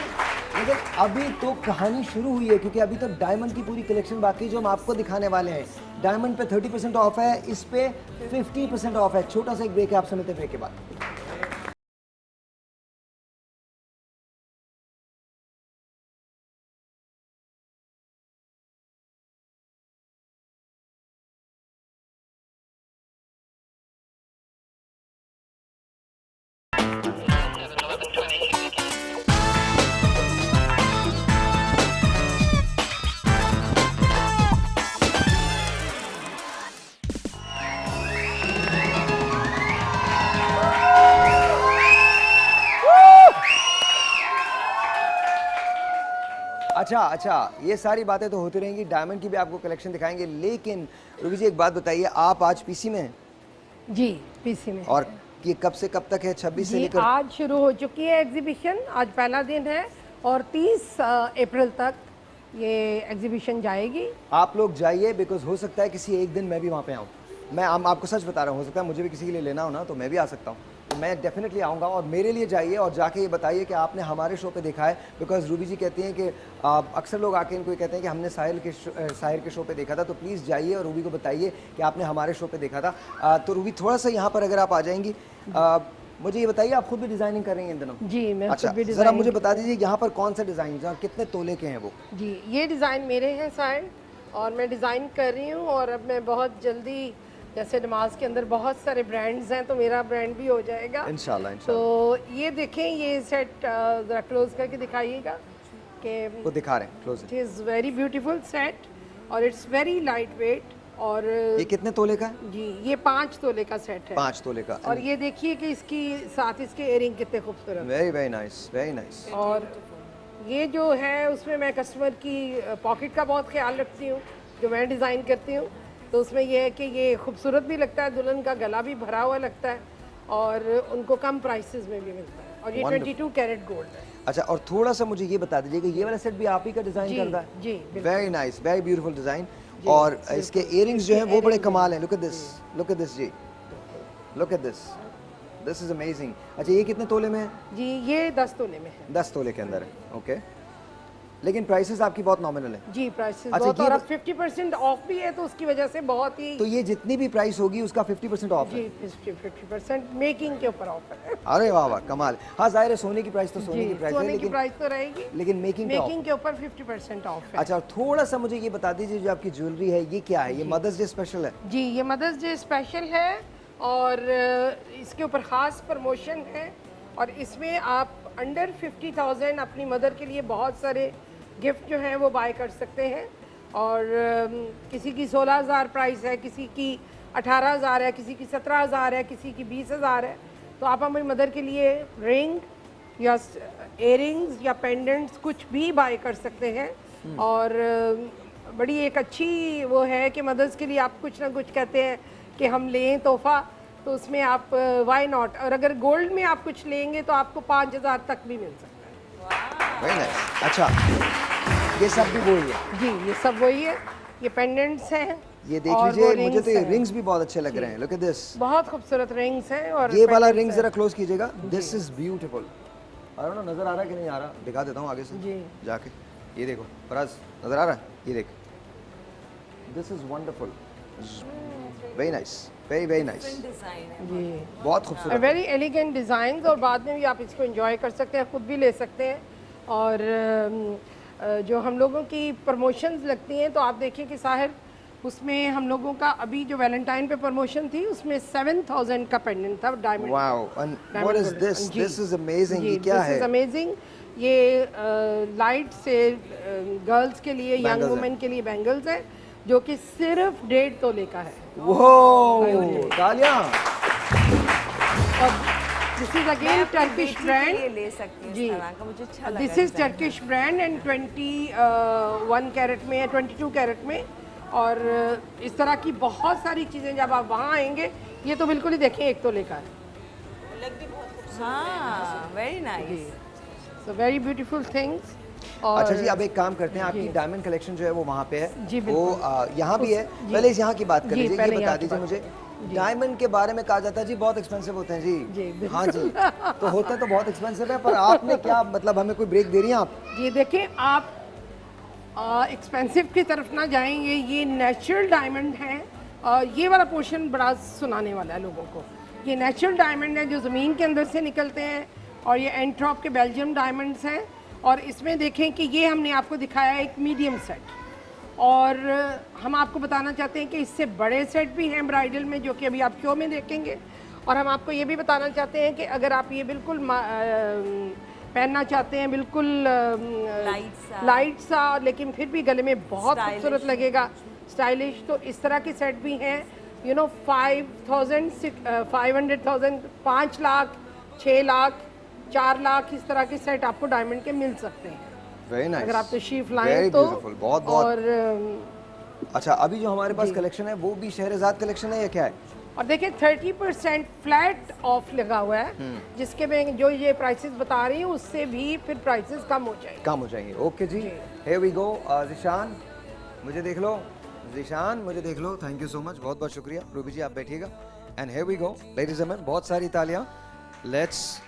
अभी तो कहानी शुरू हुई है, क्योंकि अभी तो डायमंड की पूरी कलेक्शन बाकी जो हम आपको दिखाने वाले हैं। डायमंड पे 30% ऑफ है, इस पे 50% ऑफ है। छोटा सा एक ब्रेक है, आप सुनते ब्रेक के बाद। अच्छा, ये सारी बातें तो होती रहेंगी, डायमंड की भी आपको कलेक्शन दिखाएंगे। लेकिन रूबी जी एक बात बताइए, आप आज पीसी में हैं? जी, पीसी में। और ये कब से कब तक है? 26 से लेकर आज शुरू हो चुकी है एग्जीबिशन, आज पहला दिन है और 30 अप्रैल तक ये एग्जीबिशन जाएगी। आप लोग जाइए, बिकॉज हो सकता है किसी एक दिन मैं भी वहाँ पे आऊँ। मैं आपको सच बता रहा हूँ, हो सकता है मुझे भी किसी के लिए लेना हो ना, तो मैं भी आ सकता हूँ। तो मैं डेफिनेटली आऊँगा, और मेरे लिए जाइए और जाके ये बताइए कि आपने हमारे शो पे देखा है। बिकॉज रूबी जी कहती हैं कि अक्सर लोग आके इनको कहते हैं कि हमने साहिल के शो पे देखा था। तो प्लीज़ जाइए और रूबी को बताइए कि आपने हमारे शो पे देखा था। तो रूबी थोड़ा सा यहाँ पर अगर आप आ जाएंगी, मुझे ये बताइए, आप खुद भी डिज़ाइनिंग कर रही हैं इन दिनों? जी, मैं अच्छा, खुद भी ज़रा मुझे बता दीजिए यहाँ पर कौन से डिज़ाइन और कितने तोले के हैं वो? जी, ये डिज़ाइन मेरे हैं साइड, और मैं डिज़ाइन कर रही हूँ और अब मैं बहुत जल्दी, जैसे नमाज के अंदर बहुत सारे ब्रांड्स हैं तो मेरा ब्रांड भी हो जाएगा इंशाल्लाह तो इंशाल्लाह। ये देखें, ये सेट ज़रा क्लोज करके दिखाइएगा कि वो दिखा रहे हैं close. It is very beautiful set और इट्स वेरी लाइट वेट। और ये कितने तोले का है? जी ये 5 तोले का सेट है। 5 तोले का। और ये देखिए कि इसकी साथ इसके इयरिंग कितने खूबसूरत। Very very nice, very nice. और ये जो है उसमें मैं कस्टमर की पॉकेट का बहुत ख्याल रखती हूँ, जो मैं डिज़ाइन करती हूँ। तो उसमें ये है कि ये खूबसूरत भी लगता है, दुल्हन का गला भी भरा हुआ लगता है और उनको कम प्राइसेस में भी मिलता है। और ये 22 कैरेट गोल्ड है। अच्छा, और थोड़ा सा मुझे ये बता दीजिए कि ये वाला सेट भी आप ही का डिज़ाइन करता है? जी very nice, very beautiful design. और इसके इयरिंग्स जो हैं वो बड़े कमाल हैं। Look at this, look at this जी, look at this, this is amazing. अच्छा, ये कितने तोले में है? जी ये 10 तोले में है। 10 तोले के अंदर है। ओके, लेकिन प्राइसेस आपकी बहुत नॉमिनल है। जी प्राइसेस अच्छा, बहुत, और अब 50% ऑफ भी है तो उसकी वजह से बहुत ही। तो ये जितनी भी प्राइस होगी उसका 50% ऑफ है? जी 50% मेकिंग के ऊपर ऑफ है। अरे वाह वाह, कमाल। हाँ जाहिर है सोने की प्राइस तो सोने की प्राइस है, सोने की लेकिन प्राइस तो रहेगी, लेकिन मेकिंग के ऊपर 50% ऑफ है। अच्छा, और थोड़ा सा मुझे ये बता दीजिए जो आपकी ज्वेलरी है ये क्या है? ये मदर्स डे स्पेशल है? जी ये मदर्स डे स्पेशल है और इसके ऊपर ख़ास प्रमोशन है और इसमें आप अंडर 50,000 अपनी मदर के लिए बहुत सारे गिफ्ट जो हैं वो बाय कर सकते हैं। और किसी की 16,000 प्राइस है, किसी की 18,000 है, किसी की 17,000 है, किसी की 20,000 है। तो आप हमारी मदर के लिए रिंग या इयरिंग्स या पेंडेंट्स कुछ भी बाय कर सकते हैं। और बड़ी एक अच्छी वो है कि मदर्स के लिए आप कुछ ना कुछ कहते हैं कि हम लें तोहफ़ा, तो उसमें आप वाई नॉट। और अगर गोल्ड में आप कुछ लेंगे तो आपको 5,000 तक भी मिल सकता है। Very nice. अच्छा, ये सब भी वही है? जी ये सब वही है। ये पेंडेंट्स हैं, ये देख लीजिए, मुझे तो ये रिंग्स भी बहुत अच्छे लग रहे हैं। लुक एट दिस, बहुत खूबसूरत रिंग्स हैं। और ये वाला रिंग जरा क्लोज कीजिएगा। This is beautiful. I don't know नजर आ रहा है कि नहीं आ रहा, दिखा देता हूँ आगे से जी जाके। ये देखो फराज, नजर आ रहा है? ये देख, this is wonderful, very nice, very very nice. जी बहुत खूबसूरत, वेरी एलिगेंट डिज़ाइंस। और बाद में भी आप इसको एंजॉय कर सकते हैं, खुद भी ले सकते हैं। और जो हम लोगों की प्रमोशंस लगती हैं तो आप देखिए कि साहिर उसमें हम लोगों का अभी जो वैलेंटाइन पे प्रमोशन थी उसमें 7,000 का पेंडेंट था diamond. Wow, and what is this? This is amazing. ये क्या है? This is amazing. ये लाइट से गर्ल्स के लिए, यंग वुमेन के लिए बैंगल्स है जो कि सिर्फ 1.5 तोले का है। वो तालियां। और this is again Turkish brand. ले सकती हूँ जी, इस तरह का, मुझे अच्छा लगा। This is Turkish brand and 21 carat में है, 22 कैरेट में। और इस तरह की बहुत सारी चीज़ें जब आप वहाँ आएंगे, ये तो बिल्कुल ही देखें 1 तोले का है। हाँ very nice, so very beautiful things. अच्छा जी, अब एक काम करते हैं, आपकी डायमंड कलेक्शन जो है वो वहाँ पे है। जी वो यहाँ भी है। पहले इस यहाँ की बात कर जी, लीजिए। पहले ये बता यहाँ की दीजिए बात। मुझे, डायमंड के बारे में कहा जाता है जी बहुत एक्सपेंसिव होते हैं जी। जी, हाँ जी, तो होते तो बहुत एक्सपेंसिव है, पर आपने क्या मतलब हमें कोई ब्रेक दे रही हैं आप? ये देखें आप एक्सपेंसिव की तरफ ना जाएंगे, ये नेचुरल डायमंड है। ये वाला पोर्शन बड़ा सुनाने वाला है लोगों को। ये नेचुरल डायमंड है जो ज़मीन के अंदर से निकलते हैं और ये एंट्रॉप के बेल्जियम डायमंड्स हैं। और इसमें देखें कि ये हमने आपको दिखाया एक मीडियम सेट, और हम आपको बताना चाहते हैं कि इससे बड़े सेट भी हैं ब्राइडल में जो कि अभी आप शो में देखेंगे। और हम आपको ये भी बताना चाहते हैं कि अगर आप ये बिल्कुल पहनना चाहते हैं, बिल्कुल लाइट सा लेकिन फिर भी गले में बहुत खूबसूरत लगेगा, स्टाइलिश, तो इस तरह के सेट भी हैं। 5,000, 500,000, 5 लाख, 6 लाख, 4 लाख, इस तरह के सेट आपको डायमंड के मिल सकते हैं। Very nice. अगर आप तशरीफ लाएं तो। बहुत बहुत। और अच्छा, अभी जो हमारे पास कलेक्शन है वो भी शहरजाद कलेक्शन है या क्या है? और देखिए 30% फ्लैट ऑफ लगा हुआ है, जिसके में जो ये प्राइसेस बता रही हूँ उससे भी फिर प्राइसेस कम हो जाएंगे। ओके जी, here we go। ज़ीशान मुझे देख लो, ज़ीशान मुझे देख लो। थैंक यू सो मच, बहुत बहुत शुक्रिया। रूबी जी आप बैठिएगा। And here we go, ladies and gentleman, बहुत सारी तालियां। लेट्स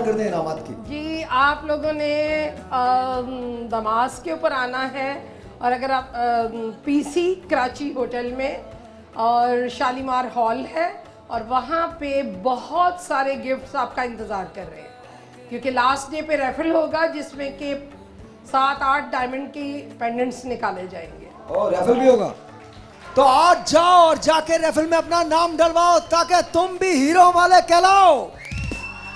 करते हैं इनामात की। जी, आप लोगों ने दमास के ऊपर आना है, और अगर आप पीसी कराची होटल में और शालीमार हॉल है, और वहाँ पे बहुत सारे गिफ्ट्स आपका इंतज़ार कर रहे हैं, क्योंकि लास्ट डे पे रेफल होगा जिसमें कि 7-8 डायमंड की पेंडेंट्स निकाले जाएंगे। और रेफल भी होगा, तो आज जाओ और जाके रेफल में अपना नाम डलवाओ ताकि तुम भी हीरो वाले कहलाओ।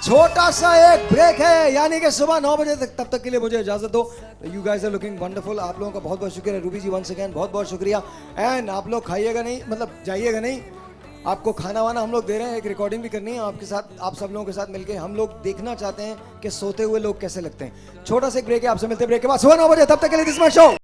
छोटा सा एक ब्रेक है, यानी कि सुबह 9 बजे तक, तब तक के लिए मुझे इजाजत दो। You guys are looking wonderful. आप लोगों का बहुत बहुत शुक्रिया रूबी जी, वंस अगेन बहुत बहुत शुक्रिया। एंड आप लोग खाइएगा नहीं, मतलब जाइएगा नहीं, आपको खाना वाना हम लोग दे रहे हैं, एक रिकॉर्डिंग भी करनी है आपके साथ, आप सब लोगों के साथ मिलके। हम लोग देखना चाहते हैं कि सोते हुए लोग कैसे लगते हैं। छोटा सा एक ब्रेक है, आपसे मिलते हैं ब्रेक के बाद सुबह 9 बजे, तब तक के लिए दिस माय शो।